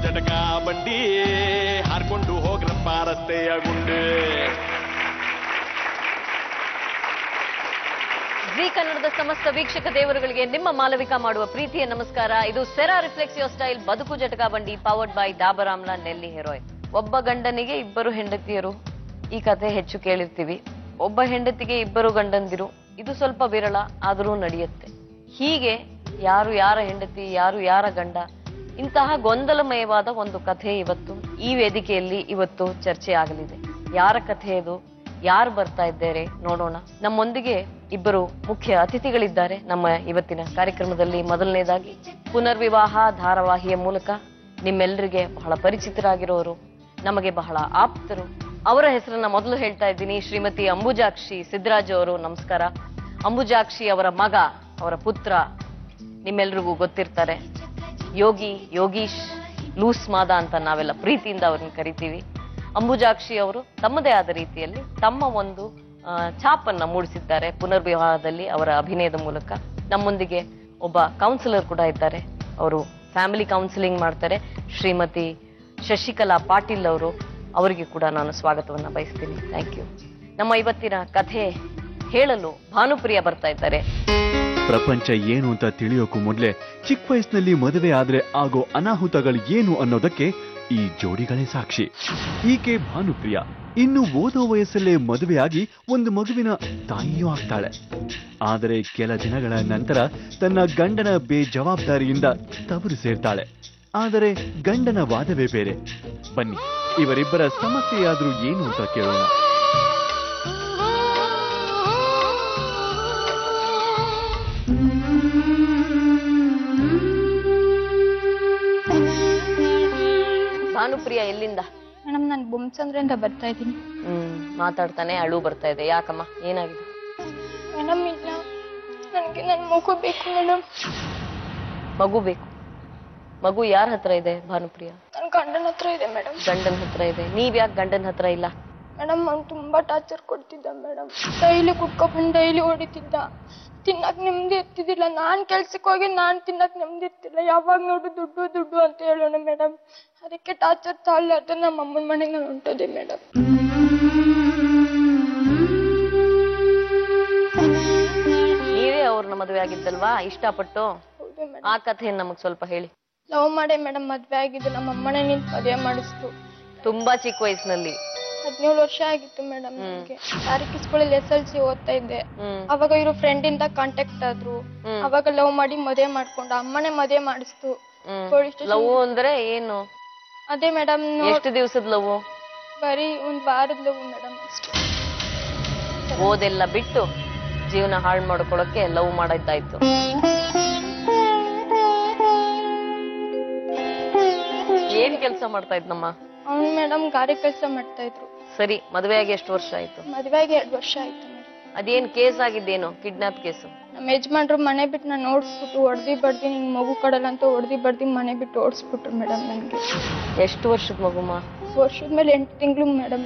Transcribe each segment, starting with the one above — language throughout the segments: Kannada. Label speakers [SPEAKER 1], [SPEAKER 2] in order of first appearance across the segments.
[SPEAKER 1] ಜಟಕ ಬಂಡಿ ಹಾರ್ಕೊಂಡು ಹೋಗ್ರಪ್ಪ ರಸ್ತೆಯ ಗುಂಡೆ.
[SPEAKER 2] ಜಿ ಕನ್ನಡದ ಸಮಸ್ತ ವೀಕ್ಷಕ ದೇವರುಗಳಿಗೆ ನಿಮ್ಮ ಮಾಲವಿಕಾ ಮಾಡುವ ಪ್ರೀತಿಯ ನಮಸ್ಕಾರ. ಇದು ಸೆರಾ ರಿಫ್ಲೆಕ್ಸಿವ್ ಸ್ಟೈಲ್ ಬದುಕು ಜಟಕಾ ಬಂಡಿ ಪವರ್ಡ್ ಬೈ ಡಾಬರ್ ಆಮ್ಲಾ ನೆಲ್ಲಿ ಹೇರ್ ಆಯಿಲ್. ಒಬ್ಬ ಗಂಡನಿಗೆ ಇಬ್ಬರು ಹೆಂಡತಿಯರು, ಈ ಕಥೆ ಹೆಚ್ಚು ಕೇಳಿರ್ತೀವಿ. ಒಬ್ಬ ಹೆಂಡತಿಗೆ ಇಬ್ಬರು ಗಂಡಂದಿರು, ಇದು ಸ್ವಲ್ಪ ವಿರಳ ಆದರೂ ನಡೆಯುತ್ತೆ. ಹೀಗೆ ಯಾರು ಯಾರ ಹೆಂಡತಿ, ಯಾರು ಯಾರ ಗಂಡ, ಇಂತಹ ಗೊಂದಲಮಯವಾದ ಒಂದು ಕಥೆ ಇವತ್ತು ಈ ವೇದಿಕೆಯಲ್ಲಿ ಇವತ್ತು ಚರ್ಚೆ ಆಗಲಿದೆ. ಯಾರ ಕಥೆ ಇದು, ಯಾರು ಬರ್ತಾ ಇದ್ದಾರೆ ನೋಡೋಣ. ನಮ್ಮೊಂದಿಗೆ ಇಬ್ಬರು ಮುಖ್ಯ ಅತಿಥಿಗಳಿದ್ದಾರೆ ನಮ್ಮ ಇವತ್ತಿನ ಕಾರ್ಯಕ್ರಮದಲ್ಲಿ. ಮೊದಲನೇದಾಗಿ ಪುನರ್ವಿವಾಹ ಧಾರಾವಾಹಿಯ ಮೂಲಕ ನಿಮ್ಮೆಲ್ಲರಿಗೆ ಬಹಳ ಪರಿಚಿತರಾಗಿರೋರು, ನಮಗೆ ಬಹಳ ಆಪ್ತರು. ಅವರ ಹೆಸರನ್ನ ಮೊದಲು ಹೇಳ್ತಾ ಇದ್ದೀನಿ. ಶ್ರೀಮತಿ ಅಂಬುಜಾಕ್ಷಿ ಸಿದ್ದರಾಜ್ ಅವರು, ನಮಸ್ಕಾರ. ಅಂಬುಜಾಕ್ಷಿ ಅವರ ಮಗ, ಅವರ ಪುತ್ರ ನಿಮ್ಮೆಲ್ರಿಗೂ ಗೊತ್ತಿರ್ತಾರೆ. ಯೋಗೀಶ್ ಲೂಸ್ ಮಾದ ಅಂತ ನಾವೆಲ್ಲ ಪ್ರೀತಿಯಿಂದ ಅವ್ರನ್ನ ಕರಿತೀವಿ. ಅಂಬುಜಾಕ್ಷಿ ಅವರು ತಮ್ಮದೇ ಆದ ರೀತಿಯಲ್ಲಿ ತಮ್ಮ ಒಂದು ಛಾಪನ್ನ ಮೂಡಿಸಿದ್ದಾರೆ ಪುನರ್ವಿವಾಹದಲ್ಲಿ ಅವರ ಅಭಿನಯದ ಮೂಲಕ. ನಮ್ಮೊಂದಿಗೆ ಒಬ್ಬ ಕೌನ್ಸಿಲರ್ ಕೂಡ ಇದ್ದಾರೆ, ಅವರು ಫ್ಯಾಮಿಲಿ ಕೌನ್ಸಿಲಿಂಗ್ ಮಾಡ್ತಾರೆ, ಶ್ರೀಮತಿ ಶಶಿಕಲಾ ಪಾಟೀಲ್ ಅವರು. ಅವರಿಗೆ ಕೂಡ ನಾನು ಸ್ವಾಗತವನ್ನ ಬಯಸ್ತೀನಿ. Thank you. ನಮ್ಮ ಇವತ್ತಿನ ಕಥೆ ಹೇಳಲು ಭಾನುಪ್ರಿಯ ಬರ್ತಾ ಇದ್ದಾರೆ.
[SPEAKER 3] ಪ್ರಪಂಚ ಏನು ಅಂತ ತಿಳಿಯೋಕು ಮೊದಲೇ ಚಿಕ್ಕ ವಯಸ್ಸಿನಲ್ಲಿ ಮದುವೆ ಆದ್ರೆ ಆಗೋ ಅನಾಹುತಗಳು ಏನು ಅನ್ನೋದಕ್ಕೆ ಈ ಜೋಡಿಗಳೇ ಸಾಕ್ಷಿ. ಈಕೆ ಭಾನುಪ್ರಿಯ ಇನ್ನು ಓದೋ ವಯಸ್ಸಲ್ಲೇ ಮದುವೆಯಾಗಿ ಒಂದು ಮಗುವಿನ ತಾಯಿಯೂ ಆಗ್ತಾಳೆ. ಆದರೆ ಕೆಲ ದಿನಗಳ ನಂತರ ತನ್ನ ಗಂಡನ ಬೇಜವಾಬ್ದಾರಿಯಿಂದ ತವರು ಸೇರ್ತಾಳೆ. ಆದರೆ ಗಂಡನ ವಾದವೇ ಬೇರೆ. ಬನ್ನಿ ಇವರಿಬ್ಬರ ಸಮಸ್ಯೆಯಾದ್ರೂ ಏನು ಅಂತ ಕೇಳೋಣ.
[SPEAKER 2] ಭಾನುಪ್ರಿಯ ಎಲ್ಲಿಂದ?
[SPEAKER 4] ಮೇಡಮ್, ನಾನು ಬೊಮ್ಮಸಂದ್ರಿಂದ ಬರ್ತಾ ಇದ್ದೀನಿ.
[SPEAKER 2] ಮಾತಾಡ್ತಾನೆ, ಅಳು ಬರ್ತಾ ಇದೆ. ಯಾಕಮ್ಮ, ಏನಾಗಿದೆ?
[SPEAKER 4] ಮೇಡಮ್, ಇಲ್ಲ, ನನಗೆ ನನ್ನ ಮಗು ಬೇಕು ಮೇಡಮ್.
[SPEAKER 2] ಮಗು ಬೇಕು? ಮಗು ಯಾರ ಹತ್ರ ಇದೆ ಭಾನುಪ್ರಿಯ?
[SPEAKER 4] ನನ್ನ ಗಂಡನ ಹತ್ರ ಇದೆ ಮೇಡಮ್.
[SPEAKER 2] ಗಂಡನ ಹತ್ರ ಇದೆ. ನೀವ್ ಯಾಕೆ ಗಂಡನ ಹತ್ರ ಇಲ್ಲ?
[SPEAKER 4] ಮೇಡಮ್, ಅವ್ನು ತುಂಬಾ ಟಾರ್ಚರ್ ಕೊಡ್ತಿದ್ದ ಮೇಡಮ್. ಡೈಲಿ ಕುಟ್ಕೊಬಂದು ಡೈಲಿ ಹೊಡಿತಿದ್ದ. ತಿನ್ನಕ್ ನೆಮ್ಮದಿ ಇರ್ತಿದ್ದಿಲ್ಲ. ನಾನ್ ಕೆಲ್ಸಕ್ಕೆ ಹೋಗಿ ನಾನ್ ತಿನ್ನಕ್ ನೆಮ್ಮದಿ ಇರ್ತಿಲ್ಲ. ಯಾವಾಗ ನೋಡು ದುಡ್ಡು ದುಡ್ಡು ಅಂತ ಹೇಳೋಣ ಮೇಡಮ್. ಅದಕ್ಕೆ ಟಾರ್ಚರ್ ತಾಳ್ಲಾರ್ದು ನಮ್ಮ ಅಮ್ಮನ ಮನೆಗೆ ನಾನು ಹೊಂಟೋದೆ ಮೇಡಮ್.
[SPEAKER 2] ನೀವೇ ಅವ್ರನ್ನ ಮದುವೆ ಆಗಿದ್ದಲ್ವಾ ಇಷ್ಟಪಟ್ಟು?
[SPEAKER 4] ಹೌದು ಮೇಡಮ್.
[SPEAKER 2] ಆ ಕಥೆಯನ್ನು ನಮಗ್ ಸ್ವಲ್ಪ ಹೇಳಿ.
[SPEAKER 4] ಲವ್ ಮಾಡೇ ಮೇಡಮ್ ಮದ್ವೆ ಆಗಿದ್ದು. ನಮ್ಮ ಅಮ್ಮನೇ ನಿಂತು ಮದುವೆ ಮಾಡಿಸ್ತು.
[SPEAKER 2] ತುಂಬಾ ಚಿಕ್ಕ ವಯಸ್ಸಿನಲ್ಲಿ?
[SPEAKER 4] 17 ವರ್ಷ ಆಗಿತ್ತು ಮೇಡಮ್. ನನಗೆ ತಾರೀಕು ಸ್ಕೂಲಲ್ಲಿ SLC ಓದ್ತಾ ಇದ್ದೆ. ಅವಾಗ ಇವರು ಫ್ರೆಂಡ್ ಇಂದ ಕಾಂಟ್ಯಾಕ್ಟ್ ಆದ್ರು. ಅವಾಗ ಲವ್ ಮಾಡಿ ಮದುವೆ ಮಾಡ್ಕೊಂಡು ಅಮ್ಮನೇ ಮದುವೆ ಮಾಡಿಸ್ತು.
[SPEAKER 2] ಲವ್ ಅಂದ್ರೆ ಏನು?
[SPEAKER 4] ಅದೇ ಮೇಡಮ್.
[SPEAKER 2] ಎಷ್ಟು ದಿವಸದ ಲವ್?
[SPEAKER 4] ಬರೀ ಒಂದ್ ವಾರದ ಲವ್ ಮೇಡಮ್ ಅಷ್ಟೇ.
[SPEAKER 2] ಓದೆಲ್ಲ ಬಿಟ್ಟು ಜೀವನ ಹಾಳು ಮಾಡ್ಕೊಳಕ್ಕೆ ಲವ್ ಮಾಡಿದ್ದಾಯ್ತು. ಏನ್ ಕೆಲಸ ಮಾಡ್ತಾ ಇದ್ನಮ್ಮ?
[SPEAKER 4] ಅವ್ನು ಮೇಡಮ್ ಗಾರೆ ಕೆಲಸ ಮಾಡ್ತಾ ಇದ್ರು.
[SPEAKER 2] ಸರಿ, ಮದುವೆಯಾಗಿ ಎಷ್ಟು ವರ್ಷ ಆಯ್ತು?
[SPEAKER 4] ಮದುವೆಯಾಗಿ 2 ವರ್ಷ ಆಯ್ತು ಮೇಡಮ್.
[SPEAKER 2] ಅದೇನ್ ಕೇಸ್ ಆಗಿದ್ದೇನು? Kidnap case?
[SPEAKER 4] ನಮ್ಮ ಯಜಮಾನ್ರು ಮನೆ ಬಿಟ್ಟು ನಾನು ಓಡಿಸ್ಬಿಟ್ಟು ಹೊಡೆದಿ ಬಡ್ದಿ ನಿನ್ ಮಗು ಕೊಡಲ್ಲ ಅಂತ ಹೊಡೆದಿ ಬಡ್ದಿ ಮನೆ ಬಿಟ್ಟು ಓಡಿಸ್ಬಿಟ್ರು ಮೇಡಮ್. ನನ್ಗೆ
[SPEAKER 2] ಎಷ್ಟು ವರ್ಷದ ಮಗುಮ್ಮ?
[SPEAKER 4] ವರ್ಷದ ಮೇಲೆ 8 ತಿಂಗಳು ಮೇಡಮ್.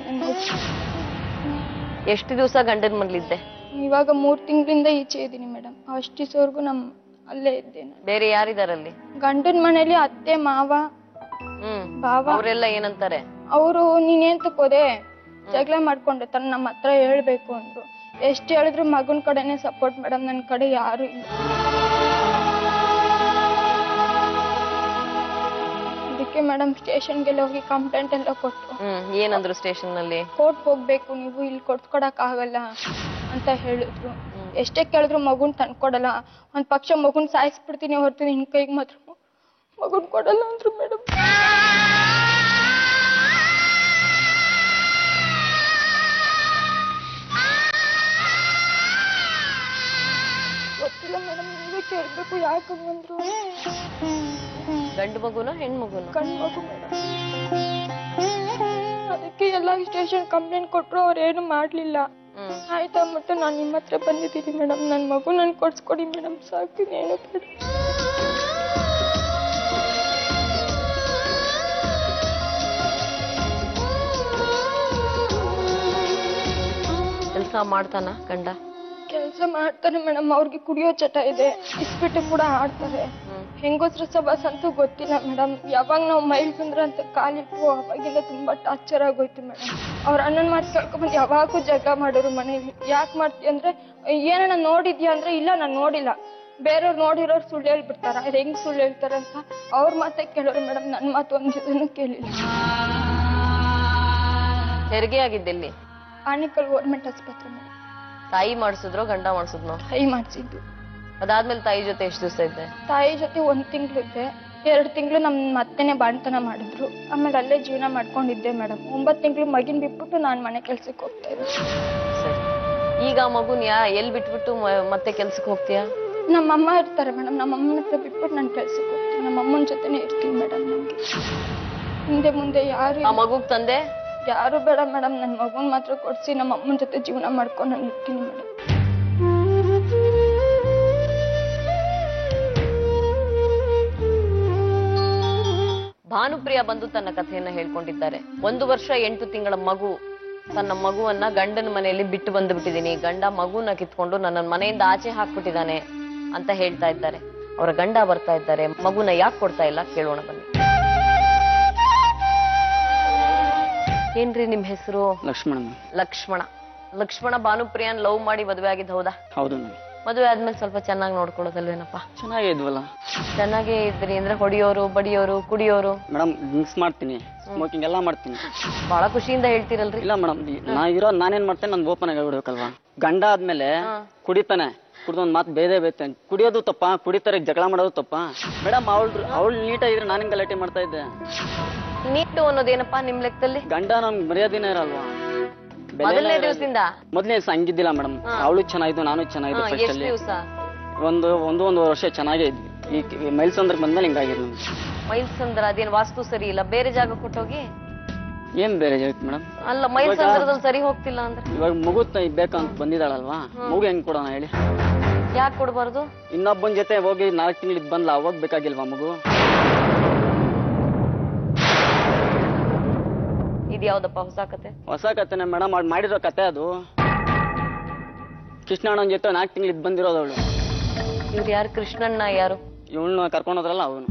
[SPEAKER 2] ಎಷ್ಟು ದಿವಸ ಗಂಡನ ಮನೇಲಿದ್ದೆ?
[SPEAKER 4] ಇವಾಗ 3 ತಿಂಗಳಿಂದ ಈಚೆ ಇದ್ದೀನಿ ಮೇಡಮ್. ಅಷ್ಟು ದಿವಸವರೆಗೂ ಅಲ್ಲೇ ಇದ್ದೆ ನಾನು.
[SPEAKER 2] ಬೇರೆ ಯಾರಿದಾರಲ್ಲಿ?
[SPEAKER 4] ಗಂಡನ ಮನೇಲಿ ಅತ್ತೆ ಮಾವ ಬಾವ.
[SPEAKER 2] ಅವರೆಲ್ಲ ಏನಂತಾರೆ?
[SPEAKER 4] ಅವರು ನೀನೇನ್ ತಕೋದೆ ಜಗಳ ಮಾಡ್ಕೊಂಡೆ ತನ್ನ ನಮ್ಮ ಹತ್ರ ಹೇಳ್ಬೇಕು ಅಂದ್ರು. ಎಷ್ಟು ಹೇಳಿದ್ರು ಮಗನ ಕಡೆನೆ ಸಪೋರ್ಟ್ ಮೇಡಮ್, ನನ್ನ ಕಡೆ ಯಾರು ಇಲ್ಲ. ಅದಕ್ಕೆ ಮೇಡಮ್ ಸ್ಟೇಷನ್ಗೆಲ್ಲ ಹೋಗಿ ಕಂಪ್ಲೇಂಟ್ ಎಲ್ಲ ಕೊಟ್ಟು.
[SPEAKER 2] ಏನಂದ್ರು ಸ್ಟೇಷನ್ ನಲ್ಲಿ?
[SPEAKER 4] ಕೋರ್ಟ್ ಹೋಗ್ಬೇಕು ನೀವು, ಇಲ್ಲಿ ಕೊಡ್ಸ್ಕೊಡಕ್ ಆಗಲ್ಲ ಅಂತ ಹೇಳಿದ್ರು. ಎಷ್ಟೇ ಕೇಳಿದ್ರು ಮಗುನ್ ತಂದ್ಕೊಡಲ್ಲ. ಒಂದ್ ಪಕ್ಷ ಮಗುನ್ ಸಾಯಿಸ್ಬಿಡ್ತೀನಿ ಹೊರತು ನಿನ್ ಕೈಗೆ ಮಾತ್ರ ಮಗುನ್ ಕೊಡಲ್ಲ ಅಂದ್ರು ಮೇಡಮ್. ಗೊತ್ತಿಲ್ಲ ಮೇಡಮ್, ನೀವೇ ಕೇಳ್ಬೇಕು ಯಾಕೆ ಬಂದ್ರು.
[SPEAKER 2] ಗಂಡು ಮಗುನ ಹೆಣ್ಣು ಮಗುನ?
[SPEAKER 4] ಗಂಡು ಮಗು ಮೇಡಮ್. ಅದಕ್ಕೆ ಎಲ್ಲ ಸ್ಟೇಷನ್ ಕಂಪ್ಲೇಂಟ್ ಕೊಟ್ರು, ಅವ್ರೇನು ಮಾಡ್ಲಿಲ್ಲ. ಆಯ್ತಾ ಮತ್ತೆ ನಾನು ನಿಮ್ಮ ಹತ್ರ ಬಂದಿದ್ದೀನಿ ಮೇಡಮ್. ನನ್ನ ಮಗು ನನ್ ಕೊಡ್ಸ್ಕೊಡಿ ಮೇಡಮ್, ಸಾಕು, ಏನು ಬೇಡ.
[SPEAKER 2] ಕೆಲಸ ಮಾಡ್ತಾನ ಗಂಡ?
[SPEAKER 4] ಕೆಲಸ ಮಾಡ್ತಾರೆ ಮೇಡಮ್. ಅವ್ರಿಗೆ ಕುಡಿಯೋ ಚಟ ಇದೆ, ಇಸ್ಬಿಟ್ಟು ಕೂಡ ಆಡ್ತಾರೆ. ಹೆಂಗಸ್ರ ಸಭಾಸ್ ಅಂತೂ ಗೊತ್ತಿಲ್ಲ ಮೇಡಮ್. ಯಾವಾಗ ನಾವು ಮೈಲ್ ಬಂದ್ರ ಅಂತ ಕಾಲಿಟ್ಟು ಅವಾಗಿಂದ ತುಂಬಾ ಟಾರ್ಚರ್ ಆಗೋಯ್ತು ಮೇಡಮ್. ಅವ್ರ ಅಣ್ಣನ ಮಾತು ಕೇಳ್ಕೊಂಡ್ಬಂದು ಯಾವಾಗೂ ಜಗಳ ಮಾಡೋರು ಮನೇಲಿ. ಯಾಕೆ ಮಾಡ್ತೀವಿ ಅಂದ್ರೆ ಏನನ್ನ ನೋಡಿದ್ಯಾ ಅಂದ್ರೆ ಇಲ್ಲ ನಾನು ನೋಡಿಲ್ಲ, ಬೇರೆಯವ್ರು ನೋಡಿರೋರು ಸುಳ್ಳು ಹೇಳ್ಬಿಡ್ತಾರ. ಹೆಂಗ್ ಸುಳ್ಳು ಹೇಳ್ತಾರಂತ ಅವ್ರ ಮಾತೇ ಕೇಳೋರು ಮೇಡಮ್. ನನ್ನ ಮಾತು ಒಂದಿದನ್ನು ಕೇಳಿಲ್ಲ.
[SPEAKER 2] ಹೆರಿಗೆ ಆಗಿದ್ದೆಲ್ಲಿ?
[SPEAKER 4] ಆನೇಕಲ್ ಗೌರ್ಮೆಂಟ್ ಆಸ್ಪತ್ರೆ ಮೇಡಮ್.
[SPEAKER 2] ತಾಯಿ ಮಾಡಿಸಿದ್ರೋ ಗಂಡ ಮಾಡಿಸಿದ್ನೋ?
[SPEAKER 4] ತಾಯಿ ಮಾಡಿಸಿದ್ದು.
[SPEAKER 2] ಅದಾದ್ಮೇಲೆ ತಾಯಿ ಜೊತೆ ಎಷ್ಟು ದಿವಸ ಇದ್ದೆ?
[SPEAKER 4] ತಾಯಿ ಜೊತೆ 1 ತಿಂಗಳು ಇದ್ದೆ. 2 ತಿಂಗಳು ನಮ್ಮ ಮತ್ತೆನೆ ಬಾಣ್ತನ ಮಾಡಿದ್ರು. ಆಮೇಲೆ ಅಲ್ಲೇ ಜೀವನ ಮಾಡ್ಕೊಂಡಿದ್ದೆ ಮೇಡಮ್. 9 ತಿಂಗಳು ಮಗಿನ ಬಿಟ್ಬಿಟ್ಟು ನಾನು ಮನೆ ಕೆಲ್ಸಕ್ಕೆ ಹೋಗ್ತಾ ಇದ್ದೆ.
[SPEAKER 2] ಸರಿ, ಈಗ ಮಗುನ್ ಎಲ್ಲಿ ಬಿಟ್ಬಿಟ್ಟು ಮತ್ತೆ ಕೆಲ್ಸಕ್ಕೆ ಹೋಗ್ತೀಯಾ?
[SPEAKER 4] ನಮ್ಮಮ್ಮ ಇರ್ತಾರೆ ಮೇಡಮ್. ನಮ್ಮಮ್ಮನ ಹತ್ರ ಬಿಟ್ಬಿಟ್ಟು ನಾನು ಕೆಲ್ಸಕ್ಕೆ ಹೋಗ್ತೀನಿ. ನಮ್ಮಮ್ಮನ ಜೊತೆನೆ ಇರ್ತೀನಿ ಮೇಡಮ್. ನನಗೆ ಹಿಂದೆ ಮುಂದೆ ಯಾರು
[SPEAKER 2] ಆ ಮಗುಗ್ ತಂದೆ
[SPEAKER 4] ಯಾರು ಬೇಡ ಮೇಡಮ್. ನನ್ನ ಮಗುನ್ ಮಾತ್ರ ಕೊಡ್ಸಿ ನಮ್ಮ ಅಮ್ಮನ ಜೊತೆ ಜೀವನ ಮಾಡ್ಕೊಂಡು ನಾನು ಇರ್ತೀನಿ ಮೇಡಮ್.
[SPEAKER 2] ಭಾನುಪ್ರಿಯಾ ಬಂದು ತನ್ನ ಕಥೆಯನ್ನ ಹೇಳ್ಕೊಂಡಿದ್ದಾರೆ. 1 ವರ್ಷ 8 ತಿಂಗಳ ಮಗು, ತನ್ನ ಮಗುವನ್ನ ಗಂಡನ ಮನೆಯಲ್ಲಿ ಬಿಟ್ಟು ಬಂದು ಬಿಟ್ಟಿದ್ದೀನಿ, ಗಂಡ ಮಗುನ ಕಿತ್ಕೊಂಡು ನನ್ನ ಮನೆಯಿಂದ ಆಚೆ ಹಾಕ್ಬಿಟ್ಟಿದ್ದಾನೆ ಅಂತ ಹೇಳ್ತಾ ಇದ್ದಾರೆ. ಅವರ ಗಂಡ ಬರ್ತಾ ಇದ್ದಾರೆ. ಮಗುನ ಯಾಕೆ ಕೊಡ್ತಾ ಇಲ್ಲ ಕೇಳೋಣ ಬನ್ನಿ. ಏನ್ರಿ ನಿಮ್ ಹೆಸರು?
[SPEAKER 5] ಲಕ್ಷ್ಮಣ.
[SPEAKER 2] ಲಕ್ಷ್ಮಣ ಭಾನುಪ್ರಿಯಾನ್ ಲವ್ ಮಾಡಿ ಮದುವೆ ಆಗಿದ್ದು ಹೌದಾ?
[SPEAKER 5] ಹೌದು.
[SPEAKER 2] ಮದುವೆ ಆದ್ಮೇಲೆ ಸ್ವಲ್ಪ ಚೆನ್ನಾಗಿ ನೋಡ್ಕೊಳ್ಳೋದಲ್ವೇನಪ್ಪ?
[SPEAKER 5] ಚೆನ್ನಾಗೇ ಇದ್ವಲ್ಲ.
[SPEAKER 2] ಚೆನ್ನಾಗೇ ಇದ್ರಿ ಅಂದ್ರೆ ಹೊಡಿಯೋರು, ಬಡಿಯೋರು, ಕುಡಿಯೋರು?
[SPEAKER 5] ಮೇಡಮ್ ಡ್ರಿಂಕ್ಸ್ ಮಾಡ್ತೀನಿ, ಸ್ಮೋಕಿಂಗ್ ಎಲ್ಲ ಮಾಡ್ತೀನಿ.
[SPEAKER 2] ಬಹಳ ಖುಷಿಯಿಂದ ಹೇಳ್ತಿರಲ್ರಿ.
[SPEAKER 5] ಇಲ್ಲ ಮೇಡಮ್, ನಾನೇನ್ ಮಾಡ್ತೇನೆ, ನನ್ ಓಪನ್ ಆಗಿ ಹೇಳ್ಬೇಕಲ್ವಾ. ಗಂಡ ಆದ್ಮೇಲೆ ಕುಡಿತಾನೆ, ಕುಡ್ದೊಂದ್ ಮಾತು ಬೇದೇ ಬೇಯ್ತಾನೆ. ಕುಡಿಯೋದು ತಪ್ಪ, ಕುಡಿತಾರೆ ಜಗಳ ಮಾಡೋದು ತಪ್ಪ ಮೇಡಮ್? ಅವಳು ನೀಟಾಗಿದ್ರೆ ನಾನೇನ್ ಗಲಾಟೆ ಮಾಡ್ತಾ ಇದ್ದೆ.
[SPEAKER 2] ನೀಟು ಅನ್ನೋದೇನಪ್ಪಾ ನಿಮ್ ಲೆಕ್ಕದಲ್ಲಿ?
[SPEAKER 5] ಗಂಡ ನಮ್ಗೆ ಮರ್ಯಾದಿನೇ ಇರಲ್ವಾ?
[SPEAKER 2] ಮೊದಲನೇ ದಿವಸದಿಂದ?
[SPEAKER 5] ಮೊದಲನೇ ದಿವಸ ಹಂಗಿದ್ದಿಲ್ಲ ಮೇಡಮ್. ಅವಳು ಚೆನ್ನಾಗಿದ್ದು, ನಾನು ಚೆನ್ನಾಗಿದ್ದು. ಫಸ್ಟ್
[SPEAKER 2] ಎಷ್ಟು
[SPEAKER 5] ಅಲ್ಲಿ
[SPEAKER 2] ದಿವಸ?
[SPEAKER 5] ಒಂದು ವರ್ಷ ಚೆನ್ನಾಗೇ ಇದ್ವಿ. ಈ ಮೈಲ್ಸಂದ್ರ ಬಂದ್ಮೇಲೆ ಹಿಂಗಾಗಿರ್ ನಮ್ಗೆ.
[SPEAKER 2] ಮೈಲ್ಸಂದ್ರ ಅದೇನ್ ವಾಸ್ತು ಸರಿ ಇಲ್ಲ, ಬೇರೆ ಜಾಗ ಕೊಟ್ಟೋಗಿ?
[SPEAKER 5] ಏನ್ ಬೇರೆ ಜಾಗಕ್ಕೆ ಮೇಡಮ್?
[SPEAKER 2] ಅಲ್ಲ, ಮೈಲ್ಸಂದ್ರದಲ್ಲಿ ಸರಿ ಹೋಗ್ತಿಲ್ಲ ಅಂದ್ರೆ?
[SPEAKER 5] ಇವಾಗ ಮಗು ಬೇಕಂತ ಬಂದಿದ್ದಾಳಲ್ವಾ, ಮಗು ಹೆಂಗ್ ಕೊಡೋಣ ಹೇಳಿ?
[SPEAKER 2] ಯಾಕೆ ಕೊಡ್ಬಾರ್ದು?
[SPEAKER 5] ಇನ್ನೊಬ್ಬನ ಜೊತೆ ಹೋಗಿ 4 ತಿಂಗಳು ಬಂದ್ಲ, ಅವಾಗ ಬೇಕಾಗಿಲ್ವಾ ಮಗು?
[SPEAKER 2] ಇದ್ಯಾವ್ದಪ್ಪ ಹೊಸ ಕತೆ?
[SPEAKER 5] ಹೊಸ ಕತೆನೆ ಮೇಡಮ್, ಅವ್ಳು ಮಾಡಿರೋ ಕತೆ ಅದು. ಕೃಷ್ಣಣ್ಣನ ಜೊತೆ 4 ತಿಂಗಳು ಬಂದಿರೋದು ಅವಳು.
[SPEAKER 2] ಇವ್ರು ಯಾರು? ಕೃಷ್ಣಣ್ಣ ಯಾರು?
[SPEAKER 5] ಇವಳನ್ನ ಕರ್ಕೊಂಡೋದ್ರಲ್ಲ ಅವನು.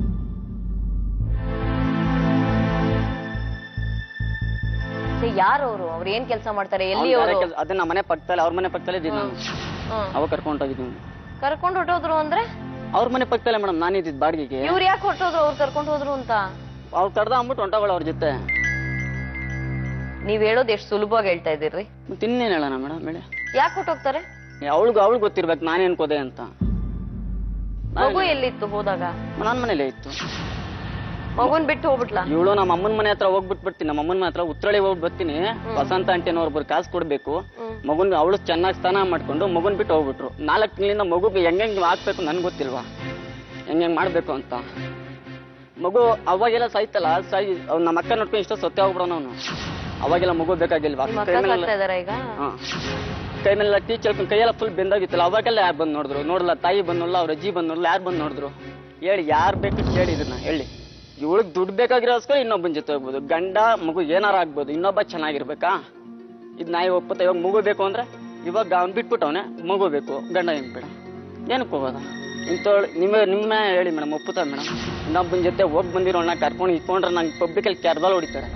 [SPEAKER 2] ಯಾರು ಅವರು? ಅವ್ರು ಏನ್ ಕೆಲಸ ಮಾಡ್ತಾರೆ? ಎಲ್ಲಿ ಅವರು?
[SPEAKER 5] ಅದೇ ನಮ್ಮ ಮನೆ ಪಕ್ಕದಲ್ಲಿ, ಅವ್ರ ಮನೆ ಪಕ್ಕದಲ್ಲೇ ಇದ್ದೀನಿ ನಾನು. ಅವಾಗ ಕರ್ಕೊಂಡೋಗಿದ್ದೀನಿ.
[SPEAKER 2] ಕರ್ಕೊಂಡು ಹೊಟ್ಟೋದ್ರು ಅಂದ್ರೆ?
[SPEAKER 5] ಅವ್ರ ಮನೆ ಪಕ್ಕದಲ್ಲೇ ಮೇಡಮ್, ನಾನಿದ್ದಿದ್ದು ಬಾಡಿಗೆಗೆ.
[SPEAKER 2] ಇವ್ರು ಯಾಕೆ ಹೊಟ್ಟೋದ್ರು? ಅವ್ರು ಕರ್ಕೊಂಡು ಹೋದ್ರು ಅಂತ?
[SPEAKER 5] ಅವ್ರು ಕರ್ದ ಅಂದ್ಬಿಟ್ಟು ಹೊಂಟೋಗಳು ಅವ್ರ ಜೊತೆ.
[SPEAKER 2] ನೀವ್ ಹೇಳೋದು ಎಷ್ಟು ಸುಲಭವಾಗಿ ಹೇಳ್ತಾ ಇದೀರಿ.
[SPEAKER 5] ತಿನ್ನೇನು ಹೇಳೋಣ ಮೇಡಮ್ ಹೇಳಿ?
[SPEAKER 2] ಯಾಕೆ ಹೊಟ್ಟೋಗ್ತಾರೆ?
[SPEAKER 5] ಅವಳು ಗೊತ್ತಿರ್ಬೇಕು ನಾನೇನ್ ಕೋದೆ ಅಂತ.
[SPEAKER 2] ಮಗು ಎಲ್ಲಿತ್ತು ಹೋದಾಗ?
[SPEAKER 5] ನನ್ನ ಮನೇಲೇ ಇತ್ತು.
[SPEAKER 2] ಮಗುನ್ ಬಿಟ್ಟು ಹೋಗ್ಬಿಟ್ಲಾ?
[SPEAKER 5] ಇವಳು ನಮ್ಮ ಅಮ್ಮನ ಮನೆ ಹತ್ರ ಹೋಗ್ಬಿಟ್ಬಿಡ್ತೀನಿ. ನಮ್ಮ ಅಮ್ಮನ ಮನೆ ಹತ್ರ ಉತ್ತರಳಿ ಹೋಗಿ ಬರ್ತೀನಿ. ವಸಂತ ಆಂಟಿನವ್ರೊಬ್ರು ಕಾಸು ಕೊಡ್ಬೇಕು. ಮಗುನ್ ಅವಳು ಚೆನ್ನಾಗಿ ಸ್ನಾನ ಮಾಡ್ಕೊಂಡು ಮಗುನ್ ಬಿಟ್ಟು ಹೋಗ್ಬಿಟ್ರು. 4 ತಿಂಗಳಿಂದ ಮಗುಗೆ ಹೆಂಗ್ ಹಾಕ್ಬೇಕು ನನ್ಗೆ ಗೊತ್ತಿಲ್ವಾ, ಹೆಂಗ್ ಮಾಡ್ಬೇಕು ಅಂತ. ಮಗು ಅವಾಗೆಲ್ಲ ಸಾಯ್ತಲ್ಲ, ನಮ್ಮ ಅಕ್ಕ ನೋಡ್ಕೊಂಡು ಇಷ್ಟ ಸೊತ್ತೆ ಹೋಗ್ಬಿಡೋಣ ಅವನು. ಅವಾಗೆಲ್ಲ ಮಗು ಬೇಕಾಗಿಲ್ವಾ? ಕೈ ಮೇಲೆ ಟೀ ಚೆಲ್ಕೊಂಡು ಕೈಯೆಲ್ಲ ಫುಲ್ ಬೆಂದಾಗಿತ್ತಲ್ಲ, ಅವಾಗೆಲ್ಲ ಯಾರು ಬಂದು ನೋಡಿದ್ರು? ನೋಡಲ್ಲ, ತಾಯಿ ಬಂದ್ ನೋಡ್ಲ, ಅವ್ರ ಅಜ್ಜಿ ಬಂದ್ ನೋಡ್ಲ, ಯಾರು ಬಂದ್ ನೋಡಿದ್ರು ಹೇಳಿ? ಯಾರು ಬೇಕು ಕೇಳಿ ಇದನ್ನ ಹೇಳಿ. ಇವಳಿಗೆ ದುಡ್ಡು ಬೇಕಾಗಿರೋಸ್ಕರ ಇನ್ನೊಬ್ಬನ ಜೊತೆ ಹೋಗ್ಬೋದು. ಗಂಡ ಮಗು ಏನಾರ ಆಗ್ಬೋದು, ಇನ್ನೊಬ್ಬ ಚೆನ್ನಾಗಿರ್ಬೇಕಾ? ಇದು ನಾಯಿ ಒಪ್ಪತ್ತ. ಇವಾಗ ಮಗು ಬೇಕು ಅಂದ್ರೆ ಇವಾಗ ಅವ್ನು ಬಿಟ್ಬಿಟ್ಟವನೆ, ಮಗು ಬೇಕು, ಗಂಡ ಏನ್ ಬೇಡ, ಏನಕ್ಕೆ ಹೋಗೋದ? ಇಂಥವಳು ನಿಮ್ಮ ಹೇಳಿ ಮೇಡಮ್, ಒಪ್ಪುತ್ತಾರೆ ಮೇಡಮ್? ಇನ್ನೊಬ್ಬನ ಜೊತೆ ಹೋಗಿ ಬಂದಿರೋಣ ಕರ್ಕೊಂಡು ಇಟ್ಕೊಂಡ್ರೆ ನಂಗೆ ಪಬ್ಲಿಕಲ್ಲಿ ಕ್ಯಾರ್ಬಾಲ್ ಹೊಡಿತಾರೆ.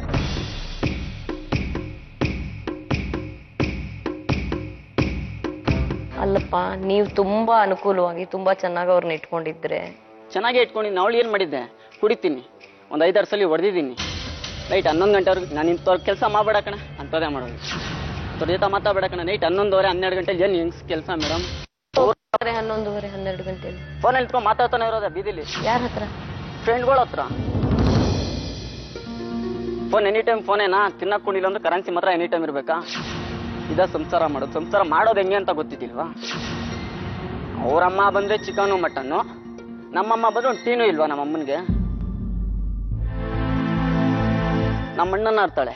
[SPEAKER 2] ಅಲ್ಲಪ್ಪ, ನೀವು ತುಂಬಾ ಅನುಕೂಲವಾಗಿ ತುಂಬಾ ಚೆನ್ನಾಗಿ ಅವ್ರನ್ನ ಇಟ್ಕೊಂಡಿದ್ರೆ.
[SPEAKER 5] ಚೆನ್ನಾಗೇ ಇಟ್ಕೊಂಡಿದ್ದೀನಿ. ಅವಳು ಏನ್ ಮಾಡಿದ್ದೆ? ಕುಡಿತೀನಿ, ಒಂದು 5-6 ಸಲ ಹೊಡೆದಿದ್ದೀನಿ. ನೈಟ್ 11 ಗಂಟೆವರೆಗೆ ನಾನು ಇಂಥವ್ರ ಕೆಲಸ ಮಾಡಬೇಡ ಕಣ ಅಂತದೇ ಮಾಡೋದು. ಅವ್ರ ಜೊತೆ ಮಾತಾಡಬೇಡ ಕಣ. ನೈಟ್ 11:30-12 ಗಂಟೆಗೆ ಏನು ಹೆಂಗ್ಸ್ ಕೆಲಸ ಮೇಡಮ್?
[SPEAKER 2] 11:30-12 ಗಂಟೆಯಲ್ಲಿ
[SPEAKER 5] ಫೋನಲ್ಲಿ ಇಟ್ಕೊಂಡು ಮಾತಾಡ್ತಾನೆ ಇರೋದ ಬೀದಿಲಿ.
[SPEAKER 2] ಯಾರ ಹತ್ರ?
[SPEAKER 5] ಫ್ರೆಂಡ್ಗಳ ಹತ್ರ. ಫೋನ್ ಎನಿ ಟೈಮ್ ಫೋನೇನಾ? ತಿನ್ನಕ್ಕೊಂಡಿಲ್ಲ ಅಂದ್ರೆ ಕರೆನ್ಸಿ ಮಾತ್ರ ಎನಿ ಟೈಮ್ ಇರ್ಬೇಕಾ? ಇದ ಸಂಸಾರ ಮಾಡೋದು? ಸಂಸಾರ ಮಾಡೋದು ಹೆಂಗೆ ಅಂತ ಗೊತ್ತಿದ್ದಿಲ್ವಾ? ಅವ್ರಮ್ಮ ಬಂದ್ರೆ ಚಿಕನು ಮಟನ್ನು, ನಮ್ಮಮ್ಮ ಬಂದ್ರೆ ಒಂದು ಟೀನು ಇಲ್ವಾ ನಮ್ಮಮ್ಮನಿಗೆ? ನಮ್ಮ ಅಣ್ಣನ ಆಡ್ತಾಳೆ.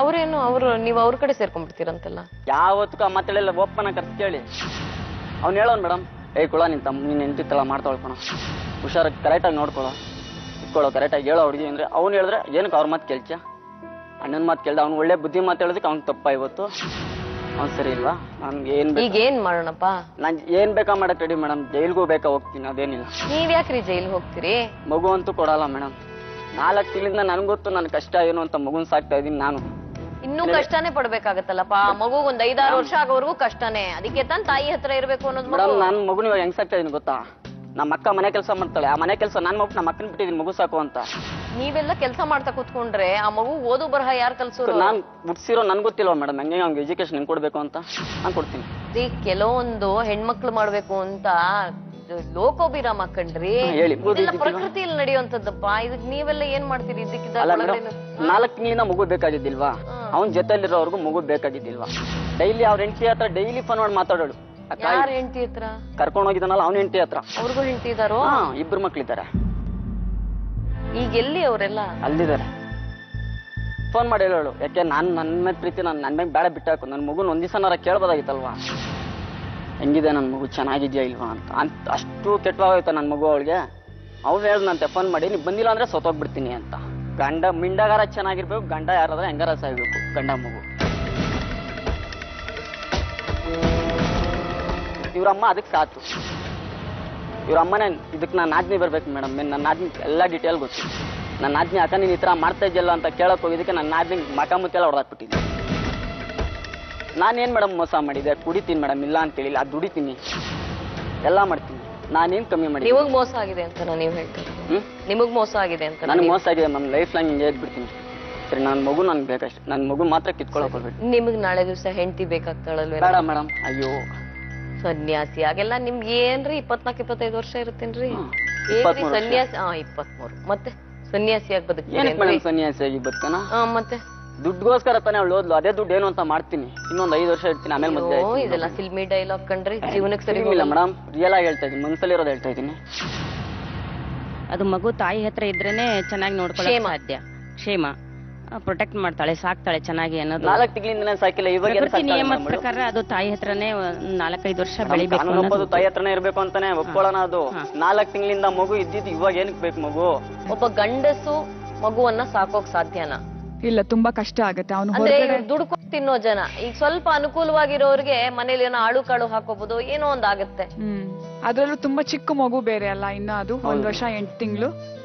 [SPEAKER 2] ಅವ್ರೇನು ನೀವು ಅವ್ರ ಕಡೆ ಸೇರ್ಕೊಂಡ್ಬಿಡ್ತೀರಂತೆಲ್ಲ?
[SPEAKER 5] ಯಾವತ್ತೂ ಆ ಮಾತಾಳೆಲ್ಲ ಓಪನ್ ಕರ್ಸಿ ಕೇಳಿ. ಅವ್ನು ಹೇಳೋನ್ ಮೇಡಮ್, ಕುಳ ನೀನ್ ಎಂತಿತ್ತಲ್ಲ ಮಾಡ್ತಾಳ್ಕೊಣ, ಹುಷಾರಾಗಿ ಕರೆಕ್ಟಾಗಿ ನೋಡ್ಕೊಳ್ಳೋ, ಇಟ್ಕೊಳ್ಳೋ, ಕರೆಕ್ಟಾಗಿ ಹೇಳೋ ಹುಡುಗಿ ಅಂದ್ರೆ. ಅವ್ನು ಹೇಳಿದ್ರೆ ಏನಕ್ಕೆ ಅವ್ರ ಮಾತು ಕೇಳ್ತೀಯ? ಅಣ್ಣನ ಮಾತು ಕೇಳ್ದ. ಅವ್ನು ಒಳ್ಳೆ ಬುದ್ಧಿ ಮಾತು ಹೇಳೋದಕ್ಕೆ ಅವ್ನು ತಪ್ಪ ಇವತ್ತು. ಅವ್ನು ಸರಿ ಇಲ್ವಾ? ನನ್ಗೆ ಏನ್
[SPEAKER 2] ಈಗ ಏನ್ ಮಾಡೋಣಪ್ಪ?
[SPEAKER 5] ನಾನ್ ಏನ್ ಬೇಕಾ ಮಾಡಕ್ ರೆಡಿ ಮೇಡಮ್. ಜೈಲ್ಗೂ ಬೇಕಾ ಹೋಗ್ತೀನಿ, ಅದೇನಿಲ್ಲ.
[SPEAKER 2] ನೀವ್ ಯಾಕ್ರಿ ಜೈಲ್ ಹೋಗ್ತೀರಿ?
[SPEAKER 5] ಮಗು ಅಂತೂ ಕೊಡಲ್ಲ ಮೇಡಮ್. 4 ತಿಂಗಳಿಂದ ನನ್ಗೊತ್ತು ನನ್ ಕಷ್ಟ ಏನು ಅಂತ ಮಗುನ್ ಸಾಕ್ತಾ ಇದೀನಿ ನಾನು.
[SPEAKER 2] ಇನ್ನೂ ಕಷ್ಟನೇ ಪಡ್ಬೇಕಾಗತ್ತಲ್ಲಪ್ಪ. ಮಗು ಒಂದ್ 5-6 ವರ್ಷ ಆಗೋವರೆಗೂ ಕಷ್ಟನೇ. ಅದಕ್ಕೆ ತಾನ್ ತಾಯಿ ಹತ್ರ ಇರ್ಬೇಕು ಅನ್ನೋದು.
[SPEAKER 5] ಮೇಡಮ್ ನಾನ್ ಮಗುನ ಇವಾಗ ಹೆಂಗ್ ಸಾಕ್ತಾ ಇದೀನಿ ಗೊತ್ತಾ? ನಮ್ಮ ಅಕ್ಕ ಮನೆ ಕೆಲಸ ಮಾಡ್ತಾಳೆ, ಆ ಮನೆ ಕೆಲಸ ನಾನ್ ಮಗು ನಮ್ಮ ಅಕ್ಕನ ಬಿಟ್ಟಿದೀನಿ ಮಗು ಸಾಕು ಅಂತ.
[SPEAKER 2] ನೀವೆಲ್ಲ ಕೆಲಸ ಮಾಡ್ತಾ ಕೂತ್ಕೊಂಡ್ರೆ ಆ ಮಗು ಓದು ಬರಹ ಯಾರು ಕಲ್ಸೋರು?
[SPEAKER 5] ನಾನ್ ಮುಟ್ಸಿರೋ ನನ್ ಗೊತ್ತಿಲ್ವಾ ಮೇಡಮ್ ಹೆಂಗೆ ಅವ್ನಿಗೆ ಎಜುಕೇಶನ್ ಹೆಂಗ್ ಕೊಡ್ಬೇಕು ಅಂತ? ನಾನ್ ಕೊಡ್ತೀನಿ.
[SPEAKER 2] ಕೆಲವೊಂದು ಹೆಣ್ಮಕ್ಳು ಮಾಡ್ಬೇಕು ಅಂತ ಲೋಕೋಭಿರಾಮ ಕಣ್ರಿ.
[SPEAKER 5] ಹೇಳಿ,
[SPEAKER 2] ಪ್ರಕೃತಿಯಲ್ಲಿ ನಡೆಯುವಂತದ್ದಪ್ಪ. ಇದಕ್ ನೀವೆಲ್ಲ ಏನ್ ಮಾಡ್ತೀರಿ?
[SPEAKER 5] ಅಲ್ಲ ಮೇಡಮ್, 4 ತಿಂಗಳಿಂದ ಮಗು ಬೇಕಾಗಿದ್ದಿಲ್ವಾ? ಅವ್ನ್ ಜೊತೆಲಿರೋರ್ಗು ಮಗು ಬೇಕಾಗಿದ್ದಿಲ್ವಾ? ಡೈಲಿ ಅವ್ರ ಹೆಂಡತಿ ಹತ್ರ ಡೈಲಿ ಫೋನ್ ಮಾಡಿ ಮಾತಾಡೋಳು.
[SPEAKER 2] ಯಾರ ಹೆಂಡತಿ ಹತ್ರ?
[SPEAKER 5] ಕರ್ಕೊಂಡ್ ಹೋಗಿದ್ದಾನಲ್ಲ ಅವ್ನ ಹೆಂಡತಿ ಹತ್ರ.
[SPEAKER 2] ಅವ್ರಿಗೂ ಹೆಂಡತಿ ಇದಾರೋ?
[SPEAKER 5] 2 ಮಕ್ಳಿದ್ದಾರೆ.
[SPEAKER 2] ಈಗ ಎಲ್ಲಿ ಅವರೆಲ್ಲ?
[SPEAKER 5] ಅಲ್ಲಿದ್ದಾರೆ. ಫೋನ್ ಮಾಡಿ ಹೇಳೋಳು. ಯಾಕೆ ನನ್ನ ಮೇಲೆ ಪ್ರೀತಿ ನನ್ ಮೇಲೆ ಬೇಡ ಬಿಟ್ಟಾಕು. ನನ್ ಮಗುನ್ ಒಂದ್ ದಿವಸನಾರ ಕೇಳ್ಬೋದಾಗಿತ್ತಲ್ವಾ? ಹೆಂಗಿದೆ ನನ್ ಮಗು, ಚೆನ್ನಾಗಿದ್ಯಾ ಇಲ್ವಾ ಅಂತ ಅಷ್ಟು ಕೆಟ್ಟವಾಗೋಯ್ತ ನನ್ ಮಗು ಅವಳಿಗೆ. ಅವ್ನು ಹೇಳ್ದಂತೆ ಫೋನ್ ಮಾಡಿ, ನೀವ್ ಬಂದಿಲ್ಲ ಅಂದ್ರೆ ಸತ್ತೋಗ್ಬಿಡ್ತೀನಿ ಅಂತ. ಗಂಡ ಮಿಂಡಗಾರ ಚೆನ್ನಾಗಿರ್ಬೇಕು, ಗಂಡ ಯಾರಾದ್ರೆ ಹೆಂಗಾರ ಸಾಯ್ಬೇಕು. ಗಂಡ ಮಗು. ಇವ್ರಮ್ಮ ಅದಕ್ಕೆ ಸಾತು. ಇವ್ರಮ್ಮನೇ ಇದಕ್ಕೆ ನಾನು ನಾದ್ನಿ ಬರ್ಬೇಕು ಮೇಡಮ್. ನನ್ನ ನಾದ್ನಿ ಎಲ್ಲ ಡೀಟೇಲ್ ಗೊತ್ತು. ನನ್ನ ನಾದ್ನಿ ಅಕ್ಕ ನೀನು ಈ ಥರ ಮಾಡ್ತಾ ಇದ್ಯಲ್ಲ ಅಂತ ಕೇಳಕ್ ಹೋಗಿದ್ದಕ್ಕೆ ನನ್ನ ನಾದ್ನಿ ಮಕಾಮುತ್ತೆಲ್ಲ ಹೊಡೆದಾಕ್ಬಿಟ್ಟಿದ್ದೆ. ನಾನೇನು ಮೇಡಮ್ ಮೋಸ ಮಾಡಿದೆ? ಕುಡಿತೀನಿ ಮೇಡಮ್, ಇಲ್ಲ ಅಂತ ಹೇಳಿಲ್ಲ. ಅದು ದುಡಿತೀನಿ, ಎಲ್ಲ ಮಾಡ್ತೀನಿ. ನಾನೇನು ಕಮ್ಮಿ ಮಾಡಿ?
[SPEAKER 2] ನಿಮಗ್ ಮೋಸ ಆಗಿದೆ ಅಂತ ನೀವು ಹೇಳ್ತೀರಿ? ನಿಮಗ್ ಮೋಸ ಆಗಿದೆ ಅಂತ?
[SPEAKER 5] ನನಗೆ ಮೋಸ ಆಗಿದೆ ಮ್ಯಾಮ್. ಲೈಫ್ ಲಾಂಗ್ ಹಿಂಗೆ ಇದ್ಬಿಡ್ತೀನಿ. ಸರಿ, ನನ್ನ ಮಗು ನನ್ಗೆ ಬೇಕಷ್ಟೇ. ನನ್ನ ಮಗು ಮಾತ್ರ ಕಿತ್ಕೊಳಕ್ ಹೋಗ್ಬಿಟ್ಟು.
[SPEAKER 2] ನಿಮಗ್ ನಾಳೆ ದಿವಸ ಹೆಂಡತಿ ಬೇಕಾಗ್ತಾಳಲ್ವೇ?
[SPEAKER 5] ಬೇಡ ಮೇಡಮ್. ಅಯ್ಯೋ
[SPEAKER 2] ಸನ್ಯಾಸಿ ಆಗೆಲ್ಲ ನಿಮ್ಗೆ ಏನ್ರಿ 24-25 ವರ್ಷ ಇರುತ್ತೇನ್ರಿ? ಸನ್ಯಾಸಿ 23. ಮತ್ತೆ ಸನ್ಯಾಸಿಯಾಗಿ ಬದುಕ್ತೀನಿ?
[SPEAKER 5] ಸನ್ಯಾಸಿಯಾಗಿ ಬದುಕನ?
[SPEAKER 2] ಮತ್ತೆ
[SPEAKER 5] ದುಡ್ಗೋಸ್ಕರ ತಾನೇ ಅವಳು ಓದ್ಲು. ಅದೇ ದುಡ್ಡು ಏನು ಅಂತ ಮಾಡ್ತೀನಿ. ಇನ್ನೊಂದ್ 5 ವರ್ಷ ಇರ್ತೀನಿ, ಆಮೇಲೆ ಮದ್ವೆ.
[SPEAKER 2] ಇದೆಲ್ಲ ಫಿಲ್ಮಿ ಡೈಲಾಗ್ ಕಂಡ್ರಿ. ಜೀವನಕ್ಕೆ ಸರಿ
[SPEAKER 5] ಇಲ್ಲ ಮೇಡಮ್, ರಿಯಲ್ ಆಗಿ ಹೇಳ್ತಾ ಇದೀನಿ, ಮನ್ಸಲ್ಲಿರೋದು ಹೇಳ್ತಾ ಇದೀನಿ.
[SPEAKER 6] ಅದು ಮಗು ತಾಯಿ ಹತ್ರ ಇದ್ರೇನೆ ಚೆನ್ನಾಗಿ ನೋಡ್ಕೊಳ್ಳೋಕೆ ಸಾಧ್ಯ. ಕ್ಷೇಮ, ಪ್ರೊಟೆಕ್ಟ್ ಮಾಡ್ತಾಳೆ, ಸಾಕ್ತಾಳೆ ಚೆನ್ನಾಗಿ ಅನ್ನೋದು.
[SPEAKER 5] 4 ತಿಂಗಳಿಂದನೇ ಸಾಕಿಲ್ಲ. ಇವಾಗ
[SPEAKER 6] ನಿಯಮದ ಪ್ರಕಾರ ಅದು ತಾಯಿ ಹತ್ರನೇ 4-5 ವರ್ಷ ಬೆಳಿಬೇಕು.
[SPEAKER 5] ತಾಯಿ ಹತ್ರನೇ ಇರ್ಬೇಕು ಅಂತಾನೆ ಒಪ್ಕೊಳ್ಳೋಣ. ಅದು 4 ತಿಂಗಳಿಂದ ಮಗು ಇದ್ದಿದ್ದು ಇವಾಗ ಏನಕ್ಕೆ ಬೇಕು ಮಗು?
[SPEAKER 2] ಒಬ್ಬ ಗಂಡಸು ಮಗುವನ್ನ ಸಾಕೋಕ್ ಸಾಧ್ಯನಾ?
[SPEAKER 7] ಇಲ್ಲ, ತುಂಬಾ ಕಷ್ಟ ಆಗುತ್ತೆ. ಅವನು
[SPEAKER 2] ಅಂದ್ರೆ ದುಡ್ಕೊಂಡು ತಿನ್ನೋ ಜನ. ಈಗ ಸ್ವಲ್ಪ ಅನುಕೂಲವಾಗಿರೋರಿಗೆ ಮನೇಲಿ ಏನೋ ಆಳು ಕಾಳು ಹಾಕೋಬಹುದು, ಏನೋ ಒಂದಾಗತ್ತೆ.
[SPEAKER 7] ಅದ್ರಲ್ಲೂ ತುಂಬಾ ಚಿಕ್ಕ ಮಗು ಬೇರೆ ಅಲ್ಲ, ಇನ್ನ ಅದು 1 ವರ್ಷ 8 ತಿಂಗಳು.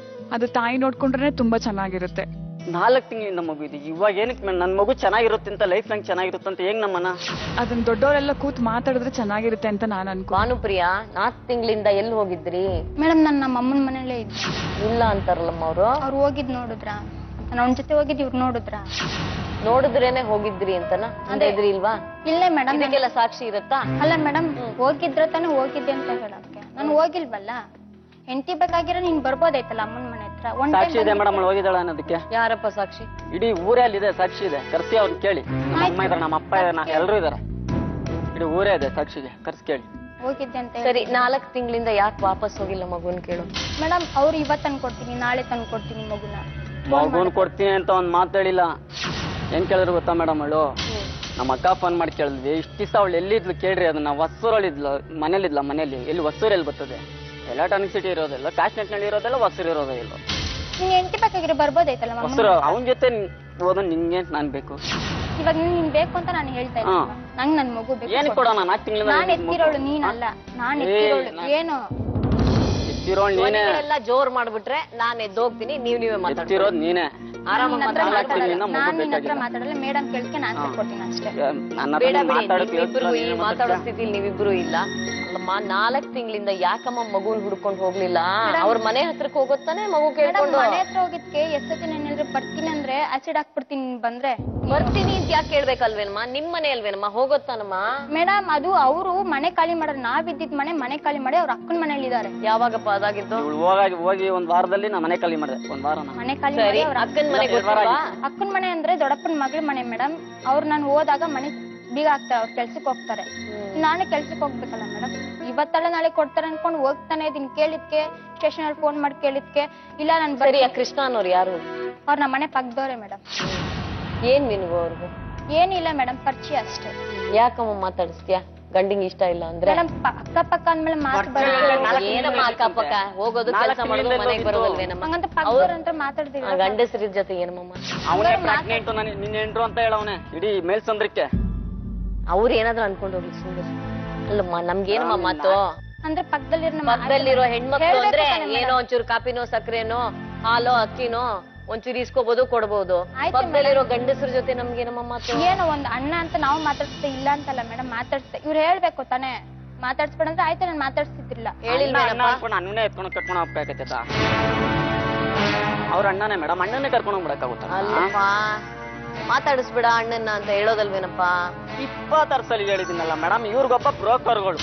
[SPEAKER 7] ಅದು ತಾಯಿ ನೋಡ್ಕೊಂಡ್ರೆ ತುಂಬಾ ಚೆನ್ನಾಗಿರುತ್ತೆ.
[SPEAKER 5] 4 ತಿಂಗಳಿಂದ ಮಗು ಇದೆ, ಇವಾಗ ಏನಕ್ಕೆ ನನ್ ಮಗು ಚೆನ್ನಾಗಿರುತ್ತೆ ಅಂತ, ಲೈಫ್ ನಂಗೆ ಚೆನ್ನಾಗಿರುತ್ತೆ ಅಂತ ಹೆಂಗ್ ನಮ್ಮನ್ನ?
[SPEAKER 7] ಅದನ್ನ ದೊಡ್ಡವರೆಲ್ಲ ಕೂತ್ ಮಾತಾಡಿದ್ರೆ ಚೆನ್ನಾಗಿರುತ್ತೆ ಅಂತ ನಾನು ಅನ್ಕೋ.
[SPEAKER 2] ಭಾನುಪ್ರಿಯಾ, 4 ತಿಂಗಳಿಂದ ಎಲ್ಲಿ ಹೋಗಿದ್ರಿ?
[SPEAKER 4] ಮೇಡಮ್, ನಾನು ನಮ್ಮ ಅಮ್ಮನ ಮನೇಲೇ ಇದ್ದೆ.
[SPEAKER 2] ಇಲ್ಲ ಅಂತಾರಲ್ಲಮ್ಮ ಅವರು.
[SPEAKER 4] ಅವ್ರು ಹೋಗಿದ್ ನೋಡಿದ್ರ? ನಾನು ಅವನ ಜೊತೆ ಹೋಗಿದ್, ಇವ್ರು ನೋಡಿದ್ರ?
[SPEAKER 2] ನೋಡಿದ್ರೇನೆ ಹೋಗಿದ್ರಿ ಅಂತನಾ? ಅಂದ್ರೆ ಇದ್ರಿ ಇಲ್ವಾ?
[SPEAKER 4] ಇಲ್ಲೇ ಮೇಡಮ್.
[SPEAKER 2] ಇದಕ್ಕೆಲ್ಲ ಸಾಕ್ಷಿ ಇರುತ್ತಾ?
[SPEAKER 4] ಅಲ್ಲ ಮೇಡಮ್, ಹೋಗಿದ್ರ ತಾನೇ ಹೋಗಿದ್ದೆ ಅಂತ ಹೇಳಕ್ಕೆ. ನಾನು ಹೋಗಿಲ್ವಲ್ಲ. ಹೆಂಡತಿ ಬೇಕಾಗಿರೋ ನೀನ್ ಬರ್ಬೋದೈತಲ್ಲ ಅಮ್ಮನ ಮನೆ ಹತ್ರ.
[SPEAKER 5] ಸಾಕ್ಷಿ ಇದೆ ಮೇಡಮ್, ಹೋಗಿದ್ದಾಳ ಅನ್ನೋದಕ್ಕೆ.
[SPEAKER 2] ಯಾರಪ್ಪ ಸಾಕ್ಷಿ?
[SPEAKER 5] ಇಡೀ ಊರೇ ಅಲ್ಲಿದೆ, ಸಾಕ್ಷಿ ಇದೆ. ಕರ್ಸಿ ಅವ್ರನ್ನ ಕೇಳಿ. ನಮ್ಮ ಅಮ್ಮ ಇದಾರೆ, ನಮ್ಮ ಅಪ್ಪ ಇದಾರೆ, ಎಲ್ಲರೂ ಇದಾರೆ. ಇಡೀ ಊರೇ ಇದೆ ಸಾಕ್ಷಿಗೆ, ಕರ್ಸಿ ಕೇಳಿ.
[SPEAKER 4] ಹೋಗಿದ್ದೆ ಅಂತ.
[SPEAKER 2] ಸರಿ, 4 ತಿಂಗಳಿಂದ ಯಾಕೆ ವಾಪಸ್ ಹೋಗಿಲ್ಲ ಮಗುನ್ ಕೇಳು.
[SPEAKER 4] ಮೇಡಮ್, ಅವ್ರು ಇವತ್ತು ತಂದ್ಕೊಡ್ತೀನಿ, ನಾಳೆ ತಂದ್ಕೊಡ್ತೀನಿ ಮಗುನ.
[SPEAKER 5] ಮಗುನ್ ಕೊಡ್ತೀನಿ ಅಂತ ಒಂದ್ ಮಾತು ಹೇಳಿಲ್ಲ. ಏನ್ ಕೇಳಿದ್ರು ಗೊತ್ತಾ ಮೇಡಮ್? ಅವಳು ನಮ್ಮ ಅಕ್ಕ ಫೋನ್ ಮಾಡಿ ಕೇಳಿದ್ವಿ. ಇಷ್ಟ ದಿವಸ ಅವಳು ಎಲ್ಲಿದ್ಲು ಕೇಳ್ರಿ. ಅದನ್ನ ಹೊಸೂರಲ್ಲಿದ್ಲು, ಮನೇಲಿದ್ಲ. ಮನೇಲಿ ಎಲ್ಲಿ ಹೊಸೂರಲ್ಲಿ ಬರ್ತದೆ? ಎಲೆಕ್ಟ್ರಾನಿಕ್ ಸಿಟಿ ಇರೋದಿಲ್ಲ, ಕಾಶ್ನೆಟ್ ನಲ್ಲಿ ಇರೋದಿಲ್ಲ, ಹೊಸೂರು ಇರೋದೇ ಇಲ್ಲ.
[SPEAKER 4] ನೀನ್ ಹೆಂಡತಿ ಬೇಕಾಗಿರೋ ಬರ್ಬೋದೈತಲ್ಲ
[SPEAKER 5] ಹೊಸೂರು. ಅವನ ಜೊತೆ ಹೋದ ನಿಂಗೆ ನಾನ್ ಬೇಕು.
[SPEAKER 4] ಇವಾಗ ನೀನ್ ಬೇಕು ಅಂತ ನಾನು ಹೇಳ್ತಾ ಇದ್ದೀನಿ. ನಂಗ್ ನನ್ ಮಗು ಬೇಕು.
[SPEAKER 5] ಏನ್ ಕೊಡೋಣ? 4 ತಿಂಗಳಿಂದ
[SPEAKER 4] ನಾನ್ ಎತ್ತಿರೋಳು ನೀನಲ್ಲ. ನಾನ್ ಎತ್ತಿರೋಳು. ಏನು
[SPEAKER 5] ಎತ್ತಿರೋಳು ನೀನೇ.
[SPEAKER 2] ಎಲ್ಲ ಜೋರ್ ಮಾಡ್ಬಿಟ್ರೆ ನಾನ್ ಎದ್ದೋಗ್ತೀನಿ, ನೀವೇ ಮಾತಾಡ್ತೀರೋದು.
[SPEAKER 5] ಎತ್ತಿರೋದು ನೀನೇ.
[SPEAKER 2] ಆರಾಮಾಗಿ
[SPEAKER 4] ನಾನ್ ನಿನ್ನ ಹತ್ರ ಮಾತಾಡಲ್ಲ. ಮೇಡಮ್ ಕೇಳ್ಕೆ ನಾನ್ ಕೊಡ್ತೀನಿ ಅಷ್ಟೇ.
[SPEAKER 2] ಬೇಡ ಬಿಡಿ, ಮಾತಾಡೋ ಸ್ಥಿತಿಲಿ ನೀವಿಬ್ರು ಇಲ್ಲ ಅಲ್ಲಮ್ಮ. 4 ತಿಂಗಳಿಂದ ಯಾಕಮ್ಮ ಮಗುನ್ ಹುಡ್ಕೊಂಡು ಹೋಗ್ಲಿಲ್ಲ? ಅವ್ರ ಮನೆ ಹತ್ರಕ್ಕೆ ಹೋಗುತ್ತಾನೆ ಮಗು ಕೇಳ್ಕೊಂಡು.
[SPEAKER 4] ಮನೆ ಹತ್ರ ಹೋಗಿದ್ಕೆ ಎಷ್ಟೊತ್ತಿನ ಏನಾದ್ರು ಬರ್ತೀನಿ ಅಂದ್ರೆ ಆಸಿಡ್ ಹಾಕ್ಬಿಡ್ತೀನಿ. ಬಂದ್ರೆ
[SPEAKER 2] ಬರ್ತೀನಿ ಅಂತ ಯಾಕೆ ಕೇಳ್ಬೇಕಲ್ವೇನಮ್ಮ? ನಿಮ್ ಮನೆ ಅಲ್ವೇನಮ್ಮ? ಹೋಗುತ್ತಾನಮ್ಮ.
[SPEAKER 4] ಮೇಡಮ್, ಅದು ಅವರು ಮನೆ ಖಾಲಿ ಮಾಡೋರು. ನಾವಿದ್ದಿದ್ ಮನೆ ಖಾಲಿ ಮಾಡಿ ಅವ್ರ ಅಕ್ಕನ ಮನೇಲಿ ಇದಾರೆ.
[SPEAKER 2] ಯಾವಾಗಪ್ಪ ಅದಾಗಿದ್ದು?
[SPEAKER 5] ಹೋಗಿ 1 ವಾರದಲ್ಲಿ ನಾ ಮನೆ ಖಾಲಿ ಮಾಡಿದೆ. 1 ವಾರ
[SPEAKER 4] ಮನೆ ಖಾಲಿ
[SPEAKER 2] ಸರಿ, ಅಕ್ಕನ ಮನೆ ಗೊತ್ತಲ್ವಾ?
[SPEAKER 4] ಅಕ್ಕನ ಮನೆ ಅಂದ್ರೆ ದೊಡ್ಡಪ್ಪನ ಮಗಳ ಮನೆ ಮೇಡಮ್. ಅವ್ರು ನಾನು ಹೋದಾಗ ಮನೆ ಬೀಗ ಹಾಕ್ತಾರೆ. ಅವ್ರು ಕೆಲ್ಸಕ್ಕೆ ಹೋಗ್ತಾರೆ. ನಾನೇ ಕೆಲ್ಸಕ್ಕೆ ಹೋಗ್ಬೇಕಲ್ಲ ಮೇಡಮ್. ಇವತ್ತಲ್ಲ ನಾಳೆ ಕೊಡ್ತಾರೆ ಅನ್ಕೊಂಡು ಹೋಗ್ತಾನೆ ಇದೀನಿ. ಕೇಳಿದ್ಕೆ ಸ್ಟೇಷನ್ ಅಲ್ಲಿ ಫೋನ್ ಮಾಡಿ ಕೇಳಿದ್ಕೆ ಇಲ್ಲ ನಾನು
[SPEAKER 2] ಸರಿ. ಕೃಷ್ಣ ಅನ್ನೋರು ಯಾರು?
[SPEAKER 4] ಅವ್ರ ನಮ್ಮ ಮನೆ ಪಕ್ಕದವ್ರೆ ಮೇಡಮ್.
[SPEAKER 2] ಏನ್ ನಿನ್ಗೂ ಅವ್ರಿಗೂ?
[SPEAKER 4] ಏನಿಲ್ಲ ಮೇಡಮ್, ಪರಿಚಯ ಅಷ್ಟೇ.
[SPEAKER 2] ಯಾಕಮ್ಮ ಮಾತಾಡಿಸ್ತೀಯಾ? ಗಂಡಿಂಗ್ ಇಷ್ಟ ಇಲ್ಲ ಅಂದ್ರೆ?
[SPEAKER 4] ಮೇಡಮ್, ಅಕ್ಕಪಕ್ಕ ಅಂದ್ಮೇಲೆ ಮಾತು ಬರೋದು.
[SPEAKER 2] ಏನಮ್ಮ ಅಕ್ಕಪಕ್ಕ? ಹೋಗೋದು, ಕೆಲಸ ಮಾಡೋದು, ಮನೆಗೆ ಬರೋದಲ್ವೇನಮ್ಮ?
[SPEAKER 4] ಹಂಗಂತ ಪಕ್ಕದವ್ರಂತ ಮಾತಾಡ್ತೀವಿ.
[SPEAKER 2] ಗಂಡಸ್ರ ಜೊತೆ ಏನಮ್ಮ?
[SPEAKER 5] ಅವನೇ ಪ್ರೆಗ್ನೆಂಟ್, ನಿನ್ನ ಹೆಂಡ್ರು ಅಂತ ಹೇಳವನೆ ಇಡೀ ಮೇಲ್ಸಂದ್ರಕ್ಕೆ.
[SPEAKER 2] ಅವ್ರು ಏನಾದ್ರು ಅನ್ಕೊಂಡು ಹೋಗ್ಲಿ ಸುಮ್ಮನೆ. ಅಲ್ಲಮ್ಮ ನಮ್ಗೇನಮ್ಮ ಮಾತು,
[SPEAKER 4] ಅಂದ್ರೆ
[SPEAKER 2] ಪಕ್ಕದಲ್ಲಿರೋ ಹೆಣ್ಮಕ್ಳು ಅಂದ್ರೆ ಏನೋ ಒಂಚೂರು ಕಾಪಿನೋ ಸಕ್ಕರೆನೋ ಹಾಲೋ ಅಕ್ಕಿನೋ ಒಂಚೂರು ಇಸ್ಕೋಬಹುದು ಕೊಡ್ಬೋದು. ಪಕ್ಕದಲ್ಲಿರೋ ಗಂಡಸರ ಜೊತೆ ನಮ್ಗೇನಮ್ಮ ಮಾತು?
[SPEAKER 4] ಏನೋ ಒಂದ್ ಅಣ್ಣ ಅಂತ ನಾವು ಮಾತಾಡ್ಸ್ತೆ ಇಲ್ಲ ಅಂತಲ್ಲ ಮೇಡಮ್, ಮಾತಾಡ್ಸ್ತೆ. ಇವ್ರು ಹೇಳ್ಬೇಕು ತಾನೇ, ಮಾತಾಡ್ಸ್ಬೇಡಂದ್ರೆ ಆಯ್ತು ನಾನು ಮಾತಾಡ್ಸ್ತಿದ್ದಿಲ್ಲ.
[SPEAKER 2] ಹೇಳಿಲ್ವಾ
[SPEAKER 5] ಅಣ್ಣನೇ ಎತ್ಕೊಂಡು ಕರ್ಕೊಂಡು ಹೋಗ್ಬೇಕಾಗತ್ತ. ಅವ್ರ ಅಣ್ಣನೇ ಮೇಡಮ್, ಅಣ್ಣನೇ ಕರ್ಕೊಂಡು ಹೋಗ್ಬಿಡಕ್ಕಾಗುತ್ತ?
[SPEAKER 2] ಅಲ್ಲಪ್ಪ ಮಾತಾಡಿಸ್ಬೇಡ ಅಣ್ಣನ್ನ ಅಂತ ಹೇಳೋದಲ್ವೇನಪ್ಪ?
[SPEAKER 5] 26 ಸಲ ಹೇಳಿದಿನಲ್ಲ ಮೇಡಮ್, ಇವ್ರಿಗೊಬ್ಬ ಬ್ರೋಕರ್ಗಳು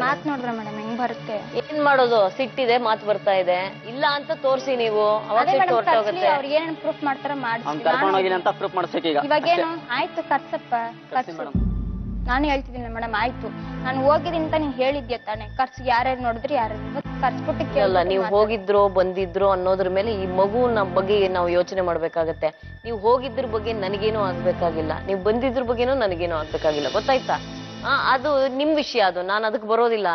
[SPEAKER 4] ಮಾತ್ ನೋಡ್ರ ಮೇಡಮ್ ಹೆಂಗ್ ಬರುತ್ತೆ.
[SPEAKER 2] ಏನ್ ಮಾಡೋದು, ಸಿಟ್ಟಿದೆ ಮಾತು ಬರ್ತಾ ಇದೆ, ಇಲ್ಲ ಅಂತ ತೋರ್ಸಿ ನೀವು, ಅವಾಗ ಸಿಟ್ಟು ಹೊರಟೋಗುತ್ತೆ.
[SPEAKER 4] ಅವ್ರು ಏನೇನ್ ಪ್ರೂಫ್ ಮಾಡ್ತಾರ
[SPEAKER 5] ಅವ್ನು ಕರ್ಕೊಂಡು ಹೋಗಿಲ್ಲ ಅಂತ ಪ್ರೂಫ್ ಮಾಡ್ಸಕ್ಕೆ ಈಗ.
[SPEAKER 4] ಇವಾಗೇನು ಆಯ್ತು ಕರ್ಸಪ್ಪ ಕರ್ಸು. ನಾನು ಹೇಳ್ತಿದ್ದೀನಿ ಮೇಡಮ್, ಆಯ್ತು ನಾನು ಹೋಗಿದ್ದೀನಿ ಅಂತ ನೀನ್ ಹೇಳಿದ್ಯ ತಾನೆ, ಖರ್ಚು ಯಾರ್ಯಾರು ನೋಡಿದ್ರಿ ಯಾರ್ಯಾರು ಖರ್ಚ್ಬಿಟ್ಟು
[SPEAKER 2] ಕೇಳಲ್ಲ. ನೀವು ಹೋಗಿದ್ರು ಬಂದಿದ್ರು ಅನ್ನೋದ್ರ ಮೇಲೆ ಈ ಮಗುನ ಬಗ್ಗೆ ನಾವು ಯೋಚನೆ ಮಾಡ್ಬೇಕಾಗತ್ತೆ. ನೀವು ಹೋಗಿದ್ರ ಬಗ್ಗೆ ನನಗೇನು ಆಗ್ಬೇಕಾಗಿಲ್ಲ, ನೀವು ಬಂದಿದ್ರ ಬಗ್ಗೆನೂ ನನಗೇನು ಆಗ್ಬೇಕಾಗಿಲ್ಲ, ಗೊತ್ತಾಯ್ತಾ? ಅದು ನಿಮ್ ವಿಷಯ, ಅದು ನಾನು ಅದಕ್ಕೆ ಬರೋದಿಲ್ಲ.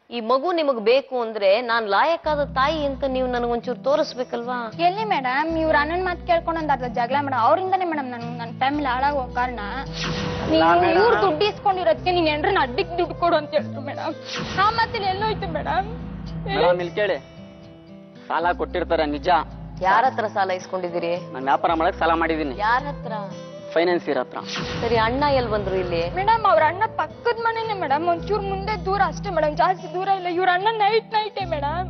[SPEAKER 2] ಈ ಮಗು ನಿಮಗ್ ಬೇಕು ಅಂದ್ರೆ ನಾನ್ ಲಾಯಕ್ಕಾದ ತಾಯಿ ಅಂತ ನೀವು ನನಗೊಂಚೂರು ತೋರಿಸ್ಬೇಕಲ್ವಾ?
[SPEAKER 4] ಎಲ್ಲಿ ಮೇಡಮ್ ಇವ್ರ ಅಣ್ಣನ್ ಮಾತು ಕೇಳ್ಕೊಂಡು ಒಂದ್ ಅರ್ಧ ಜಗಳ ಮೇಡಮ್, ಅವ್ರಿಂದಾನೆ ಮೇಡಮ್ ನನ್ನ ಫ್ಯಾಮಿಲಿ ಹಾಳಾಗೋ ಕಾರಣ. ಇವ್ರು ದುಡ್ಡು ಇಸ್ಕೊಂಡಿರೋದಕ್ಕೆ ನೀನ್ ಏನ್ರನ್ನ ಅಡ್ಡಿಗೆ ದುಡ್ಡು ಕೊಡು ಅಂತ ಹೇಳ್ರು ಮೇಡಮ್. ಆ ಮಾತಲ್ಲಿ ಎಲ್ಲೋಯ್ತು ಮೇಡಮ್?
[SPEAKER 5] ಮೇಡಮ್ ಇಲ್ಲಿ ಕೇಳಿ, ಸಾಲ ಕೊಟ್ಟಿರ್ತಾರೆ ನಿಜ.
[SPEAKER 2] ಯಾರ ಹತ್ರ ಸಾಲ ಇಸ್ಕೊಂಡಿದ್ದೀರಿ?
[SPEAKER 5] ನಾನು ವ್ಯಾಪಾರ ಮಾಡಕ್ ಸಾಲ ಮಾಡಿದೀನಿ.
[SPEAKER 2] ಯಾರ ಹತ್ರ?
[SPEAKER 5] ಫೈನಾನ್ಸಿಯರ್ ಹತ್ರ.
[SPEAKER 2] ಸರಿ, ಅಣ್ಣ ಎಲ್ ಬಂದ್ರು ಇಲ್ಲಿ?
[SPEAKER 4] ಮೇಡಮ್ ಅವ್ರ ಅಣ್ಣ ಪಕ್ಕದ ಮನೆನೇ ಮೇಡಮ್, ಒಂಚೂರು ಮುಂದೆ ದೂರ ಅಷ್ಟೇ ಮೇಡಮ್, ಜಾಸ್ತಿ ದೂರ ಇಲ್ಲ. ಇವ್ರ ಅಣ್ಣ ನೈಟೇ ಮೇಡಮ್.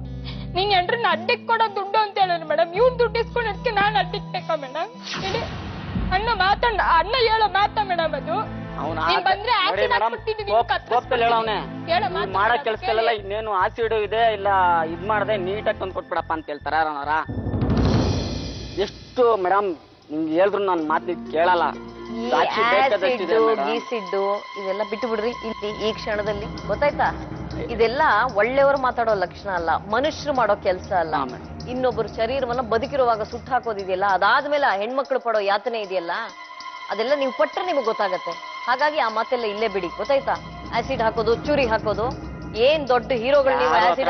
[SPEAKER 4] ನೀನ್ ಎಂಟ್ರನ್ನ ಅಡ್ಡಿಕ್ ಕೊಡೋ ದುಡ್ಡು ಅಂತ ಹೇಳಿದ್ರು ಮೇಡಮ್, ಇವ್ನ್ ದುಡ್ಡು ಇಸ್ಕೊಂಡಕ್ಕೆ ನಾನ್ ಅಡ್ಡಿಕ್ ಬೇಕಾ ಮೇಡಮ್? ಹೇಳಿ ಅಣ್ಣ ಅಣ್ಣ ಹೇಳೋ ಮಾತಾ ಮೇಡಮ್ ಅದು.
[SPEAKER 5] ಮಾಡೋ ಕೆಲ್ಸದಲ್ಲೆಲ್ಲ ಇನ್ನೇನು ಆಸಿಡ್ ಇದೆ ಇಲ್ಲ ಇದ್ ಮಾಡದೆ ನೀಟಾಗಿ ತಂದು ಕೊಟ್ಬಿಡಪ್ಪ ಅಂತ ಹೇಳ್ತಾರ ಯಾರನಾರ. ಎಷ್ಟು ಮೇಡಮ್ ನಿಮ್ಗೆ ಹೇಳಿದ್ರು ನಾನು ಮಾತು ಕೇಳಲ್ಲ.
[SPEAKER 2] ಗೀಸಿಡ್ಡು ಇದೆಲ್ಲ ಬಿಟ್ಟು ಬಿಡ್ರಿ ಇಲ್ಲಿ ಈ ಕ್ಷಣದಲ್ಲಿ, ಗೊತ್ತಾಯ್ತಾ? ಇದೆಲ್ಲ ಒಳ್ಳೆಯವರು ಮಾತಾಡೋ ಲಕ್ಷಣ ಅಲ್ಲ, ಮನುಷ್ಯರು ಮಾಡೋ ಕೆಲಸ ಅಲ್ಲ. ಇನ್ನೊಬ್ಬರು ಶರೀರವನ್ನ ಬದುಕಿರುವಾಗ ಸುಟ್ಟು ಹಾಕೋದಿದೆಯಲ್ಲ, ಅದಾದ್ಮೇಲೆ ಹೆಣ್ಮಕ್ಳು ಪಡೋ ಯಾತನೆ ಇದೆಯಲ್ಲ, ಅದೆಲ್ಲ ನೀವು ಪಟ್ರೆ ನಿಮಗೆ ಗೊತ್ತಾಗತ್ತೆ. ಹಾಗಾಗಿ ಆ ಮಾತೆಲ್ಲ ಇಲ್ಲೇ ಬಿಡಿ, ಗೊತ್ತಾಯ್ತಾ? ಆಸಿಡ್ ಹಾಕೋದು, ಚೂರಿ ಹಾಕೋದು, ಏನ್ ದೊಡ್ಡ ಹೀರೋಗಳು ನೀವು ಆಸಿಡ್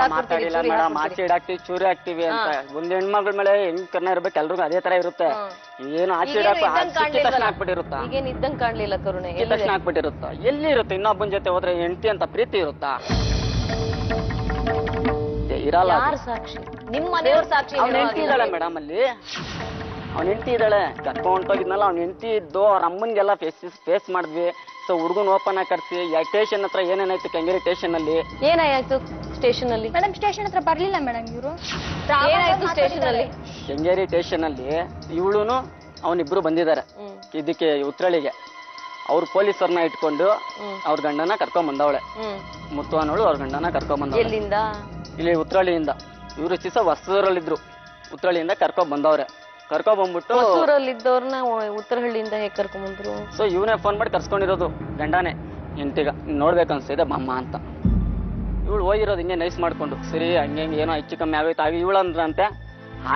[SPEAKER 5] ಹಾಕ್ತಿವಿ ಚೂರಿ ಹಾಕ್ತಿವಿ ಅಂತ. ಒಂದ್ ಹೆಣ್ಮಗಳ ಮೇಲೆ ಹೆಂಗ್ ಕರ್ನ ಇರ್ಬೇಕು ಎಲ್ರಿಗೂ ಅದೇ ತರ ಇರುತ್ತೆ. ಏನು ಆಸಿಡ್ ಹಾಕ್ಬಿಟ್ಟಿರುತ್ತಾ?
[SPEAKER 2] ಈಗೇನ್ ಇದ್ದಂಗ್ ಕಾಣ್ಲಿಲ್ಲ ಕರುಣೆ,
[SPEAKER 5] ತಕ್ಷಣ ಹಾಕ್ಬಿಟ್ಟಿರುತ್ತ. ಎಲ್ಲಿ ಇರುತ್ತೆ? ಇನ್ನೊಬ್ಬನ ಜೊತೆ ಹೋದ್ರೆ ಹೆಂಡತಿ ಅಂತ ಪ್ರೀತಿ ಇರುತ್ತಾ? ಇರಲ್ಲ.
[SPEAKER 2] ಯಾರು ಸಾಕ್ಷಿ? ನಿಮ್ ಮನೆಯವ್ರ ಸಾಕ್ಷಿ.
[SPEAKER 5] ಅವ್ನ ಹೆಂಡತಿ ಇದ್ದಾಳೆ ಮೇಡಮ್ ಅಲ್ಲಿ, ಅವ್ನ ಹೆಂಡತಿ ಇದ್ದಾಳೆ. ಕರ್ಕೊಂಡ್ ಹೊಂಟೋಗಿದ್ನಲ್ಲ, ಅವ್ನ ಹೆಂಡತಿ ಇದ್ದು ಅವ್ರ ಅಮ್ಮನ್ಗೆಲ್ಲ ಫೇಸ್ ಮಾಡಿದ್ವಿ. ಸೊ ಹುಡುಗನ್ ಓಪನ್ ಆಗಿ ಕರ್ಸಿ ಸ್ಟೇಷನ್ ಹತ್ರ ಏನೇನಾಯ್ತು ಕೆಂಗೇರಿ ಸ್ಟೇಷನ್ ಅಲ್ಲಿ?
[SPEAKER 2] ಏನಾಯ್ತು ಸ್ಟೇಷನ್ ಅಲ್ಲಿ?
[SPEAKER 4] ಮೇಡಮ್ ಸ್ಟೇಷನ್ ಹತ್ರ ಬರ್ಲಿಲ್ಲ ಮೇಡಮ್ ಇವರು.
[SPEAKER 2] ಏನಾಯ್ತು ಸ್ಟೇಷನ್ ಅಲ್ಲಿ?
[SPEAKER 5] ಕೆಂಗೇರಿ ಸ್ಟೇಷನ್ ಅಲ್ಲಿ ಇವಳುನು ಅವನಿಬ್ರು ಬಂದಿದ್ದಾರೆ ಇದಕ್ಕೆ ಉತ್ರಳಿಗೆ. ಅವ್ರು ಪೊಲೀಸರ್ನ ಇಟ್ಕೊಂಡು ಅವ್ರ ಗಂಡನ ಕರ್ಕೊಂಡ್ ಬಂದವಳೆ. ಮುತ್ತು ಅನ್ನೋಳು ಅವ್ರ ಗಂಡನ ಕರ್ಕೊಂಡ್ ಬಂದವಳೆ.
[SPEAKER 2] ಎಲ್ಲಿಂದ?
[SPEAKER 5] ಇಲ್ಲಿ ಉತ್ರಳಿಯಿಂದ. ಇವ್ರು ಚಿಸ ಹೊಸದೂರಲ್ಲಿದ್ರು, ಉತ್ರಳಿಯಿಂದ ಕರ್ಕೊಂಡ್ ಬಂದವ್ರೆ. ಕರ್ಕೊಂಡ್ ಬಂದ್ಬಿಟ್ಟು
[SPEAKER 2] ಹೊಸೂರಲ್ಲಿದ್ದವ್ರನ್ನ ಉತ್ತರಹಳ್ಳಿಯಿಂದ ಹೇಗೆ ಕರ್ಕೊಂಡ್ ಬಂದ್ರು?
[SPEAKER 5] ಸೊ ಇವನೇ ಫೋನ್ ಮಾಡಿ ಕರ್ಸ್ಕೊಂಡಿರೋದು ಗಂಡನೇ ಹೆಂಡತಿಗ, ನೋಡ್ಬೇಕನ್ಸಿದೆ ಮಮ್ಮ ಅಂತ. ಇವಳು ಹೋಗಿರೋದು ಹಿಂಗೆ ನೈಸ್ ಮಾಡ್ಕೊಂಡು, ಸರಿ ಹಂಗೆ ಏನೋ ಹೆಚ್ಚು ಕಮ್ಮಿ ಆಗೋಯ್ತು. ಆಗ ಇವಳಂದ್ರಂತೆ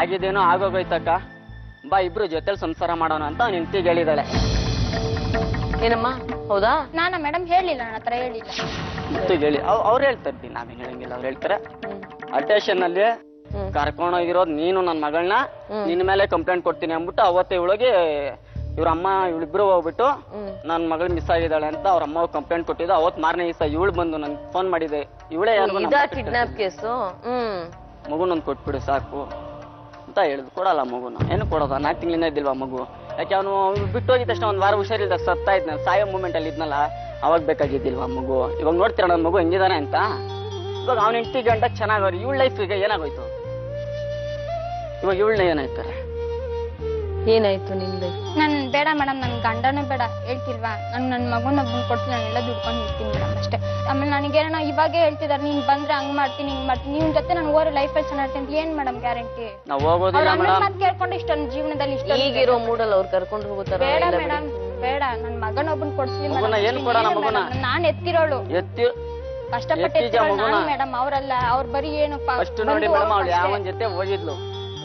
[SPEAKER 5] ಆಗಿದೇನೋ ಆಗೋಗೋಯ್ತಕ್ಕ, ಬಾ ಇಬ್ರು ಜೊತೆಲಿ ಸಂಸಾರ ಮಾಡೋಣ ಅಂತ ಅವ್ನ ಹೆಂಡತಿಗೆ ಹೇಳಿದಾಳೆ.
[SPEAKER 2] ಏನಮ್ಮ? ಹೌದಾ?
[SPEAKER 4] ನಾನ ಮೇಡಮ್ ಹೇಳಿಲ್ಲ, ನನ್ನ ಹತ್ರ ಹೇಳಿಲ್ಲ.
[SPEAKER 5] ಮುತ್ತಿಗೆ ಹೇಳಿ ಅವ್ರು ಹೇಳ್ತಾರೆ, ನಾವೇನ್ ಹೇಳಂಗಿಲ್ಲ. ಅವ್ರು ಹೇಳ್ತಾರೆ ಅಟೇಷನ್ ಅಲ್ಲಿ ಕರ್ಕೊಂಡೋಗಿರೋದು ನೀನು ನನ್ನ ಮಗಳನ್ನ, ನಿನ್ನ ಮೇಲೆ ಕಂಪ್ಲೇಂಟ್ ಕೊಡ್ತೀನಿ ಅಂದ್ಬಿಟ್ಟು ಅವತ್ತೇ ಇವಳಿಗೆ ಇವ್ರ ಅಮ್ಮ ಇವಳಿಬ್ರು ಹೋಗ್ಬಿಟ್ಟು ನನ್ನ ಮಗಳು ಮಿಸ್ ಆಗಿದ್ದಾಳೆ ಅಂತ ಅವ್ರ ಅಮ್ಮ ಕಂಪ್ಲೇಂಟ್ ಕೊಟ್ಟಿದ್ದು. ಅವತ್ ಮಾರನೇ ದಿವಸ ಇವಳು ಬಂದು ನನ್ಗೆ ಫೋನ್ ಮಾಡಿದೆ, ಇವಳೇ
[SPEAKER 2] ಕಿಡ್ನಾಪ್ ಕೇಸು,
[SPEAKER 5] ಮಗುನೊಂದು ಕೊಟ್ಬಿಡು ಸಾಕು ಅಂತ ಹೇಳಿದ್. ಕೊಡಲ್ಲ ಮಗುನ, ಏನು ಕೊಡೋದ? 4 ತಿಂಗಳಿಂದ ಇದ್ದಿಲ್ವಾ ಮಗು? ಯಾಕೆ ಅವನು ಬಿಟ್ಟು ಹೋಗಿದ ತಕ್ಷಣ ಒಂದ್ ವಾರ ಹುಷಾರಿಲ್ದ ಸತ್ತಾ ಇದ್ನ, ಸಾಯೋ ಮೂಮೆಂಟ್ ಅಲ್ಲಿ ಇದ್ನಲ್ಲ, ಅವಾಗ ಬೇಕಾಗಿದ್ದಿಲ್ವಾ ಮಗು? ಇವಾಗ ನೋಡ್ತೀರ ನನ್ನ ಮಗು ಹೆಂಗಿದಾನೆ ಅಂತ. ಇವಾಗ ಅವ್ನ ಹೆಂಡತಿ ಗಂಡ ಚೆನ್ನಾಗವ್ರಿ, ಇವಳ ಲೈಫ್ ಈಗ ಏನಾಗೋಯ್ತು? ಇವಾಗ ಇವಳನ್ನ ಏನಾಯ್ತಾರೆ?
[SPEAKER 2] ಏನಾಯ್ತು ನಿಮ್ದು?
[SPEAKER 4] ನನ್ ಬೇಡ ಮೇಡಮ್, ನನ್ ಗಂಡನೇ ಬೇಡ ಹೇಳ್ತಿಲ್ವಾ, ನನ್ನ ಮಗುನ ಬಂದ್ ಕೊಡ್ತೀನಿ, ನಾನೆಲ್ಲ ದುಡ್ಕೊಂಡು ಇರ್ತೀನಿ ಮೇಡಮ್ ಅಷ್ಟೇ. ಆಮೇಲೆ ನನಗೇನ ಇವಾಗೇ ಹೇಳ್ತಿದಾರೆ, ನೀನ್ ಬಂದ್ರೆ ಹಂಗ್ ಮಾಡ್ತೀನಿ ಹಿಂಗ್ ಮಾಡ್ತೀನಿ, ನಿಮ್ ಜೊತೆ ನಾನು ಓವರ್ ಲೈಫ್ ಅಲ್ಲಿ ಚೆನ್ನಾಗಿರ್ತೀನಿ ಅಂತ. ಏನ್ ಮೇಡಮ್ ಗ್ಯಾರಂಟಿ?
[SPEAKER 5] ನಾವು ಹೋಗೋದಿಲ್ಲ ಮೇಡಮ್.
[SPEAKER 4] ಕೇಳ್ಕೊಂಡು ಇಷ್ಟೊಂದು ಜೀವನದಲ್ಲಿ ಇಷ್ಟ
[SPEAKER 2] ಈಗಿರೋ ಮೂಡಲ್ಲಿ ಅವ್ರು ಕರ್ಕೊಂಡು ಹೋಗುತ್ತಾರ.
[SPEAKER 4] ಬೇಡ ಮೇಡಮ್ ಬೇಡ, ನನ್ ಮಗನ ಒಬ್ಬನ್ ಕೊಡ್ತೀನಿ.
[SPEAKER 5] ಏನ್ ಕೊಡೋಣ ಮಗುನ?
[SPEAKER 4] ನಾನ್ ಎತ್ತಿರೋಳು, ಕಷ್ಟಪಟ್ಟು ಮೇಡಮ್. ಅವ್ರಲ್ಲ, ಅವ್ರ ಬರೀ ಏನಪ್ಪ
[SPEAKER 5] ಅಷ್ಟು ನೋಡಿ ಮೇಡಮ್. ಅವಳು ಯಾವನ್ ಜೊತೆ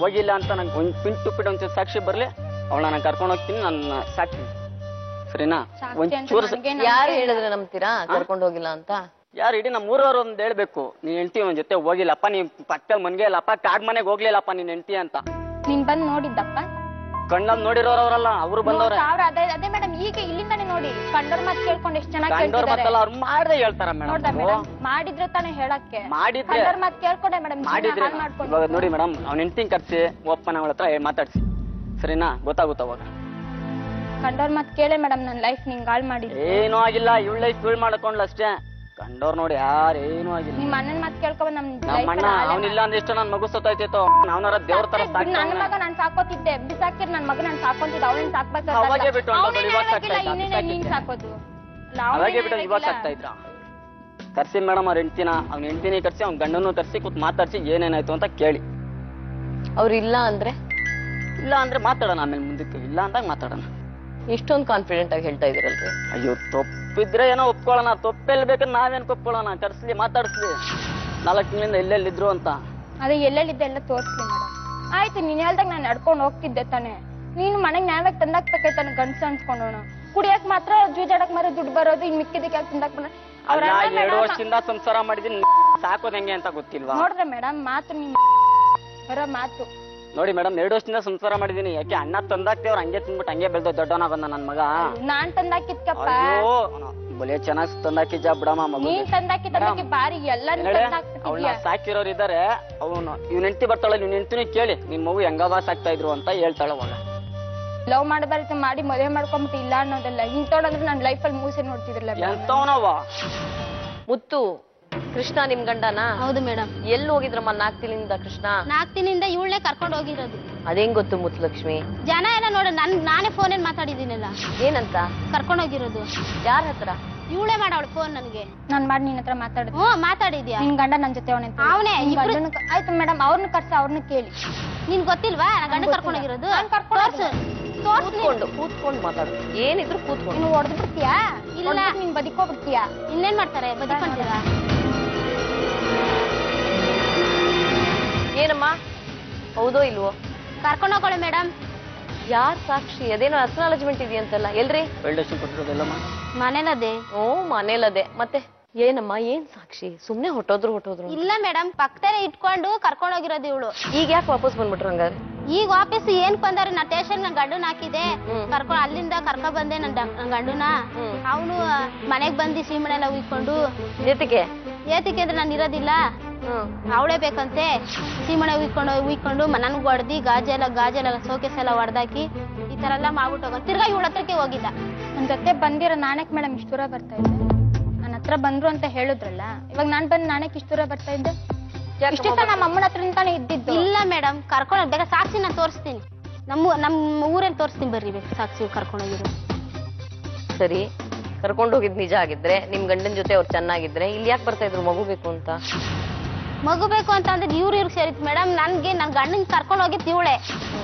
[SPEAKER 5] ಹೋಗಿಲ್ಲ ಅಂತ ನಂಗೆ ಒಂದ್ ಪಿಂಟು ಪಿಟ್ ಒಂಚೂರು ಸಾಕ್ಷಿ ಬರ್ಲಿ, ಅವಳನ್ನ ನಾನು ಕರ್ಕೊಂಡು ಹೋಗ್ತೀನಿ, ನನ್ನ ಸಾಕ್ತೀನಿ, ಸರಿನಾ? ಒಂಚೂರು
[SPEAKER 2] ಯಾರು ಹೇಳಿದ್ರೆ ನಂಬ್ತೀರಾ ಕರ್ಕೊಂಡು ಹೋಗಿಲ್ಲ ಅಂತ?
[SPEAKER 5] ಯಾರು ಇಡೀ ನಮ್ಮ ಊರವ್ರು ಒಂದ್ ಹೇಳ್ಬೇಕು, ನೀನ್ ಹೆಂಡತಿ ಒಂದ್ ಜೊತೆ ಹೋಗಿಲ್ಲಪ್ಪ, ನೀನ್ ಪಕ್ಕದಲ್ಲಿ ಮನ್ಗೆ ಇಲ್ಲಪ್ಪ, ಕಾಡ್ ಮನೆಗೆ ಹೋಗ್ಲಿಲ್ಲಪ್ಪ ನೀನ್ ಹೆಂಡತಿ ಅಂತ.
[SPEAKER 4] ನೀನ್ ಬಂದ್ ನೋಡಿದ್ದಪ್ಪ?
[SPEAKER 5] ಕಣ್ಣಲ್ಲಿ ನೋಡಿರೋರವರಲ್ಲ ಅವರು ಬಂದವ್ರೆ.
[SPEAKER 4] ಅದೇ ಮೇಡಮ್ ಈಗ ಇಲ್ಲಿಂದಾನೆ ನೋಡಿ ಕಂಡೋರ್ ಮಾತು ಕೇಳ್ಕೊಂಡು ಎಷ್ಟು ಚೆನ್ನಾಗಿ
[SPEAKER 5] ಕಂಡೋರ್ ಮತ್ತಲ್ಲ ಅವ್ರು ಮಾಡ್ದೆ ಹೇಳ್ತಾರ
[SPEAKER 4] ನೋಡ್ದ
[SPEAKER 5] ಮೇಡಮ್.
[SPEAKER 4] ಮೇಡಮ್ ಮಾಡಿದ್ರೆ ತಾನೇ ಹೇಳಕ್ಕೆ
[SPEAKER 5] ಮಾಡಿದ್ರೆ
[SPEAKER 4] ಕಂಡೋರ್ ಮಾತು ಕೇಳ್ಕೊಂಡೆ ಮೇಡಮ್
[SPEAKER 5] ಮಾಡಿದ್ರೆ ಇವಾಗ ನೋಡಿ ಮೇಡಮ್ ಅವ್ನ ಹೆಂಡತಿನ ಕರ್ಸಿ ಒಪ್ಪನ ಅವಳ ಹತ್ರ ಮಾತಾಡ್ಸಿ ಸರಿನಾ, ಗೊತ್ತಾಗುತ್ತ ಅವಾಗ.
[SPEAKER 4] ಕಂಡೋರ್ ಮಾತು ಕೇಳೇ ಮೇಡಮ್ ನನ್ನ ಲೈಫ್ ನಿಂಗ್ ಹಾಳು ಮಾಡಿದ್ರು.
[SPEAKER 5] ಏನೂ ಆಗಿಲ್ಲ, ಇವಳ ಲೈಫ್ ಫೀಲ್ ಮಾಡ್ಕೊಂಡ್ಲ ಅಷ್ಟೇ. ಕಂಡೋರ್ ನೋಡಿ ಯಾರು ಏನೂ ಆಗಿಲ್ಲ.
[SPEAKER 4] ನಿಮ್ಮ ಅಣ್ಣನ ಮಾತು ಕೇಳ್ಕೊಂಡ್
[SPEAKER 5] ನಮ್ಮ ಅಣ್ಣ ಅವನಿಲ್ಲ ಅಂದ್ರೆ ಇಷ್ಟ ನನ್ ಮಗು ಸತ್ತೋಯ್ತಿತ್ತು. ಅವನಾರ ದೇವ್ರ ತರ
[SPEAKER 4] ನನ್ನ ಮಗ ನಾನ್ ಸಾಕೋತಿದ್ದೆ, ಬಿಸಾಕಿರ್ ನನ್ ಮಗ ನಾನ್ ಸಾಕೊಂತಿದ್ದೆ, ಅವಳನ್ನ ಸಾಕ್ಬೇಕು.
[SPEAKER 5] ಅವಾಗೆ ಬಿಟ್ಟು ಇವಾಗ ಸಾಕ್ತಾ
[SPEAKER 4] ನೀನ್ ಸಾಕೋದು
[SPEAKER 5] ಅವಾಗೆ ಬಿಟ್ಟು ಇವಾಗ ಸಾಕ್ತಾ ಇದ್ರ. ಕರ್ಸಿ ಮೇಡಮ್ ಅವ್ರ ಹೆಂಡ್ತಿನ, ಅವ್ನ ಹೆಂಡ್ತಿನಿ ಕರ್ಸಿ ಅವ್ನ ಗಂಡನ್ನು ಕರ್ಸಿ ಕೂತ್ ಮಾತಾಡ್ಸಿ ಏನೇನಾಯ್ತು ಅಂತ ಕೇಳಿ.
[SPEAKER 2] ಅವ್ರು ಇಲ್ಲ ಅಂದ್ರೆ
[SPEAKER 5] ಮಾತಾಡೋಣ ಆಮೇಲೆ ಮುಂದಕ್ಕೆ. ಇಲ್ಲ ಅಂದಾಗ ಮಾತಾಡೋಣ.
[SPEAKER 2] ಇಷ್ಟೊಂದು ಕಾನ್ಫಿಡೆಂಟ್ ಆಗಿ ಹೇಳ್ತಾ ಇದೀರಲ್ರಿ.
[SPEAKER 5] ಅಯ್ಯೋ ತಪ್ಪಿದ್ರೆ ಏನೋ ಒಪ್ಕೊಳ್ಳೋಣ, ತಪ್ಪೆಲ್ ಬೇಕಾದ್ರೆ ನಾವೇನ್ ಒಪ್ಕೊಳ್ಳೋಣ. ಕರ್ಸ್ಲಿ ಮಾತಾಡ್ಸ್ಲಿ 4 ತಿಂಗಳಿಂದ ಎಲ್ಲೆಲ್ಲಿದ್ರು ಅಂತ.
[SPEAKER 4] ಅದೇ ಎಲ್ಲೆಲ್ಲಿದ್ದೆ ಎಲ್ಲ ತೋರಿಸ್ಲಿ ಮೇಡಮ್. ಆಯ್ತು ನೀನ್ ಹೇಳ್ದಾಗ ನಾನು ನಡ್ಕೊಂಡು ಹೋಗ್ತಿದ್ದೆ ತಾನೆ, ನೀನು ಮನೆಗ್ ನ್ಯಾಯವಾಗಿ ತಂದಾಕ್ಬೇಕೈತಾನೆ ಗಂಡ್ಸ ಅನ್ಸ್ಕೊಂಡೋಣ. ಕುಡಿಯಕ್ ಮಾತ್ರ ಜೂಜಾಡಕ್ ಮಾತ್ರ ದುಡ್ಡು ಬರೋದು, ಇನ್ ಮಿಕ್ಕಿದಕ್ಕೆ ಯಾಕೆ ತಿಂದಾಕ್ ಬಂದ.
[SPEAKER 5] 2 ವರ್ಷದಿಂದ ಸಂಸಾರ ಮಾಡಿದೀನಿ, ಸಾಕೋದ್ ಹೆಂಗೆ ಅಂತ ಗೊತ್ತಿಲ್ವಾ?
[SPEAKER 4] ನೋಡ್ರೆ ಮೇಡಮ್ ಮಾತು ನಿಮ್ ಬರೋ ಮಾತು
[SPEAKER 5] ನೋಡಿ ಮೇಡಮ್, 2 ವರ್ಷದಿಂದ ಸಂಸಾರ ಮಾಡಿದೀನಿ. ಯಾಕೆ ಅಣ್ಣ ತಂದಾಕ್ತೇವ್ರ ಹಂಗೆ ತಿನ್ಬಿಟ್ಟು ಹಂಗೆ ಬೆಳ್ದ ದೊಡ್ಡವನಾಗ ನನ್ ಮಗ.
[SPEAKER 4] ನಾನ್ ತಂದಾಕಿದ್ಕಪ್ಪ.
[SPEAKER 5] ಅಯ್ಯೋ ಬಲೆ ಚೆನ್ನಾಗ್ ತಂದಾಕಿದ್ಜ ಬಿಡಮ್ಮ ಮಗು.
[SPEAKER 4] ನೀನ್ ತಂದಾಕಿದ್ದಕ್ಕೆ ಬಾರಿ ಎಲ್ಲ
[SPEAKER 5] ಅವಳನ್ನ ಸಾಕಿರೋರು ಇದಾರೆ. ಅವನು ಇವ್ನ ಹೆಂಡತಿ ಬರ್ತಾಳೆ, ಇವ್ನ ಹೆಂಡತಿನ ಕೇಳಿ ನಿಮ್ ಮಗು ಹೆಂಗವ ಸಾಕ್ತಾ ಇದ್ರು ಅಂತ ಹೇಳ್ತಾಳ. ಅವಾಗ
[SPEAKER 4] ಲವ್ ಮಾಡಬಾರ್ದು ಮಾಡಿ ಮದುವೆ ಮಾಡ್ಕೊಂಬಿಟ್ಟು ಇಲ್ಲ ಅನ್ನೋದಲ್ಲ. ಇಂಥವ್ಳಂದ್ರೆ ನನ್ ಲೈಫಲ್ಲಿ ಮೂಸೆ ನೋಡ್ತಿದ್ರಲ್ಲ.
[SPEAKER 5] ಎಂತವನವ
[SPEAKER 2] ಮುತ್ತು ಕೃಷ್ಣ ನಿಮ್ ಗಂಡನ?
[SPEAKER 8] ಹೌದು ಮೇಡಮ್.
[SPEAKER 2] ಎಲ್ಲಿ ಹೋಗಿದ್ರಮ್ಮ 4 ತಿಂಗಳಿಂದ ಕೃಷ್ಣ?
[SPEAKER 8] 4 ದಿನದಿಂದ ಇವಳೇ ಕರ್ಕೊಂಡು ಹೋಗಿರೋದು.
[SPEAKER 2] ಅದೇಂಗ್ ಗೊತ್ತು ಮುತ್ತಲಕ್ಷ್ಮಿ?
[SPEAKER 8] ಜನ ಎಲ್ಲ ನೋಡ ನಾನೇ ಫೋನ್ ಮಾತಾಡಿದ್ದೀನಲ್ಲ.
[SPEAKER 2] ಏನಂತ?
[SPEAKER 8] ಕರ್ಕೊಂಡು ಹೋಗಿರೋದು.
[SPEAKER 2] ಯಾರ ಹತ್ರ?
[SPEAKER 8] ಇವಳೇ ಮಾಡವಳು ಫೋನ್ ನನಗೆ.
[SPEAKER 4] ನಾನ್ ಮಾಡಿ ನಿನ್ ಹತ್ರ ಮಾತಾಡಿದ್.
[SPEAKER 8] ಮಾತಾಡಿದ್ಯಾ?
[SPEAKER 4] ನಿನ್ ಗಂಡ ನನ್ ಜೊತೆ ಅವನೇ. ಆಯ್ತು ಮೇಡಮ್, ಅವ್ರನ್ನ ಕರ್ಸ ಅವ್ರನ್ನ ಕೇಳಿ.
[SPEAKER 8] ನಿನ್ ಗೊತ್ತಿಲ್ವಾ ನನ್ ಗಂಡ ಕರ್ಕೊಂಡು ಹೋಗಿರೋದು?
[SPEAKER 2] ಕೂತ್ಕೊಂಡು ಮಾತಾಡು. ಏನಿದ್ರು ಕೂತ್ಕೊಂಡು.
[SPEAKER 4] ನೀನು ಹೊಡೆದ್ ಬಿಡ್ತೀಯಾ? ಇಲ್ಲ ನೀನ್ ಬದುಕೋಬಿಡ್ತೀಯಾ?
[SPEAKER 8] ಇನ್ನೇನ್ ಮಾಡ್ತಾರೆ, ಬದುಕೊಂತೀರಾ?
[SPEAKER 2] ಏನಮ್ಮ ಹೌದೋ ಇಲ್ವೋ?
[SPEAKER 8] ಕರ್ಕೊಂಡು ಹೋಗೋಳೆ ಮೇಡಮ್.
[SPEAKER 2] ಯಾರ್ ಸಾಕ್ಷಿ? ಅದೇನೋ ಅಕ್ನಾಲಜ್ಮೆಂಟ್ ಇದೆಯಂತಲ್ಲ, ಎಲ್ರಿ?
[SPEAKER 5] ಕೊಟ್ಟಿರೋದೆಲ್ಲಮ್ಮ
[SPEAKER 8] ಮನೇಲದೆ.
[SPEAKER 2] ಓ ಮನೇಲದೆ. ಮತ್ತೆ ಏನಮ್ಮ ಏನ್ ಸಾಕ್ಷಿ? ಸುಮ್ನೆ ಹೊಟ್ಟೋದ್ರು?
[SPEAKER 8] ಇಲ್ಲ ಮೇಡಮ್, ಪಕ್ಕದಲ್ಲೇ ಇಟ್ಕೊಂಡು ಕರ್ಕೊಂಡು ಹೋಗಿರೋದು ಇವಳು.
[SPEAKER 2] ಈಗ ಯಾಕೆ ವಾಪಸ್ ಬಂದ್ಬಿಟ್ರು ಹಂಗಾರೆ?
[SPEAKER 8] ಈಗ ವಾಪಸ್ ಏನ್ ಬಂದಾರೆ, ನಾ ಸ್ಟೇಷನ್ ನನ್ ಗಂಡನ ಹಾಕಿದೆ, ಕರ್ಕೊಂಡು ಅಲ್ಲಿಂದ ಕರ್ಕೊಂಡ್ ಬಂದೆ ನನ್ ಗಂಡನ. ಅವನು ಮನೆಗ್ ಬಂದು ಸೀಮನೆಲ್ಲ ಉಯ್ಕೊಂಡು.
[SPEAKER 2] ಜೊತೆಗೆ
[SPEAKER 8] ಏತಿಕೆ ಅಂದ್ರೆ ನಾನು ಇರೋದಿಲ್ಲ, ಅವಳೇ ಬೇಕಂತೆ. ಸೀಮನೆ ಉಯ್ಕೊಂಡು ನನ್ಗ್ ಹೊಡ್ದಿ ಗಾಜೆಲ್ಲ ಸೋಕೆಸ್ ಎಲ್ಲ ಹೊಡ್ದಾಕಿ ಈ ತರ ಎಲ್ಲ ಮಾಡ್ಬಿಟ್ಟು ಹೋಗೋದು. ತಿರ್ಗಾ ಇವಳ ಹತ್ರಕ್ಕೆ ಹೋಗಿದ್ದ.
[SPEAKER 4] ನನ್ ಜೊತೆ ಬಂದಿರೋ ನಾನಕ್ ಮೇಡಮ್ ಇಷ್ಟು ದೂರ ಬರ್ತಾ ಇದ್ದೆ. ನನ್ನ ಹತ್ರ ಬಂದ್ರು ಅಂತ ಹೇಳಿದ್ರಲ್ಲ, ಇವಾಗ ನಾನ್ ಬಂದ್ ನಾನಕ್ ಇಷ್ಟು ದೂರ ಬರ್ತಾ ಇದ್ದೆ. ಇಷ್ಟು ಸಹ ನಮ್ಮ ಅಮ್ಮನ ಹತ್ರ ನಿಂತಾನೆ ಇದ್ದಿದ್ದು.
[SPEAKER 8] ಇಲ್ಲ ಮೇಡಮ್, ಕರ್ಕೊಂಡು ಬೇಕಾ ಸಾಕ್ಷಿ ನಾನು ತೋರಿಸ್ತೀನಿ. ನಮ್ಮ ಊರಲ್ಲಿ ತೋರಿಸ್ತೀನಿ ಬರ್ರಿ, ಬೇಕು ಸಾಕ್ಷಿ ಕರ್ಕೊಂಡೋಗಿರೋ.
[SPEAKER 2] ಸರಿ, ಕರ್ಕೊಂಡು ಹೋಗಿದ್ ನಿಜ ಆಗಿದ್ರೆ, ನಿಮ್ ಗಂಡನ ಜೊತೆ ಅವ್ರು ಚೆನ್ನಾಗಿದ್ರೆ ಇಲ್ಲಿ ಯಾಕೆ ಬರ್ತಾ ಇದ್ರು ಮಗು ಬೇಕು ಅಂತ?
[SPEAKER 8] ಮಗು ಬೇಕು ಅಂತ ಅಂದ್ರೆ ಇವ್ರಿಗೆ ಸೇರಿತ್ತು ಮೇಡಮ್. ನನ್ಗೆ ನನ್ ಗಂಡನ್ ಕರ್ಕೊಂಡು ಹೋಗಿತ್ತು ಇವಳೆ.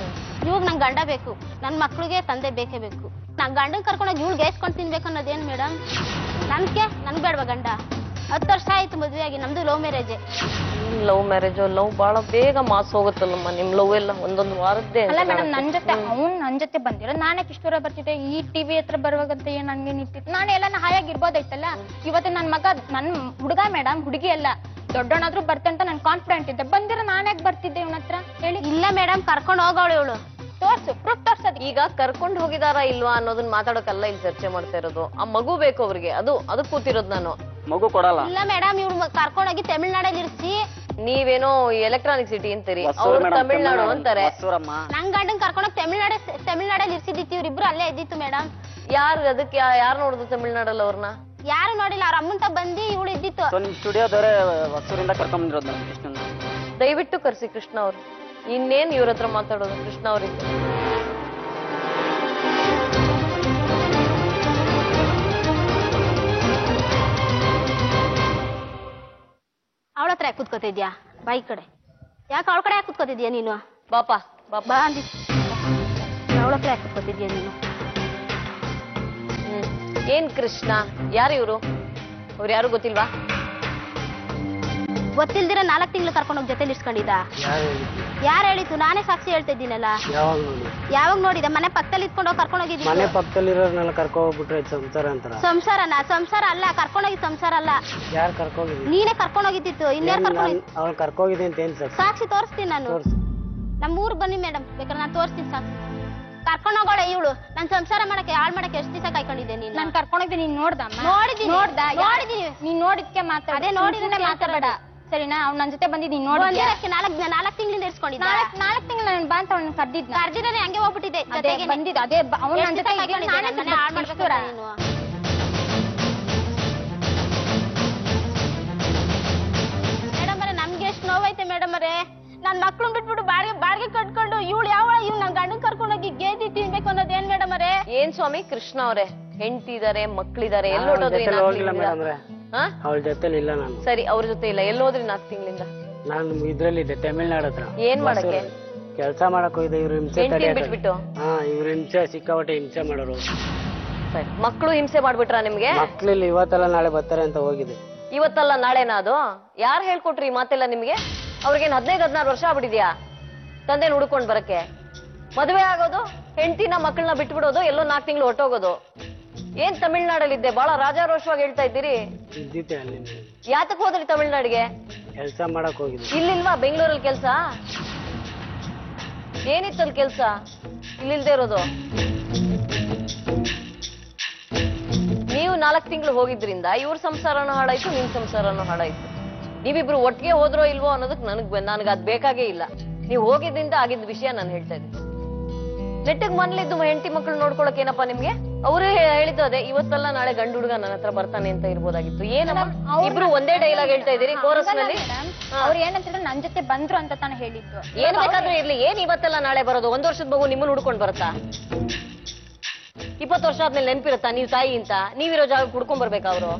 [SPEAKER 8] ಇವಾಗ ನಂಗೆ ಗಂಡ ಬೇಕು, ನನ್ ಮಕ್ಳಿಗೆ ತಂದೆ ಬೇಕೇ ಬೇಕು. ನಾನ್ ಗಂಡನ್ ಕರ್ಕೊಂಡೋಗಿ ಇವ್ಳಿಗೆ ಏಸ್ಕೊಂಡು ತಿನ್ಬೇಕು ಅನ್ನೋದೇನ್ ಮೇಡಮ್? ನನ್ಗೆ ಬೇಡವಾ ಗಂಡ? 10 ವರ್ಷ ಆಯ್ತು ಮದ್ವೆ ಆಗಿ. ನಮ್ದು love marriage.
[SPEAKER 2] Love marriage? Love ಬಹಳ ಬೇಗ ಮಾಸ್ ಹೋಗುತ್ತಲ್ಲಮ್ಮ ನಿಮ್ ಲವ್ ಎಲ್ಲ. ಒಂದೊಂದು ವಾರದ್ದೇ.
[SPEAKER 4] ಅಲ್ಲ ಮೇಡಮ್, ನನ್ ಜೊತೆ ಬಂದಿರೋ ನಾನಕ್ ಇಷ್ಟು ದೂರ ಬರ್ತಿದ್ದೆ. ಈ ಟಿವಿ ಹತ್ರ ಬರುವಾಗಂತ ಏನ್ ನನ್ಗೆ ನಿಂತಿತ್ತು. ನಾನು ಎಲ್ಲಾನ ಹಾಯಾಗಿರ್ಬೋದೈತಲ್ಲ. ಇವತ್ತು ನನ್ ಮಗ ನನ್ ಹುಡುಗ ಮೇಡಮ್, ಹುಡುಗಿ ಅಲ್ಲ. ದೊಡ್ಡವನಾದ್ರೂ ಬರ್ತಂತ ನನ್ ಕಾನ್ಫಿಡೆಂಟ್ ಇದ್ದೆ. ಬಂದಿರೋ ನಾನ್ಯಾಕೆ ಬರ್ತಿದ್ದೆ ಇವನ ಹತ್ರ ಹೇಳಿ?
[SPEAKER 8] ಇಲ್ಲ ಮೇಡಮ್, ಕರ್ಕೊಂಡು ಹೋಗೋಳು ಇವಳು.
[SPEAKER 4] ತೋರ್ಸು, ಪ್ರೂಫ್ ತೋರ್ಸೋದು.
[SPEAKER 2] ಈಗ ಕರ್ಕೊಂಡು ಹೋಗಿದಾರಾ ಇಲ್ವಾ ಅನ್ನೋದನ್ನ ಮಾತಾಡೋಕಲ್ಲ ಇಲ್ಲಿ ಚರ್ಚೆ ಮಾಡ್ತಾ ಇರೋದು. ಆ ಮಗು ಬೇಕು ಅವ್ರಿಗೆ, ಅದು ಕೂತಿರೋದು ನಾನು.
[SPEAKER 5] ಮಗು ಕೊಡಲ್ಲ.
[SPEAKER 8] ಇಲ್ಲ ಮೇಡಮ್, ಇವ್ಳು ಕರ್ಕೊಂಡೋಗಿ ತಮಿಳ್ನಾಡಲ್ಲಿ ಇರಿಸಿ.
[SPEAKER 2] ನೀವೇನೋ ಎಲೆಕ್ಟ್ರಾನಿಕ್ ಸಿಟಿ ಅಂತೀರಿ, ಅವ್ರು ತಮಿಳ್ನಾಡು ಅಂತಾರೆ.
[SPEAKER 8] ನನ್ ಗಂಡನ್ ಕರ್ಕೊಂಡೋಗಿ ತಮಿಳ್ನಾಡಲ್ಲಿ ಇರ್ಸಿದ್ದಿತ್ತು. ಇವ್ರಿಬ್ರು ಅಲ್ಲೇ ಇದ್ದಿತ್ತು ಮೇಡಮ್.
[SPEAKER 2] ಅದಕ್ಕೆ ಯಾರು ನೋಡುದು ತಮಿಳ್ನಾಡಲ್ಲಿ ಅವ್ರನ್ನ?
[SPEAKER 8] ಯಾರು ನೋಡಿಲ್ಲ, ಅವ್ರ ಅಮ್ಮಂತ ಬಂದು ಇವಳು ಇದ್ದಿತ್ತು.
[SPEAKER 5] ಸ್ಟುಡಿಯೋದವರೇ ಹೊಸೂರಿಂದ ಕರ್ಕೊಂಡ್ಬಂದಿರೋದು ಕೃಷ್ಣನ.
[SPEAKER 2] ದಯವಿಟ್ಟು ಕರ್ಸಿ ಕೃಷ್ಣ ಅವ್ರು. ಇನ್ನೇನ್ ಇವ್ರ ಹತ್ರ ಮಾತಾಡೋದು ಕೃಷ್ಣ ಅವ್ರಿಗೆ?
[SPEAKER 8] ಅವಳ ಹತ್ರ ಯಾಕೆ ಕುತ್ಕೋತಿದ್ಯಾ? ಬಾಯಿ ಕಡೆ ಯಾಕೆ ಅವಳ ಕಡೆ ಯಾಕೆ ಕುತ್ಕೋತಿದ್ಯಾ ನೀನು?
[SPEAKER 2] ಬಾಪಾ
[SPEAKER 8] ಬಾ ಅಂದಿ. ಅವಳ ಹತ್ರ ಯಾಕೆ ಕುತ್ಕೋತಿದ್ಯಾ ನೀನು?
[SPEAKER 2] ಏನ್ ಕೃಷ್ಣ? ಯಾರು ಇವ್ರು? ಅವ್ರು ಯಾರು ಗೊತ್ತಿಲ್ವಾ?
[SPEAKER 8] ಗೊತ್ತಿಲ್ದಿರ 4 ತಿಂಗಳು ಕರ್ಕೊಂಡೋಗಿ ಜೊತೆಲಿ ಇಸ್ಕೊಂಡಿದ್ದ. ಯಾರು ಹೇಳಿತ್ತು? ನಾನೇ ಸಾಕ್ಷಿ ಹೇಳ್ತಾ ಇದ್ದೀನಲ್ಲ. ಯಾವಾಗ ನೋಡಿದೆ? ಮನೆ ಪಕ್ಕದಲ್ಲಿ ಇಟ್ಕೊಂಡೋಗಿ ಕರ್ಕೊಂಡೋಗಿದ್ದೀನಿ.
[SPEAKER 9] ಮನೆ ಪಕ್ಕದಲ್ಲಿರೋರ್ನೆಲ್ಲ ಕರ್ಕೊಂಡ್ಬಿಟ್ರೆ ಸಂಸಾರ ಅಂತಾರ?
[SPEAKER 8] ಸಂಸಾರ ಅಲ್ಲ, ಕರ್ಕೊಂಡೋಗಿ ಸಂಸಾರ ಅಲ್ಲ.
[SPEAKER 9] ಯಾರು ಕರ್ಕೊಂಡೋಗಿದ್ದಿ?
[SPEAKER 8] ನೀನೇ ಕರ್ಕೊಂಡೋಗಿದ್ದಿತ್ತು. ಇನ್ಯಾರು ಕರ್ಕೊಂಡೋಗಿ?
[SPEAKER 9] ಅವ್ನು ಕರ್ಕೊಂಡೋಗಿದ್ದೆ ಅಂತ ಏನ್
[SPEAKER 8] ಸಾಕ್ಷಿ ತೋರಿಸ್ತೀನಿ ನಾನು. ನಮ್ಮ ಊರ್ ಬನ್ನಿ ಮೇಡಮ್, ಬೇಕಾದ್ರೆ ನಾನು ತೋರಿಸ್ತೀನಿ ಸಾಕ್ಷಿ. ಕರ್ಕೊಂಡ್ ಹೋಗೋಳೆ ಇವಳು ನನ್ ಸಂಸಾರ ಮಾಡಕ್ಕೆ ಹಾಳ್ ಮಾಡಕ್ಕೆ ಎಷ್ಟು ದಿವಸ ಕಾಯ್ಕೊಂಡಿದ್ದೆ ನೀನು
[SPEAKER 10] ನಾನ್ ಕರ್ಕೊಂಡೋಗ್ತೀನಿ ನೀನ್ ನೋಡ್ದಮ್ಮ
[SPEAKER 8] ನೋಡಿದೀನಿ
[SPEAKER 10] ನೋಡಿದೀನಿ ನೀನ್ ನೋಡಿದ್ಕೆ ಮಾತಾಡ
[SPEAKER 8] ಅದೇ ನೋಡಿದ್ರೆ
[SPEAKER 10] ಮಾತಾಡಬೇಡ ಸರಿನಾ ಅವ್ನ ನನ್ ಜೊತೆ ಬಂದಿದ್ ನೀನ್ ನೋಡಿದ್ಯಾ
[SPEAKER 8] ನಾಲ್ಕು ತಿಂಗಳಿಂದ ಇರ್ಸ್ಕೊಂಡಿದ್ದ
[SPEAKER 10] ನಾಲ್ಕು ತಿಂಗಳು ನಾನು ಬಾ ಅಂತ ಅವ್ನ ಕರ್ದಿದ್ನ
[SPEAKER 8] ಕರ್ದಿದ್ರೆ ಹಂಗೆ ಹೋಗ್ಬಿಟ್ಟಿದೆ
[SPEAKER 10] ಜೊತೆಗೆ ಬಂದಿದ್ದ ಅದೇ ಅವ್ನ ನನ್ ಜೊತೆ
[SPEAKER 8] ಹಾಳ್ ಮಾಡ್ಬೇಕು ನೀನು ಮೇಡಮ್ ಅವರೇ ನಮ್ಗೆ ಎಷ್ಟು ನೋವೈತೆ ಮೇಡಮ್ ಅವರೇ ನನ್ ಮಕ್ಳು ಬಿಟ್ಬಿಟ್ಟು ಬಾಡಿಗೆ ಕಟ್ಕೊಂಡು ಇವಳು ಇವ್ ನನ್ ಗಂಡನ್ ಕರ್ಕೊಂಡೋಗಿ ಗೇದಿ ತಿನ್ಬೇಕು ಅನ್ನೋದು ಏನ್ ಮೇಡಮ್ ಅವರೇ
[SPEAKER 2] ಏನ್ ಸ್ವಾಮಿ ಕೃಷ್ಣ ಅವರೇ ಹೆಂಡತಿ ಇದಾರೆ ಮಕ್ಳಿದಾರೆ ಎಲ್ಲೋದ್ರಿ
[SPEAKER 9] ಹೋಗಿಲ್ಲ ಮೇಡಮ್ ಅವಳ ಜೊತೆಲಿ ಇಲ್ಲ ನಾನು.
[SPEAKER 2] ಸರಿ ಅವ್ರ ಜೊತೆ ಇಲ್ಲ ಎಲ್ಲೋದ್ರಿ 4 ತಿಂಗಳಿಂದ
[SPEAKER 9] ನಾನು ಇದ್ರಲ್ಲಿದ್ದೆ ತಮಿಳ್ನಾಡು ಹತ್ರ.
[SPEAKER 2] ಏನ್ ಮಾಡಕ್ಕೆ
[SPEAKER 9] ಕೆಲಸ ಮಾಡಕ್ ಹೋಗಿದ್ದೆ. ಇವ್ರು ಹಿಂಸೆ
[SPEAKER 2] ಬಿಟ್ಬಿಟ್ಟು
[SPEAKER 9] ಇವ್ರು ಹಿಂಸೆ ಸಿಕ್ಕಾಪಟ್ಟೆ ಹಿಂಸೆ ಮಾಡೋರು.
[SPEAKER 2] ಸರಿ ಮಕ್ಳು ಹಿಂಸೆ ಮಾಡ್ಬಿಟ್ರ ನಿಮ್ಗೆ?
[SPEAKER 9] ಮಕ್ಳಿಲ್ಲಿ ಇವತ್ತಲ್ಲ ನಾಳೆ ಬರ್ತಾರೆ ಅಂತ ಹೋಗಿದೆ.
[SPEAKER 2] ಇವತ್ತಲ್ಲ ನಾಳೆನಾ ಅದು? ಯಾರು ಹೇಳ್ಕೊಟ್ರಿ ಈ ಮಾತೆಲ್ಲ ನಿಮ್ಗೆ? ಅವ್ರಿಗೇನ್ 15-16 ವರ್ಷ ಆಗ್ಬಿಟ್ಟಿದ್ಯಾ ತಂದೆನ ಹುಡ್ಕೊಂಡ್ ಬರಕ್ಕೆ? ಮದುವೆ ಆಗೋದು, ಹೆಂಡತಿನ ಮಕ್ಕಳನ್ನ ಬಿಟ್ಬಿಡೋದು, ಎಲ್ಲೋ 4 ತಿಂಗಳು ಹೊಟ್ಟೋಗೋದು. ಏನ್ ತಮಿಳ್ನಾಡಲ್ಲಿದ್ದೆ ಬಹಳ ರಾಜಾರೋಷವಾಗಿ ಹೇಳ್ತಾ ಇದ್ದೀರಿ.
[SPEAKER 9] ಇದ್ದಿದ್ದೆ ಅಲ್ಲಿ.
[SPEAKER 2] ಯಾತಕ್ ಹೋದ್ರಿ ತಮಿಳ್ನಾಡಿಗೆ?
[SPEAKER 9] ಕೆಲಸ ಮಾಡಕ್ ಹೋಗಿದ್ದೆ.
[SPEAKER 2] ಇಲ್ಲಿಲ್ವಾ ಬೆಂಗಳೂರಲ್ಲಿ ಕೆಲ್ಸ? ಏನಿತ್ತಲ್ಲಿ ಕೆಲ್ಸ ಇಲ್ಲಿಲ್ದೇ ಇರೋದು? ನೀವು 4 ತಿಂಗಳು ಹೋಗಿದ್ರಿಂದ ಇವ್ರ ಸಂಸಾರನೂ ಹಾಳಾಯ್ತು, ನಿಮ್ ಸಂಸಾರನೂ ಹಾಳಾಯ್ತು. ನೀವಿಬ್ರು ಒಟ್ಟಿಗೆ ಹೋದ್ರೋ ಇಲ್ವೋ ಅನ್ನೋದಕ್ ನನಗ್ ಅದ್ ಬೇಕಾಗೇ ಇಲ್ಲ. ನೀವು ಹೋಗಿದ್ರಿಂದ ಆಗಿದ್ದ ವಿಷಯ ನಾನು ಹೇಳ್ತಾ ಇದ್ದೀನಿ. ನೆಟ್ಟಿಗೆ ಮನೇಲಿದ್ದು ಹೆಂಡತಿ ಮಕ್ಳು ನೋಡ್ಕೊಳಕ್ ಏನಪ್ಪಾ ನಿಮ್ಗೆ? ಅವ್ರು ಹೇಳಿದ್ದು ಅದೇ, ಇವತ್ತಲ್ಲ ನಾಳೆ ಗಂಡು ಹುಡುಗ ನನ್ನ ಹತ್ರ ಬರ್ತಾನೆ ಅಂತ ಇರ್ಬೋದಾಗಿತ್ತು. ಏನಮ್ಮ ಇಬ್ರು ಒಂದೇ ಡೈಲಾಗ್ ಹೇಳ್ತಾ ಇದೀರಿ ಕೋರಸ್ ನಲ್ಲಿ?
[SPEAKER 10] ಅವ್ರು ಏನಂತಿದ್ರು ನನ್ ಜೊತೆ ಬಂದ್ರು ಅಂತ ತಾನು ಹೇಳಿದ್ದು.
[SPEAKER 2] ಏನ್ ಬೇಕಾದ್ರೂ ಇರ್ಲಿ, ಏನ್ ಇವತ್ತಲ್ಲ ನಾಳೆ ಬರೋದು? 1 ವರ್ಷದ ಮಗು ನಿಮ್ಮನ್ನ ಹುಡ್ಕೊಂಡ್ ಬರುತ್ತಾ? 20 ವರ್ಷ ಆದ್ಮೇಲೆ ನೆನ್ಪಿರುತ್ತಾ ನೀವ್ ತಾಯಿ ಅಂತ? ನೀವಿರೋ ಜಾಗ ಹುಡ್ಕೊಂಡ್ ಬರ್ಬೇಕಾ ಅವ್ರು?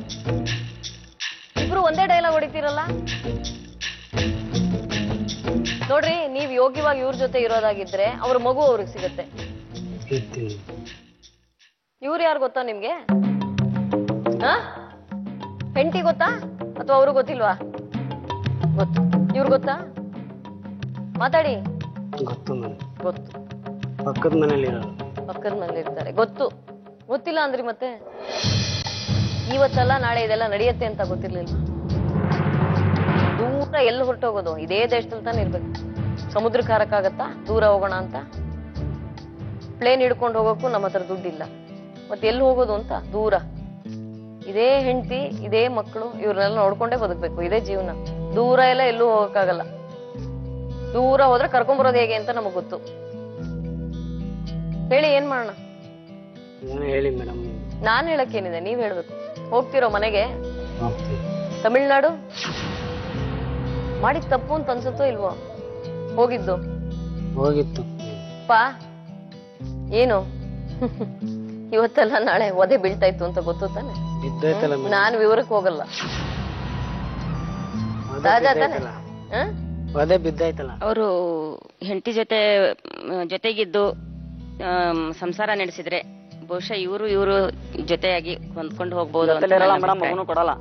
[SPEAKER 2] ಇಬ್ರು ಒಂದೇ ಡೈಲಾಗ್ ಹೊಡಿತೀರಲ್ಲ ನೋಡ್ರಿ. ನೀವ್ ಯೋಗ್ಯವಾಗಿ ಇವ್ರ ಜೊತೆ ಇರೋದಾಗಿದ್ರೆ ಅವ್ರ ಮಗು ಅವ್ರಿಗೆ ಸಿಗತ್ತೆ. ಇವ್ರು ಯಾರು ಗೊತ್ತಾ ನಿಮ್ಗೆ? ಹೆಂಡತಿ ಗೊತ್ತಾ ಅಥವಾ ಅವ್ರು ಗೊತ್ತಿಲ್ವಾ? ಗೊತ್ತು. ಇವ್ರು ಗೊತ್ತಾ? ಮಾತಾಡಿ.
[SPEAKER 9] ಗೊತ್ತು
[SPEAKER 2] ಗೊತ್ತು.
[SPEAKER 9] ಪಕ್ಕದ ಮನೇಲಿ
[SPEAKER 2] ಪಕ್ಕದ ಮನೇಲಿ ಇರ್ತಾರೆ. ಗೊತ್ತು. ಗೊತ್ತಿಲ್ಲ ಅಂದ್ರಿ ಮತ್ತೆ? ಇವತ್ತಲ್ಲ ನಾಳೆ ಇದೆಲ್ಲ ನಡೆಯುತ್ತೆ ಅಂತ ಗೊತ್ತಿರ್ಲಿಲ್ಲ? ದೂರ ಎಲ್ಲಿ ಹೊರಟೋಗೋದು? ಇದೇ ದೇಶದಲ್ಲಿ ತಾನೇ ಇರ್ಬೇಕು. ಸಮುದ್ರಕ್ಕೆ ಹಾರಕ್ಕಾಗತ್ತಾ ದೂರ ಹೋಗೋಣ ಅಂತ? ಪ್ಲೇನ್ ಹಿಡ್ಕೊಂಡು ಹೋಗೋಕ್ಕೂ ನಮ್ಮ ಹತ್ರ ದುಡ್ಡಿಲ್ಲ. ಮತ್ತೆ ಎಲ್ಲಿ ಹೋಗೋದು ಅಂತ? ದೂರ. ಇದೇ ಹೆಂಡತಿ, ಇದೇ ಮಕ್ಕಳು, ಇವ್ರನ್ನೆಲ್ಲ ನೋಡ್ಕೊಂಡೇ ಬದುಕ್ಬೇಕು. ಇದೇ ಜೀವನ. ದೂರ ಎಲ್ಲ ಎಲ್ಲೂ ಹೋಗಕ್ಕಾಗಲ್ಲ. ದೂರ ಹೋದ್ರೆ ಕರ್ಕೊಂಡ್ಬರೋದು ಹೇಗೆ ಅಂತ ನಮಗ್ ಗೊತ್ತು. ಹೇಳಿ ಏನ್ ಮಾಡೋಣ?
[SPEAKER 9] ಹೇಳಿ ಮೇಡಮ್.
[SPEAKER 2] ನಾನ್ ಹೇಳಕ್ಕೇನಿದೆ, ನೀವ್ ಹೇಳ್ಬೇಕು. ಹೋಗ್ತಿರೋ ಮನೆಗೆ? ತಮಿಳ್ನಾಡು ಮಾಡಿದ್ ತಪ್ಪು ಅಂತ ಅನ್ಸುತ್ತೋ ಇಲ್ವೋ?
[SPEAKER 9] ಹೋಗಿತ್ತು
[SPEAKER 2] ಪಾ ಏನು ಇವತ್ತೆಲ್ಲ ನಾಳೆ ಒದೆ ಬೀಳ್ತಾ ಇತ್ತು ಅಂತ ಗೊತ್ತು ತಾನೆ? ನಾನು ವಿವರಕ್ಕೆ ಹೋಗಲ್ಲ.
[SPEAKER 6] ಅವರು ಹೆಂಡತಿ ಜೊತೆಗಿದ್ದು ಸಂಸಾರ ನಡೆಸಿದ್ರೆ ಬಹುಶಃ ಇವರು ಜೊತೆಯಾಗಿ ಹೊಂದ್ಕೊಂಡು ಹೋಗ್ಬೋದು.
[SPEAKER 5] ಕೊಡಲ್ಲ.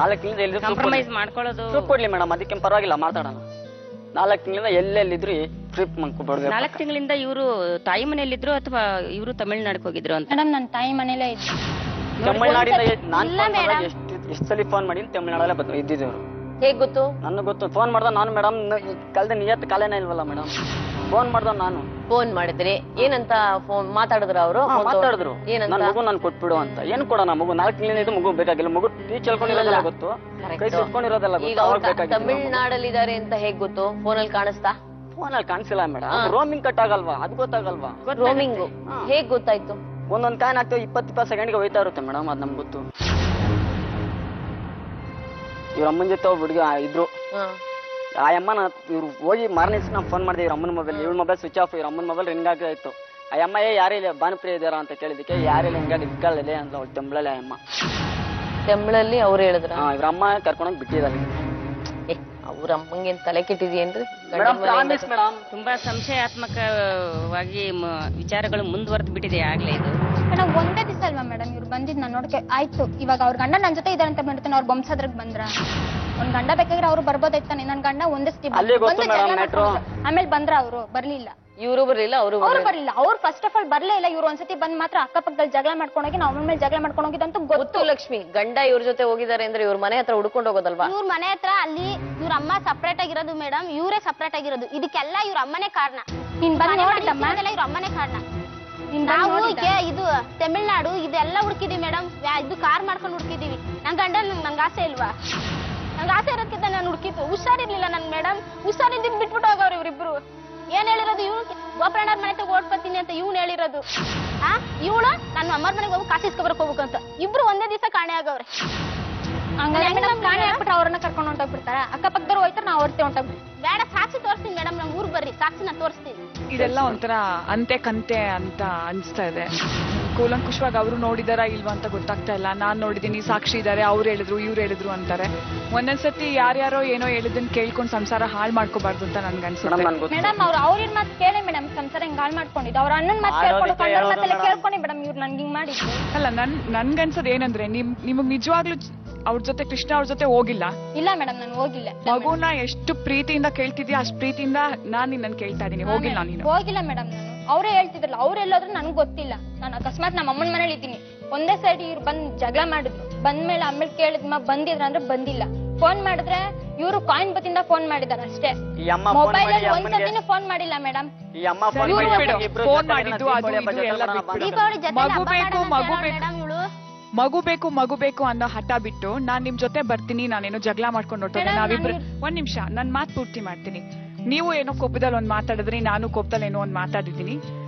[SPEAKER 5] 4 ತಿಂಗಳಿಂದ
[SPEAKER 6] ಕಾಂಪ್ರಮೈಸ್ ಮಾಡ್ಕೊಳ್ಳೋದು
[SPEAKER 5] ಕೊಡ್ಲಿ ಮೇಡಮ್, ಅದಕ್ಕೆ ಪರವಾಗಿಲ್ಲ ಮಾತಾಡೋಣ. 4 ತಿಂಗಳಿಂದ ಎಲ್ಲೆಲ್ಲಿದ್ರು ಟ್ರಿಪ್ ಮಾಡ್ಕೊಬಾರ್ದು.
[SPEAKER 6] 4 ತಿಂಗಳಿಂದ ಇವರು ತಾಯಿ ಮನೆಯಲ್ಲಿದ್ರು ಅಥವಾ ಇವರು ತಮಿಳ್ನಾಡಿಗೆ ಹೋಗಿದ್ರು ಅಂತ?
[SPEAKER 10] ಮೇಡಮ್ ನನ್ನ ತಾಯಿ ಮನೇಲೇ ಇದ್ರು.
[SPEAKER 5] ತಮಿಳ್ನಾಡಿಂದ ಎಷ್ಟು ಸಲ ಫೋನ್ ಮಾಡಿ ತಮಿಳ್ನಾಡಲ್ಲೇ ಇದ್ದಿದ್ದೆವ್ರು.
[SPEAKER 2] ಹೇಗ್ ಗೊತ್ತು?
[SPEAKER 5] ನನಗೆ ಗೊತ್ತು. ಫೋನ್ ಮಾಡ್ದ ನಾನು ಮೇಡಮ್ ಕಲ್ದ ನಿಯತ್ ಕಾಲೇನ ಇಲ್ವಲ್ಲ ಮೇಡಮ್. ಫೋನ್ ಮಾಡ್ದ ನಾನು.
[SPEAKER 2] ಫೋನ್ ಮಾಡಿದ್ರಿ ಏನಂತ? ಫೋನ್ ಮಾತಾಡಿದ್ರ ಅವರು?
[SPEAKER 5] ಮಾತಾಡಿದ್ರು. ನನ್ ಮಗು ನಾನು ಕೊಟ್ಬಿಡು ಅಂತ. ಏನ್ ಕೊಡೋಣ? ಮಗು 4 ತಿಂಗಳಿಂದ ಮಗು ಬೇಕಾಗಿಲ್ಲ. ಮಗು ಟೀಚ್ ಹೇಳ್ಕೊಂಡಿರೋದೆಲ್ಲ ಗೊತ್ತು, ಕೈ ಸುಟ್ಕೊಂಡಿರೋದೆಲ್ಲ ಗೊತ್ತು.
[SPEAKER 2] ತಮಿಳ್ನಾಡಲ್ಲಿ ಇದಾರೆ ಅಂತ ಹೇಗ್ ಗೊತ್ತು? ಫೋನಲ್ಲಿ ಕಾಣಿಸ್ತಾ?
[SPEAKER 5] ಫೋನಲ್ಲಿ ಕಾಣಿಸಿಲ್ಲ ಮೇಡಮ್. ರೋಮಿಂಗ್ ಕಟ್ ಆಗಲ್ವಾ? ಅದು ಗೊತ್ತಾಗಲ್ವಾ?
[SPEAKER 2] ರೋಮಿಂಗ್ ಹೇಗ್ ಗೊತ್ತಾಯ್ತು?
[SPEAKER 5] ಒಂದೊಂದ್ ಕಾಯಿನ್ ಆಗ್ತದೆ 20 ಸೆಕೆಂಡ್ಗೆ ಹೋಯ್ತಾ ಇರುತ್ತೆ ಮೇಡಮ್. ಅದ್ ನಮ್ಗೆ ಗೊತ್ತು. ಇವ್ರ ಅಮ್ಮನ ಜೊತೆ ಹುಡುಗ ಇದ್ರು. ಆ ಅಮ್ಮನ ಇವ್ರು ಹೋಗಿ ಮಾರನೇ ನಾವು ಫೋನ್ ಮಾಡಿದೆ. ಇವ್ರ ಅಮ್ಮನ ಮೊಬೈಲ್, ಇವಳ ಮೊಬೈಲ್ ಸ್ವಿಚ್ ಆಫ್, ಇವ್ರ ಅಮ್ಮನ ಮೊಬೈಲ್ ರಿಂಗ್ ಆಗ್ತಾ ಆ ಅಮ್ಮ ಯಾರಿಲ್ಲ ಭಾನುಪ್ರಿಯ ಇದಾರ ಅಂತ ಕೇಳಿದಕ್ಕೆ ಯಾರಿಲ್ಲ ಹಿಂಗಾಗಿ ಇಕ್ಕಳಿದೆ ಅಂತ ಅವ್ಳು ತೆಂಬಳಲ್ಲಿ. ಆ ಅಮ್ಮ
[SPEAKER 2] ತೆಂಬಳಲ್ಲಿ ಅವ್ರು ಹೇಳಿದ್ರ
[SPEAKER 5] ಇವ್ರ ಅಮ್ಮ ಕರ್ಕೊಂಡೋಗಿ ಬಿಟ್ಟಿದ್ದಾರೆ.
[SPEAKER 2] ಅವ್ರ ಅಮ್ಮಂಗೇನ್ ತಲೆ ಕೆಟ್ಟಿದೆಯೇನ್ರಿ?
[SPEAKER 6] ತುಂಬಾ ಸಂಶಯಾತ್ಮಕವಾಗಿ ವಿಚಾರಗಳು ಮುಂದುವರೆದು ಬಿಟ್ಟಿದೆ ಆಗ್ಲೇ ಇದು.
[SPEAKER 10] ಮೇಡಮ್ ಒಂದೇ ದಿವಸ ಅಲ್ವಾ ಮೇಡಮ್ ಇವ್ರು ಬಂದಿದ್ ನಾನು ನೋಡಕ್ಕೆ ಆಯ್ತು. ಇವಾಗ ಅವ್ರ ಗಂಡ ನನ್ ಜೊತೆ ಇದಾರೆ ಅಂತ ಮಾಡ್ತಾನೆ. ಅವ್ರ ಬೊಂಬಸಾದ್ರಗ್ ಬಂದ್ರ ಒಂದ್ ಗಂಡ ಬೇಕಾದ್ರೆ ಅವ್ರು ಬರ್ಬೋದಾಯ್ತಾನೆ. ನನ್ ಗಂಡ ಒಂದೇ
[SPEAKER 5] ಆಮೇಲೆ
[SPEAKER 10] ಬಂದ್ರ ಅವ್ರು ಬರ್ಲಿಲ್ಲ.
[SPEAKER 2] ಇವರು ಬರ್ಲಿಲ್ಲ ಅವರು
[SPEAKER 10] ಅವ್ರು ಬರ್ಲಿಲ್ಲ. ಅವ್ರು ಫಸ್ಟ್ ಆಫ್ ಆಲ್ ಬರ್ಲೇ ಇಲ್ಲ. ಇವ್ರು ಒಂದ್ಸತಿ ಬಂದ್ ಮಾತ್ರ ಅಕ್ಕಪಕ್ಕದಲ್ಲಿ ಜಗಳ ಮಾಡ್ಕೊಂಡೋಗಿ ನಾವು ಮೇಲೆ ಜಗಳ ಮಾಡ್ಕೊಂಡು ಹೋಗಿದಂತ
[SPEAKER 2] ಗೊತ್ತು. ಲಕ್ಷ್ಮಿ ಗಂಡ ಇವ್ರ ಜೊತೆ ಹೋಗಿದ್ದಾರೆ ಅಂದ್ರೆ ಇವ್ರ ಮನೆ ಹತ್ರ ಹುಡ್ಕೊಂಡು ಹೋಗೋದಲ್ವಾ?
[SPEAKER 8] ಇವ್ರ ಮನೆ ಹತ್ರ ಅಲ್ಲಿ ಇವ್ರ ಅಮ್ಮ ಸಪ್ರೇಟ್ ಆಗಿರೋದು ಮೇಡಮ್, ಇವರೇ ಸಪ್ರೇಟ್ ಆಗಿರೋದು. ಇದಕ್ಕೆಲ್ಲ ಇವ್ರ ಅಮ್ಮನೇ ಕಾರಣ.
[SPEAKER 10] ನೀನ್ ಬಂದ್ ನೋಡಿದ್ದಮ್ಮ?
[SPEAKER 8] ಇವ್ರ ಅಮ್ಮನೇ ಕಾರಣ. ನಾವು ಇದು ತಮಿಳ್ನಾಡು ಇದೆಲ್ಲ ಹುಡುಕಿದೀವಿ ಮೇಡಮ್. ಇದು ಕಾರ್ ಮಾಡ್ಕೊಂಡು ಹುಡುಕಿದೀವಿ. ನನ್ ಗಂಡ ನಂಗೆ ಆಸೆ ಇಲ್ವಾ? ನಂಗೆ ಆಸೆ ಇರೋದಕ್ಕಿಂತ ನಾನು ಹುಡುಕಿತ್ತು. ಹುಷಾರಿರ್ಲಿಲ್ಲ ನನ್ ಮೇಡಮ್. ಹುಷಾರಿದ್ದಿದ್ ಬಿಟ್ಬಿಟ್ಟು ಹೋಗವ್ರು ಇವ್ರಿಬ್ರು. ಏನ್ ಹೇಳಿರೋದು? ಇವ್ನು ಗೋಪಣ್ಣವ್ರ ಮನೆ ತಗ ಓಡ್ಕೊತೀನಿ ಅಂತ ಇವ್ನು ಹೇಳಿರೋದು. ಇವಳು ನನ್ನ ಅಮ್ಮರ ಮನೆಗೆ ಹೋಗಿ ಕಾಸಿಸ್ಕೊಬರಕ್ ಹೋಗ್ಬೇಕು ಅಂತ. ಇಬ್ರು ಒಂದೇ ದಿವಸ ಕಾಣೆ ಆಗವ್ರೆ.
[SPEAKER 10] ಕಾಣೆ ಹಾಕ್ಬಿಟ್ರೆ ಅವ್ರನ್ನ ಕರ್ಕೊಂಡು ಹೊಂಟೋಗ್ಬಿಡ್ತಾರ. ಅಕ್ಕಪಕ್ಕದವ್ರು ಹೋಯ್ತಾರೆ, ನಾವು ಅವ್ರತೆ ಹೊಂಟೋಗ್ಬಿಡ್ತೀವಿ.
[SPEAKER 8] ಬೇಡ, ಸಾಕ್ಷಿ ತೋರಿಸ್ತೀನಿ ಮೇಡಮ್. ನಮ್ ಊರ್ ಬರ್ರಿ, ಸಾಕ್ಷಿನ ತೋರಿಸ್ತೀನಿ.
[SPEAKER 7] ಇದೆಲ್ಲ ಒಂಥರ ಅಂತೆ ಕಂತೆ ಅಂತ ಅನ್ಸ್ತಾ ಇದೆ. ಕೂಲಂಕುಷವಾಗಿ ಅವರು ನೋಡಿದಾರ ಇಲ್ವಾ ಅಂತ ಗೊತ್ತಾಗ್ತಾ ಇಲ್ಲ. ನಾನ್ ನೋಡಿದೀನಿ, ಸಾಕ್ಷಿ ಇದಾರೆ, ಅವ್ರು ಹೇಳಿದ್ರು ಇವ್ರು ಹೇಳಿದ್ರು ಅಂತಾರೆ. ಒಂದೊಂದ್ಸತಿ ಯಾರ್ಯಾರೋ ಏನೋ ಹೇಳಿದನ್ ಕೇಳ್ಕೊಂಡು ಸಂಸಾರ ಹಾಳು ಮಾಡ್ಕೋಬಾರ್ದು ಅಂತ ನನ್ಗೆ ಅನ್ಸುತ್ತೆ.
[SPEAKER 10] ಮೇಡಮ್ ಅವ್ರ ಮಾತು ಕೇಳಿ ಮೇಡಮ್ ಸಂಸಾರ ಹಿಂಗ್ ಹಾಳು ಮಾಡ್ಕೊಂಡಿದ್ದು. ಅವ್ರ ಅಣ್ಣನ್ ಮಾತು ಕೇಳ್ಕೊಂಡು ಕೇಳ್ಕೊಂಡಿ ಮೇಡಮ್ ಇವ್ರು ನನ್ಗೆ ಹಿಂಗ್ ಮಾಡಿದ್ರು.
[SPEAKER 7] ಅಲ್ಲ ನನ್ಗನ್ಸದ್ ಏನಂದ್ರೆ ನಿಮಗ್ ನಿಜವಾಗ್ಲೂ ಅವ್ರ ಜೊತೆ ಕೃಷ್ಣ ಅವ್ರ ಜೊತೆ ಹೋಗಿಲ್ಲ?
[SPEAKER 10] ಇಲ್ಲ ಮೇಡಮ್ ನಾನು ಹೋಗಿಲ್ಲ.
[SPEAKER 7] ಮಗುನ ಎಷ್ಟು ಪ್ರೀತಿಯಿಂದ ಕೇಳ್ತಿದ್ಯಾ ಅಷ್ಟ್ ಪ್ರೀತಿಯಿಂದ ನಾನ್ ನಿನ್ನ ಕೇಳ್ತಾ ಇದೀನಿ. ಹೋಗಿಲ್ಲ ನೀನು?
[SPEAKER 10] ಹೋಗಿಲ್ಲ ಮೇಡಮ್. ನಾನು ಅವರೇ ಹೇಳ್ತಿದ್ರಲ್ಲ, ಅವ್ರು ಎಲ್ಲಾದ್ರೂ ನನ್ಗೆ ಗೊತ್ತಿಲ್ಲ. ನಾನು ಅಕಸ್ಮಾತ್ ನಮ್ಮ ಅಮ್ಮನ ಮನೇಲಿ ಇದ್ದೀನಿ. ಒಂದೇ ಸೈಡ್ ಇವ್ರು ಬಂದ್ ಜಗಳ ಮಾಡಿದ್ರು. ಬಂದ್ಮೇಲೆ ಆಮೇಲೆ ಕೇಳಿದ್ಮ ಬಂದಿದ್ರ ಅಂದ್ರೆ ಬಂದಿಲ್ಲ. ಫೋನ್ ಮಾಡಿದ್ರೆ ಇವರು ಕಾಯಿನ್ ಬತ್ತಿಂದ ಫೋನ್ ಮಾಡಿದಾರೆ ಅಷ್ಟೇ. ಮೊಬೈಲ್ ಅಲ್ಲಿ ಒಂದ್ಸತಿನೂ ಫೋನ್ ಮಾಡಿಲ್ಲ ಮೇಡಮ್.
[SPEAKER 7] ಫೋನ್ ಮಾಡಿದ್ದು ಅದು ಇದು ಎಲ್ಲ ಮಗು ಬೇಕು ಅನ್ನೋ ಹಠ ಬಿಟ್ಟು ನಾನ್ ನಿಮ್ ಜೊತೆ ಬರ್ತೀನಿ, ನಾನೇನೋ ಜಗಳ ಮಾಡ್ಕೊಂಡು ಹೊರಟೋದೆ. ನಾವಿಬ್ರು ಒಂದ್ ನಿಮಿಷ ನನ್ ಮಾತು ಪೂರ್ತಿ ಮಾಡ್ತೀನಿ. ನೀವು ಏನೋ ಕೋಪದಲ್ಲಿ ಒಂದ್ ಮಾತಾಡಿದ್ರಿ, ನಾನು ಕೋಪದಲ್ಲಿ ಏನೋ ಒಂದ್ ಮಾತಾಡಿದೀನಿ.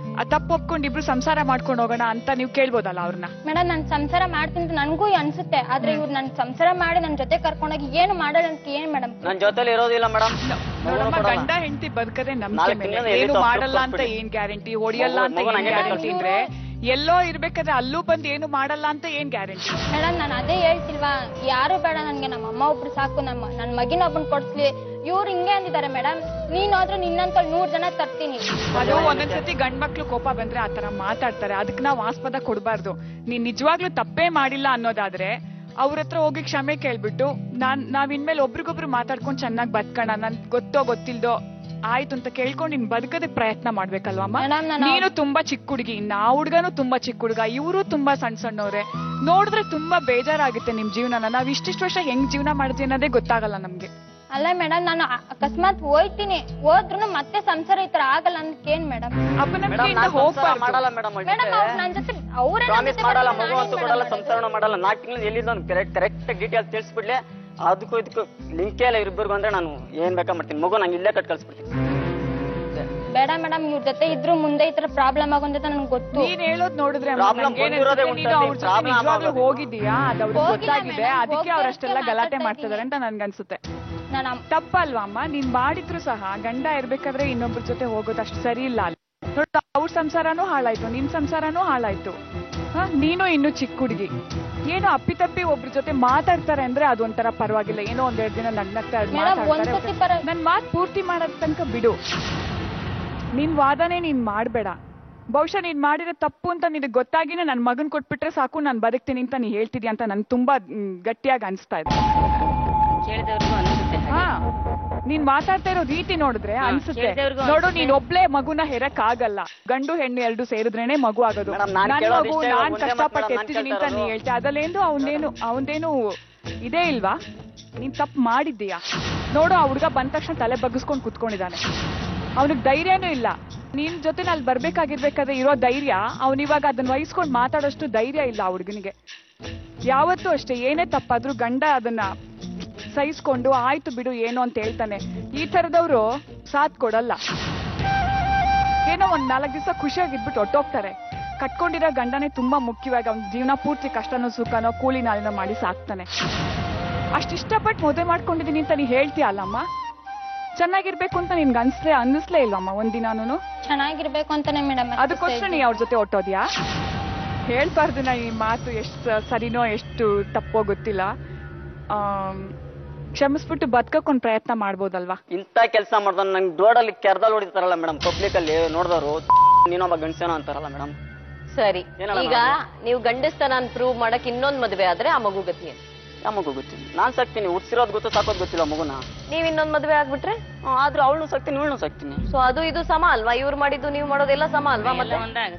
[SPEAKER 7] ತಪ್ಪು ಒಪ್ಕೊಂಡು ಇಬ್ರು ಸಂಸಾರ ಮಾಡ್ಕೊಂಡು ಹೋಗೋಣ ಅಂತ ನೀವು ಕೇಳ್ಬೋದಲ್ಲ ಅವ್ರನ್ನ?
[SPEAKER 10] ಮೇಡಮ್ ನಾನ್ ಸಂಸಾರ ಮಾಡ್ತೀನಿ ಅಂತ ನನ್ಗೂ ಅನ್ಸುತ್ತೆ. ಆದ್ರೆ ಇವ್ರು ನನ್ ಸಂಸಾರ ಮಾಡಿ ನನ್ ಜೊತೆ ಕರ್ಕೊಂಡೋಗಿ ಏನು ಮಾಡಲ್ಲ ಅಂತ ಏನ್ ಮೇಡಮ್?
[SPEAKER 5] ನನ್ ಜೊತೆಲಿ ಇರೋದಿಲ್ಲ ಮೇಡಮ್.
[SPEAKER 7] ಗಂಡ ಹೆಂಡತಿ ಬದುಕದೆ ನಂಬಿಕೆ ಮೇಲೆ. ಏನು ಮಾಡಲ್ಲ ಅಂತ ಏನ್ ಗ್ಯಾರಂಟಿ? ಹೊಡಿಯಲ್ಲ ಅಂತ ಏನ್ ಗ್ಯಾರಂಟಿ? ಅಂದ್ರೆ ಎಲ್ಲೋ ಇರ್ಬೇಕಾದ್ರೆ ಅಲ್ಲೂ ಬಂದು ಏನು ಮಾಡಲ್ಲ ಅಂತ ಏನ್ ಗ್ಯಾರಂಟಿ?
[SPEAKER 10] ಮೇಡಮ್ ನಾನು ಅದೇ ಹೇಳ್ತಿಲ್ವಾ, ಯಾರು ಬೇಡ ನನ್ಗೆ, ನಮ್ಮ ಅಮ್ಮ ಒಬ್ರು ಸಾಕು, ನನ್ ಮಗಿನ ಒಬ್ಬನ್ ಕೊಡ್ಸ್ಲಿ. ಇವ್ರು ಹಿಂಗೆ ಅಂದಿದ್ದಾರೆ ಮೇಡಮ್. ನೀನ್ ಹೋದ್ರೆ ನಿನ್ನಂತ 100 ಜನ ತರ್ತೀನಿ.
[SPEAKER 7] ಅದು ಒಂದೊಂದ್ಸತಿ ಗಂಡ್ ಮಕ್ಳು ಕೋಪ ಬಂದ್ರೆ ಆತರ ಮಾತಾಡ್ತಾರೆ. ಅದಕ್ಕೆ ನಾವ್ ಆಸ್ಪದ ಕೊಡ್ಬಾರ್ದು. ನೀನ್ ನಿಜವಾಗ್ಲೂ ತಪ್ಪೇ ಮಾಡಿಲ್ಲ ಅನ್ನೋದಾದ್ರೆ ಅವ್ರ ಹತ್ರ ಹೋಗಿ ಕ್ಷಮೆ ಕೇಳ್ಬಿಟ್ಟು ನಾವ್ ಇನ್ಮೇಲೆ ಒಬ್ರಿಗೊಬ್ರು ಮಾತಾಡ್ಕೊಂಡ್ ಚೆನ್ನಾಗ್ ಬದ್ಕೋಣ, ನನ್ ಗೊತ್ತೋ ಗೊತ್ತಿಲ್ದೋ ಆಯ್ತು ಅಂತ ಕೇಳ್ಕೊಂಡು ನೀನ್ ಬದುಕೋದಕ್ ಪ್ರಯತ್ನ ಮಾಡ್ಬೇಕಲ್ವಮ್ಮ? ನೀನು ತುಂಬಾ ಚಿಕ್ಕ ಹುಡುಗಿ, ಹುಡ್ಗನು ತುಂಬಾ ಚಿಕ್ಕ ಹುಡುಗ, ಇವರು ತುಂಬಾ ಸಣ್ಣವ್ರೆ. ನೋಡಿದ್ರೆ ತುಂಬಾ ಬೇಜಾರಾಗುತ್ತೆ ನಿಮ್ ಜೀವನನ. ನಾವ್ ಇಷ್ಟಿಷ್ಟು ವರ್ಷ ಹೆಂಗ್ ಜೀವನ ಮಾಡಿದ್ವಿ ಅನ್ನೋದೇ ಗೊತ್ತಾಗಲ್ಲ ನಮ್ಗೆ.
[SPEAKER 10] ಅಲ್ಲ ಮೇಡಮ್, ನಾನು ಅಕಸ್ಮಾತ್ ಹೋಯ್ತೀನಿ, ಹೋದ್ರು ಮತ್ತೆ ಸಂಸಾರ ಈ ತರ ಆಗಲ್ಲ ಅಂದಕ್ಕೇನ್ ಮೇಡಮ್? ನನ್ ಜೊತೆ ಅವ್ರೇ
[SPEAKER 5] ಮಗು ಅಂತೂ ಕೊಡಲ್ಲ, ಸಂಸಾರ ಮಾಡಲ್ಲ. 4 ತಿಂಗಳು ಎಲ್ಲಿಂದ ಕರೆಕ್ಟ್ ಡೀಟೇಲ್ಸ್ ತಿಳಿಸ್ಬಿಡ್ಲೆ. ಅದಕ್ಕೂ ಇದಕ್ಕೂ ಲಿಂಕೇ ಇಲ್ಲ ಇಬ್ಬರಿಗೂ ಅಂದ್ರೆ ನಾನು ಏನ್ ಬೇಕಾ ಮಾಡ್ತೀನಿ. ಮಗು ನಂಗೆ ಇಲ್ಲೇ ಕಟ್ ಕಳ್ಸ್ಬಿಡ್ತೀನಿ.
[SPEAKER 10] ಬೇಡ ಮೇಡಮ್, ಇವ್ರ ಜೊತೆ ಇದ್ರು ಮುಂದೆ ಈ ತರ ಪ್ರಾಬ್ಲಮ್ ಆಗೋಂತ ನನ್ಗೆ ಗೊತ್ತು.
[SPEAKER 7] ನೀನ್ ಹೇಳೋದ್ ನೋಡಿದ್ರೆ ಹೋಗಿದೀಯಾ, ಅದು ಗೊತ್ತಾಗಿದೆ, ಅದಕ್ಕೆ ಅವ್ರಷ್ಟೆಲ್ಲ ಗಲಾಟೆ ಮಾಡ್ತಿದಾರೆ ಅಂತ ನನ್ಗನ್ಸುತ್ತೆ. ತಪ್ಪಲ್ವಾ ಅಮ್ಮ? ನೀನ್ ಮಾಡಿದ್ರು ಸಹ ಗಂಡ ಇರ್ಬೇಕಾದ್ರೆ ಇನ್ನೊಬ್ರ ಜೊತೆ ಹೋಗೋದು ಅಷ್ಟು ಸರಿ ಇಲ್ಲ. ನೋಡ, ಅವ್ರ ಸಂಸಾರನೂ ಹಾಳಾಯ್ತು, ನಿನ್ ಸಂಸಾರನೂ ಹಾಳಾಯ್ತು. ನೀನು ಇನ್ನು ಚಿಕ್ಕ ಹುಡುಗಿ, ಏನೋ ಅಪ್ಪಿತಪ್ಪಿ ಒಬ್ರ ಜೊತೆ ಮಾತಾಡ್ತಾರೆ ಅಂದ್ರೆ ಅದೊಂಥರ ಪರವಾಗಿಲ್ಲ. ಏನೋ 1-2 ದಿನ ನಗ್ನಗ್ತಾ ನನ್ ಮಾತು ಪೂರ್ತಿ ಮಾಡೋದ್ ತನಕ ಬಿಡು. ನಿನ್ ವಾದನೆ ನೀನ್ ಮಾಡ್ಬೇಡ. ಬಹುಶಃ ನೀನ್ ಮಾಡಿರೋ ತಪ್ಪು ಅಂತ ನಿನಗೆ ಗೊತ್ತಾಗಿನೇ ನನ್ ಮಗನ್ ಕೊಟ್ಬಿಟ್ರೆ ಸಾಕು, ನಾನ್ ಬದುಕ್ತೀನಿ ಅಂತ ನೀ ಹೇಳ್ತಿದ್ಯಾ ಅಂತ ನನ್ ತುಂಬಾ ಗಟ್ಟಿಯಾಗಿ ಅನ್ಸ್ತಾ ಇದೆ. ನೀನ್ ಮಾತಾಡ್ತಾ ಇರೋ ರೀತಿ ನೋಡಿದ್ರೆ ಅನ್ಸುತ್ತೆ. ನೋಡು, ನೀನ್ ಒಬ್ಳೆ ಮಗುನ ಹೆರಕ್ ಆಗಲ್ಲ. ಗಂಡು ಹೆಣ್ಣು 2 ಸೇರಿದ್ರೇನೆ ಮಗು ಆಗೋದು. ನನ್ ಮಗು ನಾನ್ ಕಷ್ಟಪಟ್ಟು ಎತ್ತಿದೀನಿ ಅಂತ ನೀ ಹೇಳ್ತಾ, ಅದಲ್ಲೇನು ಅವನ್ದೇನು ಇದೇ ಇಲ್ವಾ? ನೀನ್ ತಪ್ಪು ಮಾಡಿದ್ದೀಯಾ? ನೋಡು, ಆ ಹುಡ್ಗ ಬಂದ ತಕ್ಷಣ ತಲೆ ಬಗ್ಗಿಸ್ಕೊಂಡ್ ಕುತ್ಕೊಂಡಿದ್ದಾನೆ. ಅವನಿಗೆ ಧೈರ್ಯನೂ ಇಲ್ಲ. ನಿನ್ ಜೊತೆ ಅಲ್ಲಿ ಬರ್ಬೇಕಾಗಿರ್ಬೇಕಾದ್ರೆ ಇರೋ ಧೈರ್ಯ ಅವನಿವಾಗ ಅದನ್ನ ವಹಿಸ್ಕೊಂಡ್ ಮಾತಾಡೋಷ್ಟು ಧೈರ್ಯ ಇಲ್ಲ ಆ ಹುಡುಗನಿಗೆ. ಯಾವತ್ತೂ ಅಷ್ಟೇ, ಏನೇ ತಪ್ಪಾದ್ರೂ ಗಂಡ ಅದನ್ನ ಸಹಿಸ್ಕೊಂಡು ಆಯ್ತು ಬಿಡು ಏನೋ ಅಂತ ಹೇಳ್ತಾನೆ. ಈ ತರದವ್ರು ಸಾಥ್ ಕೊಡಲ್ಲ. ಏನೋ 1-4 ದಿವಸ ಖುಷಿಯಾಗಿದ್ಬಿಟ್ಟು ಹೊಟ್ಟೋಗ್ತಾರೆ. ಕಟ್ಕೊಂಡಿರೋ ಗಂಡನೇ ತುಂಬಾ ಮುಖ್ಯವಾಗಿ ಅವ್ನ ಜೀವನ ಪೂರ್ತಿ ಕಷ್ಟನೋ ಸುಖನೋ ಕೂಲಿ ನಾಲಿನೋ ಮಾಡಿ ಸಾಕ್ತಾನೆ. ಅಷ್ಟಿಷ್ಟಪಟ್ಟು ಮದುವೆ ಮಾಡ್ಕೊಂಡಿದೀನಿ ಅಂತ ನೀ ಹೇಳ್ತೀಯ ಅಲ್ಲಮ್ಮ? ಚೆನ್ನಾಗಿರ್ಬೇಕು ಅಂತ ನಿನ್ಗೆ ಅನ್ನಿಸ್ಲೇ ಇಲ್ವಮ್ಮ ಒಂದಿನಾನು?
[SPEAKER 10] ಚೆನ್ನಾಗಿರ್ಬೇಕು ಅಂತಾನೆ ಮೇಡಮ್.
[SPEAKER 7] ಅದಕ್ಕೋಸ್ಕರ ನೀ ಅವ್ರ ಜೊತೆ ಹೊಟ್ಟೋದ್ಯಾ? ಹೇಳ್ಬಾರ್ದು ನಾ ಈ ಮಾತು. ಎಷ್ಟು ಸರಿನೋ ಎಷ್ಟು ತಪ್ಪೋ ಗೊತ್ತಿಲ್ಲ. ಕ್ಷಮಿಸ್ಬಿಟ್ಟು ಬದುಕೊಂಡ್ ಪ್ರಯತ್ನ ಮಾಡ್ಬೋದಲ್ವಾ?
[SPEAKER 5] ಇಂತ ಕೆಲಸ ಮಾಡ್ದ ನಂಗೆ ರೋಡಲ್ಲಿ ಕೆರ್ದಲ್ಲಿ ಹೊಡಿತಾರಲ್ಲ ಮೇಡಮ್, ಪಬ್ಲಿಕ್ ಅಲ್ಲಿ ನೋಡಿದವರು ನೀನೊಬ್ಬ ಗಂಡಸೇನೋ ಅಂತಾರಲ್ಲ ಮೇಡಮ್.
[SPEAKER 2] ಸರಿ, ಈಗ ನೀವು ಗಂಡಸ್ತನ ಪ್ರೂವ್ ಮಾಡಕ್ ಇನ್ನೊಂದ್ ಮದ್ವೆ ಆದ್ರೆ ಆ ಮಗು ಗತಿ ಏನು?
[SPEAKER 5] ಯಾವ ಮಗು ಗೊತ್ತಿಲ್ಲ. ನಾನ್ ಸಾಕ್ತೀನಿ, ಉಡ್ಸಿರೋದು ಗೊತ್ತು, ಸಾಕೋದ್ ಗೊತ್ತಿಲ್ಲ ಮಗುನ.
[SPEAKER 2] ನೀವ್ ಇನ್ನೊಂದ್ ಮದ್ವೆ ಆಗ್ಬಿಟ್ರೆ
[SPEAKER 5] ಆದ್ರೂ ಅವಳು ಸಾಕ್ತೀನಿ, ಇವಳು ಸಾಕ್ತೀನಿ.
[SPEAKER 2] ಸೊ ಅದು ಇದು ಸಮ ಅಲ್ವಾ? ಇವ್ರು ಮಾಡಿದ್ದು ನೀವು ಮಾಡೋದೆಲ್ಲ ಸಮ ಅಲ್ವಾ? ಮತ್ತೆ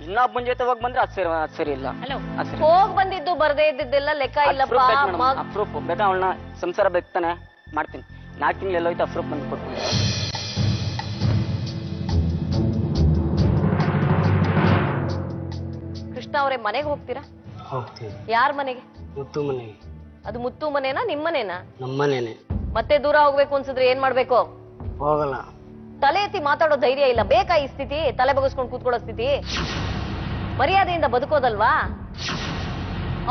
[SPEAKER 5] ಇನ್ನೊಬ್ಬನ ಜೊತೆ ಹೋಗಿ ಬಂದ್ರೆ ಅದ್ ಸರಿ ಇಲ್ಲ.
[SPEAKER 2] ಹೋಗ್ ಬಂದಿದ್ದು ಬರದೇ ಇದ್ದಿದ್ದೆಲ್ಲ ಲೆಕ್ಕ ಇಲ್ಲಪ್ಪ.
[SPEAKER 5] ಅಪ್ರೂಪ್ ಬೇಕಾ ಅವಳನ್ನ ಸಂಸಾರ ಬೇಕ್ತಾನೆ ಮಾಡ್ತೀನಿ. 4 ತಿಂಗಳು ಎಲ್ಲೋಯ್ತು ಅಪ್ರೂಪ್ ಬಂದು ಕೊಡ್ತೀನಿ.
[SPEAKER 2] ಕೃಷ್ಣ ಅವರೇ, ಮನೆಗೆ ಹೋಗ್ತೀರಾ?
[SPEAKER 9] ಹೋಗ್ತೀವಿ.
[SPEAKER 2] ಯಾರ ಮನೆಗೆ?
[SPEAKER 9] ಮುತ್ತು ಮನೆಗೆ.
[SPEAKER 2] ಅದು ಮುತ್ತು ಮನೇನಾ ನಿಮ್ ಮನೇನಾ?
[SPEAKER 9] ನಮ್ಮ ಮನೇನೆ.
[SPEAKER 2] ಮತ್ತೆ ದೂರ ಹೋಗ್ಬೇಕು ಅನ್ಸಿದ್ರೆ ಏನ್ ಮಾಡ್ಬೇಕು?
[SPEAKER 9] ಹೋಗಲ್ಲ.
[SPEAKER 2] ತಲೆ ಎತ್ತಿ ಮಾತಾಡೋ ಧೈರ್ಯ ಇಲ್ಲ. ಬೇಕಾ ಈ ಸ್ಥಿತಿ? ತಲೆ ಬಗಸ್ಕೊಂಡು ಕೂತ್ಕೊಳ್ಳೋ ಸ್ಥಿತಿ? ಮರ್ಯಾದೆಯಿಂದ ಬದುಕೋದಲ್ವಾ?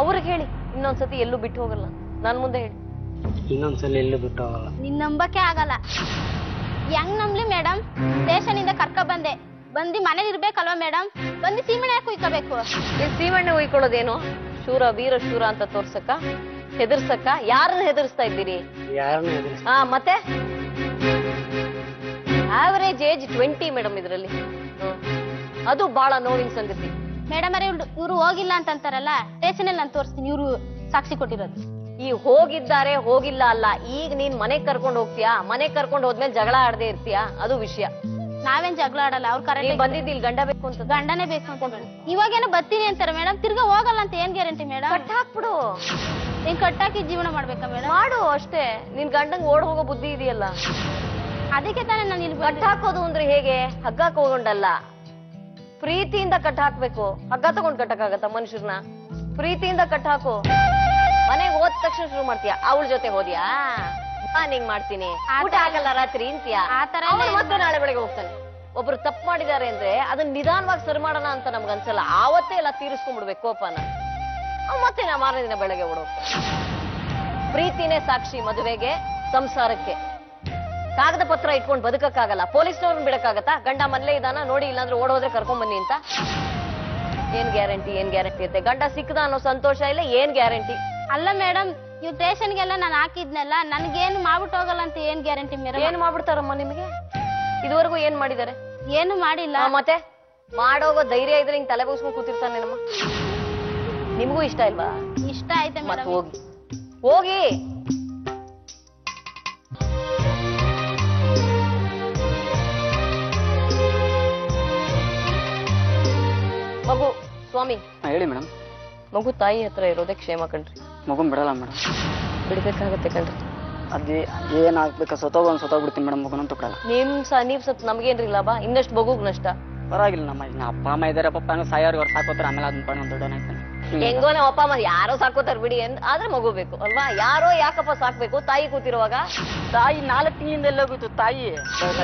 [SPEAKER 2] ಅವ್ರಿಗೆ ಹೇಳಿ ಇನ್ನೊಂದ್ಸತಿ ಎಲ್ಲೂ ಬಿಟ್ಟು ಹೋಗಲ್ಲ. ನನ್ ಮುಂದೆ ಹೇಳಿ
[SPEAKER 9] ಇನ್ನೊಂದ್ಸಲ ಎಲ್ಲೂ ಬಿಟ್ಟು ಹೋಗಲ್ಲ.
[SPEAKER 8] ನಿನ್ ನಂಬಕ್ಕೆ ಆಗಲ್ಲ. ಹೆಂಗ್ ನಂಬ್ಲಿ ಮೇಡಮ್? ಸ್ಟೇಷನ್ ಇಂದ ಕರ್ಕ ಬಂದು ಮನೇಲಿ ಇರ್ಬೇಕಲ್ವಾ ಮೇಡಮ್? ಬಂದು ಸೀಮೆಣ್ಣೆ ಕುಯ್ಕೋಬೇಕು.
[SPEAKER 2] ಸೀಮೆಣ್ಣೆ ಉಯ್ಕೊಳ್ಳೋದೇನು? ಶೂರ ವೀರ ಶೂರ ಅಂತ ತೋರ್ಸಕ್ಕ, ಹೆದರ್ಸಕ್ಕ? ಯಾರನ್ನ ಹೆದರ್ಸ್ತಾ ಇದ್ದೀರಿ? ಹಾ ಮತ್ತೆ ಆವರೇಜ್ ಏಜ್ 20 ಮೇಡಮ್ ಇದ್ರಲ್ಲಿ. ಅದು ಬಹಳ ನೋವಿನ ಸಂಗತಿ
[SPEAKER 8] ಮೇಡಮ್. ಅರೆ ಇವ್ರು ಹೋಗಿಲ್ಲ ಅಂತಾರಲ್ಲ, ಸ್ಟೇಷನ್ ಅಲ್ಲಿ ನಾನು ತೋರಿಸ್ತೀನಿ, ಇವ್ರು ಸಾಕ್ಷಿ ಕೊಟ್ಟಿರೋದು.
[SPEAKER 2] ಈ ಹೋಗಿದ್ದಾರೆ ಹೋಗಿಲ್ಲ ಅಲ್ಲ. ಈಗ ನೀನ್ ಮನೆಗ್ ಕರ್ಕೊಂಡು ಹೋಗ್ತೀಯಾ? ಮನೆಗ್ ಕರ್ಕೊಂಡು ಹೋದ್ಮೇಲೆ ಜಗಳ ಆಡದೆ ಇರ್ತೀಯಾ? ಅದು ವಿಷಯ.
[SPEAKER 8] ನಾವೇನ್ ಜಗಳ ಆಡಲ್ಲ. ಅವ್ರು ಕರೆಕ್ಟ್
[SPEAKER 2] ಬಂದಿದ್ದು ಇಲ್ಲಿ ಗಂಡ ಬೇಕು ಅಂತ.
[SPEAKER 8] ಗಂಡನೇ ಬೇಕು ಅಂತ ಮೇಡಮ್. ಇವಾಗೇನೋ ಬರ್ತೀನಿ ಅಂತಾರೆ ಮೇಡಮ್, ತಿರ್ಗಾ ಹೋಗಲ್ಲ ಅಂತ ಏನ್ ಗ್ಯಾರಂಟಿ ಮೇಡಮ್?
[SPEAKER 2] ಕಟ್ ಹಾಕ್ಬಿಡು.
[SPEAKER 8] ನೀನ್ ಕಟ್ಟಾಕಿ ಜೀವನ ಮಾಡ್ಬೇಕಾ ಮೇಡಮ್?
[SPEAKER 2] ಮಾಡು ಅಷ್ಟೇ. ನಿನ್ ಗಂಡಂಗ್ ಓಡ್ ಹೋಗೋ ಬುದ್ಧಿ ಇದೆಯಲ್ಲ,
[SPEAKER 8] ಅದಕ್ಕೆ ತಾನೇ ನಾನು ಇಲ್ಲಿ
[SPEAKER 2] ಕಟ್ ಹಾಕೋದು ಅಂದ್ರೆ ಹೇಗೆ? ಹಗ್ಗ ತಗೊಂಡಲ್ಲ, ಪ್ರೀತಿಯಿಂದ ಕಟ್ ಹಾಕ್ಬೇಕು. ಹಗ್ಗ ತಗೊಂಡ್ ಕಟ್ಟಕ್ಕಾಗತ್ತ ಮನುಷ್ಯರ್ನ? ಪ್ರೀತಿಯಿಂದ ಕಟ್ ಹಾಕು. ಮನೆಗೆ ಹೋದ ತಕ್ಷಣ ಶುರು ಮಾಡ್ತೀಯ, ಅವಳ ಜೊತೆ ಹೋದ್ಯಾ ನಿಂಗ್ ಮಾಡ್ತೀನಿ, ಊಟ ಆಗಲ್ಲ ರಾತ್ರಿ ಇಂತೀಯ. ಮತ್ತೆ ನಾಳೆ ಬೆಳಗ್ಗೆ ಹೋಗ್ತಾನೆ. ಒಬ್ರು ತಪ್ಪು ಮಾಡಿದ್ದಾರೆ ಅಂದ್ರೆ ಅದನ್ನ ನಿಧಾನವಾಗಿ ಸರಿ ಮಾಡೋಣ ಅಂತ ನಮ್ಗೆ ಅನ್ಸಲ್ಲ. ಆವತ್ತೇ ಎಲ್ಲ ತೀರಿಸ್ಕೊಂಡ್ಬಿಡ್ಬೇಕು ಕೋಪನ. ಮತ್ತೆ ನಾ ಮಾರನೇ ದಿನ ಬೆಳಗ್ಗೆ ಓಡೋಗ್ತಾನೆ. ಪ್ರೀತಿನೇ ಸಾಕ್ಷಿ ಮದುವೆಗೆ, ಸಂಸಾರಕ್ಕೆ. ಕಾಗದ ಪತ್ರ ಇಟ್ಕೊಂಡು ಬದುಕಕ್ಕಾಗಲ್ಲ. ಪೊಲೀಸ್ನವ್ರನ್ನ ಬಿಡಕ್ಕಾಗತ್ತಾ? ಗಂಡ ಮನೇಲೇ ಇದಾನ ನೋಡಿ, ಇಲ್ಲಾಂದ್ರೆ ಓಡೋದ್ರೆ ಕರ್ಕೊಂಡ್ ಬನ್ನಿ ಅಂತ ಏನ್ ಗ್ಯಾರಂಟಿ ಇರುತ್ತೆ? ಗಂಡ ಸಿಕ್ಕದ ಅನ್ನೋ ಸಂತೋಷ ಇಲ್ಲ, ಏನ್ ಗ್ಯಾರಂಟಿ?
[SPEAKER 8] ಅಲ್ಲ ಮೇಡಮ್, ಇವ್ ಸ್ಟೇಷನ್ಗೆಲ್ಲ ನಾನು ಹಾಕಿದ್ನಲ್ಲ, ನನ್ಗೇನು ಮಾಡ್ಬಿಟ್ಟು ಹೋಗಲ್ಲ ಅಂತ ಏನ್ ಗ್ಯಾರಂಟಿ ಮೇಡಮ್?
[SPEAKER 2] ಏನ್ ಮಾಡ್ಬಿಡ್ತಾರಮ್ಮ ನಿಮಗೆ? ಇದುವರೆಗೂ ಏನ್ ಮಾಡಿದಾರೆ?
[SPEAKER 8] ಏನು ಮಾಡಿಲ್ಲ.
[SPEAKER 2] ಮತ್ತೆ ಮಾಡೋಗೋ ಧೈರ್ಯ ಇದ್ರೆ ಹಿಂಗ್ ತಲೆ ಬಗ್ಸ್ಕೊಂಡ್ ಕೂತಿರ್ತಾನೆ ನಮ್ಮ. ನಿಮ್ಗೂ ಇಷ್ಟ ಇಲ್ವಾ?
[SPEAKER 8] ಇಷ್ಟ ಆಯ್ತಾ
[SPEAKER 2] ಮತ್ತೆ
[SPEAKER 8] ಮೇಡಮ್?
[SPEAKER 2] ಹೋಗಿ ಮಗು. ಸ್ವಾಮಿ
[SPEAKER 5] ಹೇಳಿ ಮೇಡಮ್.
[SPEAKER 2] ಮಗು ತಾಯಿ ಹತ್ರ ಇರೋದೇ ಕ್ಷೇಮ ಕಣ್ರಿ.
[SPEAKER 5] ಮಗುನ್ ಬಿಡಲ್ಲ ಮೇಡಮ್.
[SPEAKER 2] ಬಿಡ್ಬೇಕಾಗತ್ತೆ ಕಣ್ರಿ.
[SPEAKER 5] ಅದೇ ಏನಾಗ್ಬೇಕು, ಸೊತೋಗ್ಬಿಡ್ತೀನಿ ಮೇಡಮ್. ಮಗುನಂತೂ ಬಿಡಲ್ಲ.
[SPEAKER 2] ನೀವ್ ಸತ್ ನಮ್ಗೇನ್ರಿ ಲಾಭ? ಇನ್ನಷ್ಟು ಮಗುಗ್ ನಷ್ಟ.
[SPEAKER 5] ಪರವಾಗಿಲ್ಲ ನಮ್ಮ ಅಪ್ಪ ಅಮ್ಮ ಇದಾರೆ. ಪಪ್ಪ ಸಾಯೋರ್ಗೆ ಅವ್ರು ಸಾಕೋತಾರೆ. ಆಮೇಲೆ ಅದನ್ನ ಪಣ ದೊಡ್ಡವನಾಗ್ತಾನೆ.
[SPEAKER 2] ಹೆಂಗೋ ನಮ್ಮ ಅಪ್ಪ ಅಮ್ಮ ಯಾರೋ ಸಾಕೋತಾರ ಬಿಡಿ ಆದ್ರೆ ಮಗು ಬೇಕು ಅಲ್ವಾ? ಯಾರೋ ಯಾಕಪ್ಪ ಸಾಕ್ಬೇಕು? ತಾಯಿ ಕೂತಿರುವಾಗ.
[SPEAKER 5] ತಾಯಿ 4 ತಿಂಗಳಿಂದ ಎಲ್ಲೋಗಿತ್ತು ತಾಯಿ.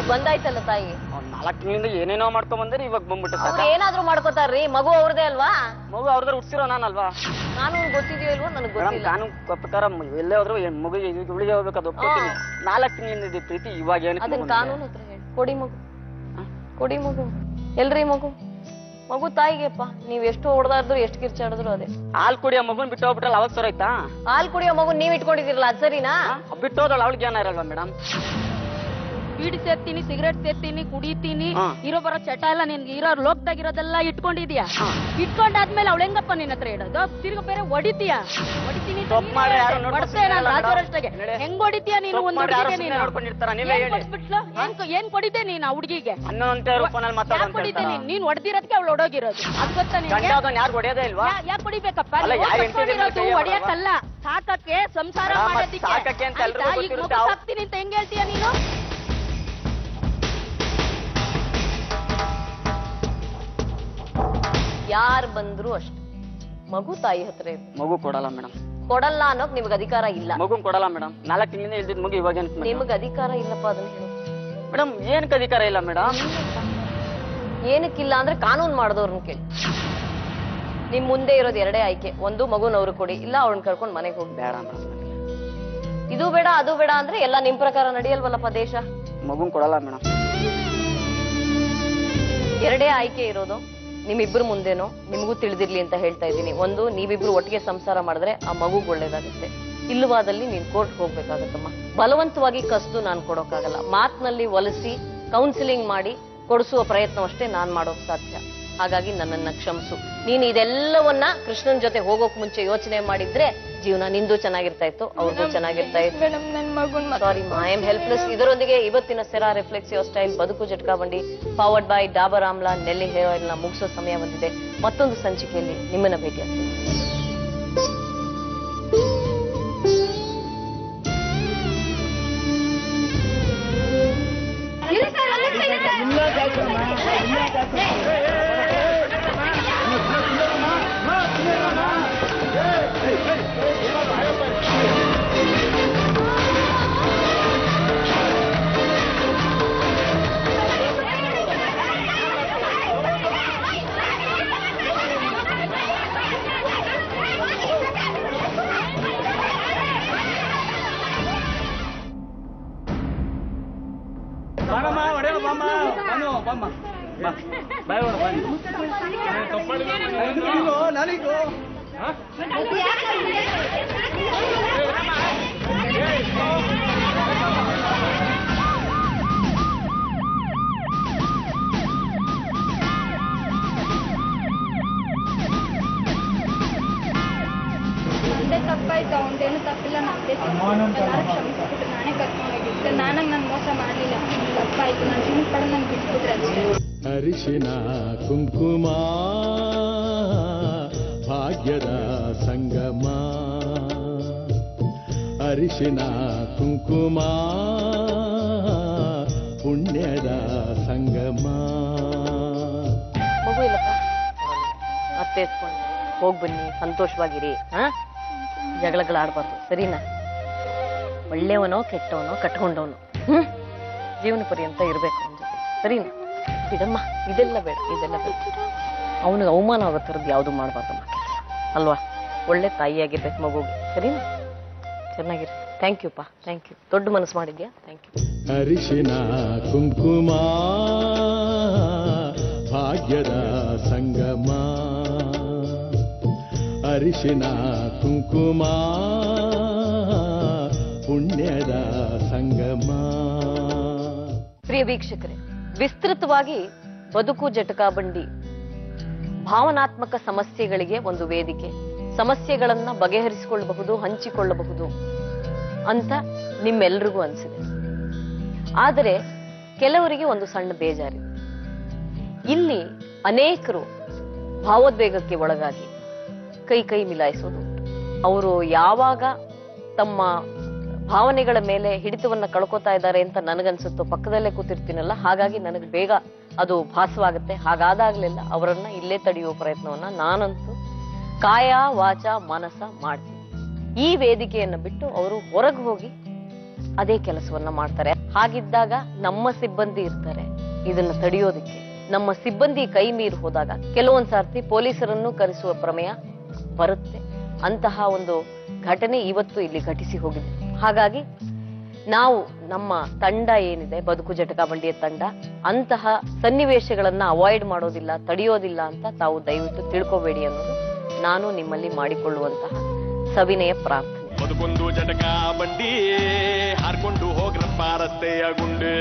[SPEAKER 2] ಬಂದಾಯ್ತಲ್ಲ ತಾಯಿ.
[SPEAKER 5] 4 ತಿಂಗಳಿಂದ ಏನೇನೋ ಮಾಡ್ಕೊಂಡ್ ಬಂದ್ರೆ ಇವಾಗ ಬಂದ್ಬಿಟ್ಟು
[SPEAKER 2] ಏನಾದ್ರು ಮಾಡ್ಕೋತಾರ್ರಿ. ಮಗು ಅವ್ರದೇ ಅಲ್ವಾ?
[SPEAKER 5] ಮಗು ಅವ್ರದ್ರ ಹುಡ್ಸಿರೋ ನಾನಲ್ವಾ?
[SPEAKER 2] ಕಾನೂನು ಗೊತ್ತಿದೆಯೋ ಇಲ್ವೋ ನನಗೆ ಗೊತ್ತಿಲ್ಲ.
[SPEAKER 5] ಕಾನೂನು ಪ್ರಕಾರ ಎಲ್ಲೇ ಹೋದ್ರು ಮಗು ಉಳಿಗೆ ಹೋಗ್ಬೇಕು. ಅದು ಒಪ್ಕೊತೀನಿ. 4 ತಿಂಗಳಿಂದ ಇದೆ ಪ್ರೀತಿ. ಇವಾಗ ಏನು
[SPEAKER 2] ಅದನ್ನ ಕಾನೂನು ಹತ್ರ ಹೇಳಿ. ಕೊಡಿ ಮಗು, ಕೊಡಿ ಮಗು. ಎಲ್ರಿ ಮಗು? ಮಗು ತಾಯಿಗೆಪ್ಪ. ನೀವ್ ಎಷ್ಟು ಹೊಡೆದಾದ್ರು ಎಷ್ಟು ಕಿರ್ಚಾಡಿದ್ರು ಅದೇ.
[SPEAKER 5] ಹಾಲ್ ಕುಡಿಯೋ ಮಗುನ್ ಬಿಟ್ಟು ಹೋಗ್ಬಿಟ್ರಲ್ಲ, ಅವಾಗ ಸರ್ ಆಯ್ತಾ?
[SPEAKER 2] ಹಾಲ್ ಕುಡಿಯೋ ಮಗು ನೀವ್ ಇಟ್ಕೊಂಡಿದಿರಲ್ಲ, ಅದ್ ಸರಿನಾ?
[SPEAKER 5] ಬಿಟ್ಟು ಹೋದ್ರಲ್ಲ, ಅವಳಿಗೆ ಏನ ಇರಲ್ವಾ ಮೇಡಮ್?
[SPEAKER 6] ಬೀಡಿ ಸೇರ್ತೀನಿ, ಸಿಗರೇಟ್ ಸೇರ್ತೀನಿ, ಕುಡಿತೀನಿ, ಇರೋ ಬರೋ ಚಟ ಎಲ್ಲ ನಿನ್ಗೆ ಇರೋ ಲೋಕದಾಗಿರೋದೆಲ್ಲ ಇಟ್ಕೊಂಡಿದ್ಯಾ? ಇಟ್ಕೊಂಡಾದ್ಮೇಲೆ ಅವಳು ಹೆಂಗಪ್ಪ ನಿನ್ನ ಹತ್ರ ಇಡೋದು? ತಿರ್ಗ ಬೇರೆ ಹೊಡಿತೀಯಾ? ಹೊಡಿತೀನಿ ರಾಜವರಷ್ಟಾಗೆ ಹೆಂಗ್ ಹೊಡಿತೀಯ ನೀನು? ಒಂದ್ ಏನ್ ಕೊಡಿದ್ದೆ ನೀನು ಆ ಹುಡುಗಿಗೆ? ಕೊಡಿದ್ದೆ ನೀನ್ ಹೊಡೆದಿರೋದಕ್ಕೆ ಅವಳು ಹೊಡೋಗಿರೋದು. ಅದ್ ಗೊತ್ತಾ ನಿನ್ಗೆ? ಯಾಕೆ ಹೊಡಿಬೇಕಪ್ಪ? ಹೊಡಿಯಕ್ಕಲ್ಲ, ಸಾಕಕ್ಕೆ, ಸಂಸಾರ ಮಾಡೋದಿಕ್ಕೆ. ಸಾಕ್ತೀನಿ ಅಂತ ಹೆಂಗ್ ಹೇಳ್ತೀಯ ನೀನು?
[SPEAKER 2] ಯಾರು ಬಂದ್ರು ಅಷ್ಟೇ, ಮಗು ತಾಯಿ ಹತ್ರ ಇದೆ.
[SPEAKER 5] ಮಗು ಕೊಡಲ್ಲ ಮೇಡಮ್.
[SPEAKER 2] ಕೊಡಲ್ಲ ಅನ್ನೋಕ್ ನಿಮ್ಗೆ ಅಧಿಕಾರ ಇಲ್ಲ.
[SPEAKER 5] ಮಗು ಕೊಡಲ್ಲ ಮೇಡಮ್. 4 ತಿಂಗಳಿಂದ ಇಲ್ದಿದ್ ಮಗು ಇವಾಗ
[SPEAKER 2] ನಿಮ್ಗೆ ಅಧಿಕಾರ ಇಲ್ಲಪ್ಪ ಅದನ್ನ ಹೇಳು
[SPEAKER 5] ಮೇಡಮ್. ಏನಕ್ಕೆ ಅಧಿಕಾರ ಇಲ್ಲ ಮೇಡಮ್?
[SPEAKER 2] ಏನಕ್ಕಿಲ್ಲ ಅಂದ್ರೆ ಕಾನೂನು ಮಾಡಿದವ್ರನ್ನ ಕೇಳಿ. ನಿಮ್ ಮುಂದೆ ಇರೋದು 2 ಆಯ್ಕೆ. ಒಂದು ಮಗುನವ್ರು ಕೊಡಿ, ಇಲ್ಲ ಅವಳನ್ನ ಕರ್ಕೊಂಡು ಮನೆಗೆ ಹೋಗಿ.
[SPEAKER 5] ಬೇಡ ಮೇಡಮ್.
[SPEAKER 2] ಇದು ಬೇಡ ಅದು ಬೇಡ ಅಂದ್ರೆ ಎಲ್ಲ ನಿಮ್ ಪ್ರಕಾರ ನಡೆಯಲ್ವಲ್ಲಪ್ಪ ದೇಶ.
[SPEAKER 5] ಮಗುನ್ ಕೊಡಲ್ಲ ಮೇಡಮ್.
[SPEAKER 2] 2 ಆಯ್ಕೆ ಇರೋದು. ನಿಮ್ಮಿಬ್ರು ಮುಂದೆನೋ ನಿಮಗೂ ತಿಳಿದಿರ್ಲಿ ಅಂತ ಹೇಳ್ತಾ ಇದ್ದೀನಿ. ಒಂದು, ನೀವಿಬ್ರು ಒಟ್ಟಿಗೆ ಸಂಸಾರ ಮಾಡಿದ್ರೆ ಆ ಮಗುಗ್ ಒಳ್ಳೇದಾಗುತ್ತೆ. ಇಲ್ಲವಾದಲ್ಲಿ ನೀನ್ ಕೋರ್ಟ್ ಹೋಗ್ಬೇಕಾಗತ್ತಮ್ಮ. ಬಲವಂತವಾಗಿ ಕಸ್ದು ನಾನ್ ಕೊಡೋಕ್ಕಾಗಲ್ಲ. ಮಾತಿನಲ್ಲಿ ಒಲಿಸಿ ಕೌನ್ಸಿಲಿಂಗ್ ಮಾಡಿ ಕೊಡಿಸುವ ಪ್ರಯತ್ನವಷ್ಟೇ ನಾನ್ ಮಾಡೋಕ್ ಸಾಧ್ಯ. ಹಾಗಾಗಿ ನನ್ನನ್ನ ಕ್ಷಮಿಸು. ನೀನು ಇದೆಲ್ಲವನ್ನ ಕೃಷ್ಣನ್ ಜೊತೆ ಹೋಗೋಕ್ ಮುಂಚೆ ಯೋಚನೆ ಮಾಡಿದ್ರೆ ಜೀವನ ನಿಂದು ಚೆನ್ನಾಗಿರ್ತಾ ಇತ್ತು, ಅವ್ರಿಗೂ ಚೆನ್ನಾಗಿರ್ತಾ ಇತ್ತು.
[SPEAKER 4] ಮೇಡಮ್ ನನ್ನ ಮಗುನ್
[SPEAKER 2] ಸಾರಿ ಐ ಆಮ್ ಹೆಲ್ಪ್ಲೆಸ್. ಇದರೊಂದಿಗೆ ಇವತ್ತಿನ ಸೆರಾ ರಿಫ್ಲೆಕ್ಸಿವ್ ಸ್ಟೈಲ್ ಬದುಕು ಜಟಕಾ ಬಂಡಿ ಪವರ್ಡ್ ಬೈ ಡಾಬರ್ ಆಮ್ಲಾ ನೆಲ್ಲಿ ಹೇರ್ ಆಯಿಲ್ ನ ಮುಗಿಸೋ ಸಮಯ ಬಂದಿದೆ. ಮತ್ತೊಂದು ಸಂಚಿಕೆಯಲ್ಲಿ ನಿಮ್ಮನ್ನ ಭೇಟಿಯಾಗ್ತೀನಿ.
[SPEAKER 10] ತಪ್ಪಾಯ್ತು, ಅವನದೇನು ತಪ್ಪಿಲ್ಲ, ನಮ್ದೇ ಎಲ್ಲರೂ ಕ್ಷಮಿಸ್ಬಿಟ್ಟು ನಾನೇ ಕರ್ಕೊಂಡೋಗಿದ್ದೆ. ನಾನಾಗ ನಾನು ಮೋಸ ಮಾಡಲಿಲ್ಲ, ತಪ್ಪಾಯ್ತು, ನಾನು ಜೀವನ ಪಡ ನಾನು ಬಿಟ್ಬಿಟ್ರೆ ಅಷ್ಟೇ.
[SPEAKER 11] ಅರಿಶಿನ ಕುಂಕುಮ ಭಾಗ್ಯದ ಸಂಗಮ, ಅರಿಶಿನ ಕುಂಕುಮ ಪುಣ್ಯದ ಸಂಗಮ.
[SPEAKER 2] ಮಗು ಇಲ್ಲಪ್ಪ, ಅತ್ತೆ ಎತ್ಕೊಂಡು ಹೋಗ್ ಬನ್ನಿ, ಸಂತೋಷವಾಗಿರಿ. ಜಗಳಗಳಾಡ್ಬಾರ್ದು, ಸರಿನಾ? ಒಳ್ಳೆಯವನೋ ಕೆಟ್ಟವನೋ ಕಟ್ಕೊಂಡವನು ಜೀವನ ಪರ್ಯಂತ ಇರ್ಬೇಕು ಅವನ ಜೊತೆ, ಸರಿನಾ? ಬಿಡಮ್ಮ, ಇದೆಲ್ಲ ಬೇಡ, ಇದೆಲ್ಲ ಬೇಡ. ಅವನಿಗೆ ಅವಮಾನ ಆಗೋ ಥರದ್ದು ಯಾವುದು ಮಾಡಬಾರ್ದಮ್ಮ ಕೆಲಸ, ಅಲ್ವಾ? ಒಳ್ಳೆ ತಾಯಿಯಾಗಿರ್ಬೇಕು ಮಗುಗೆ, ಸರಿನಾ? ಚೆನ್ನಾಗಿರಿ. ಥ್ಯಾಂಕ್ ಯು ಪಾ, ಥ್ಯಾಂಕ್ ಯು. ದೊಡ್ಡ ಮನಸ್ಸು ಮಾಡಿದ್ಯಾ, ಥ್ಯಾಂಕ್ ಯು.
[SPEAKER 11] ಅರಿಶಿನ ಕುಂಕುಮ ಭಾಗ್ಯದ ಸಂಗಮ, ಅರಿಶಿನ ಕುಂಕುಮ ಪುಣ್ಯದ ಸಂಗಮ.
[SPEAKER 2] ಪ್ರಿಯ ವೀಕ್ಷಕರೇ, ವಿಸ್ತೃತವಾಗಿ ಬದುಕು ಜಟಕಾ ಬಂಡಿ ಭಾವನಾತ್ಮಕ ಸಮಸ್ಯೆಗಳಿಗೆ ಒಂದು ವೇದಿಕೆ, ಸಮಸ್ಯೆಗಳನ್ನ ಬಗೆಹರಿಸಿಕೊಳ್ಳಬಹುದು, ಹಂಚಿಕೊಳ್ಳಬಹುದು ಅಂತ ನಿಮ್ಮೆಲ್ರಿಗೂ ಅನ್ಸಿದೆ. ಆದರೆ ಕೆಲವರಿಗೆ ಒಂದು ಸಣ್ಣ ಬೇಜಾರಿದೆ. ಇಲ್ಲಿ ಅನೇಕರು ಭಾವೋದ್ವೇಗಕ್ಕೆ ಒಳಗಾಗಿ ಕೈ ಮಿಲಾಯಿಸೋದು, ಅವರು ಯಾವಾಗ ತಮ್ಮ ಭಾವನೆಗಳ ಮೇಲೆ ಹಿಡಿತವನ್ನ ಕಳ್ಕೊತಾ ಇದ್ದಾರೆ ಅಂತ ನನಗನ್ಸುತ್ತೋ, ಪಕ್ಕದಲ್ಲೇ ಕೂತಿರ್ತೀನಲ್ಲ, ಹಾಗಾಗಿ ನನಗೆ ಬೇಗ ಅದು ಭಾಸವಾಗುತ್ತೆ. ಹಾಗಾದಾಗ್ಲೆಲ್ಲ ಅವರನ್ನ ಇಲ್ಲೇ ತಡೆಯುವ ಪ್ರಯತ್ನವನ್ನ ನಾನಂತೂ ಕಾಯ ವಾಚ ಮನಸ ಮಾಡ್ತೀನಿ. ಈ ವೇದಿಕೆಯನ್ನ ಬಿಟ್ಟು ಅವರು ಹೊರಗೆ ಹೋಗಿ ಅದೇ ಕೆಲಸವನ್ನ ಮಾಡ್ತಾರೆ. ಹಾಗಿದ್ದಾಗ ನಮ್ಮ ಸಿಬ್ಬಂದಿ ಇರ್ತಾರೆ ಇದನ್ನ ತಡೆಯೋದಕ್ಕೆ. ನಮ್ಮ ಸಿಬ್ಬಂದಿ ಕೈ ಮೀರಿ ಹೋದಾಗ ಕೆಲವೊಂದ್ ಸಾರ್ತಿ ಪೊಲೀಸರನ್ನು ಕರೆಸುವ ಪ್ರಮೇಯ ಬರುತ್ತೆ. ಅಂತಹ ಒಂದು ಘಟನೆ ಇವತ್ತು ಇಲ್ಲಿ ಘಟಿಸಿ ಹೋಗಿದೆ. ಹಾಗಾಗಿ ನಾವು ನಮ್ಮ ತಂಡ ಏನಿದೆ, ಬದುಕು ಜಟಕಾ ಬಂಡಿಯ ತಂಡ, ಅಂತಹ ಸನ್ನಿವೇಶಗಳನ್ನ ಅವಾಯ್ಡ್ ಮಾಡೋದಿಲ್ಲ, ತಡೆಯೋದಿಲ್ಲ ಅಂತ ತಾವು ದಯವಿಟ್ಟು ತಿಳ್ಕೋಬೇಡಿ ಅನ್ನೋದು ನಾನು ನಿಮ್ಮಲ್ಲಿ ಮಾಡಿಕೊಳ್ಳುವಂತಹ ಸವಿನಯ ಪ್ರಾರ್ಥನೆ.
[SPEAKER 1] ಬದುಕೊಂದು ಜಟಕಾ ಬಂಡಿ ಹಾರ್ಕೊಂಡು ಹೋಗ್ರಪ್ಪ ರಸ್ತೆಯ ಗುಂಡೆ.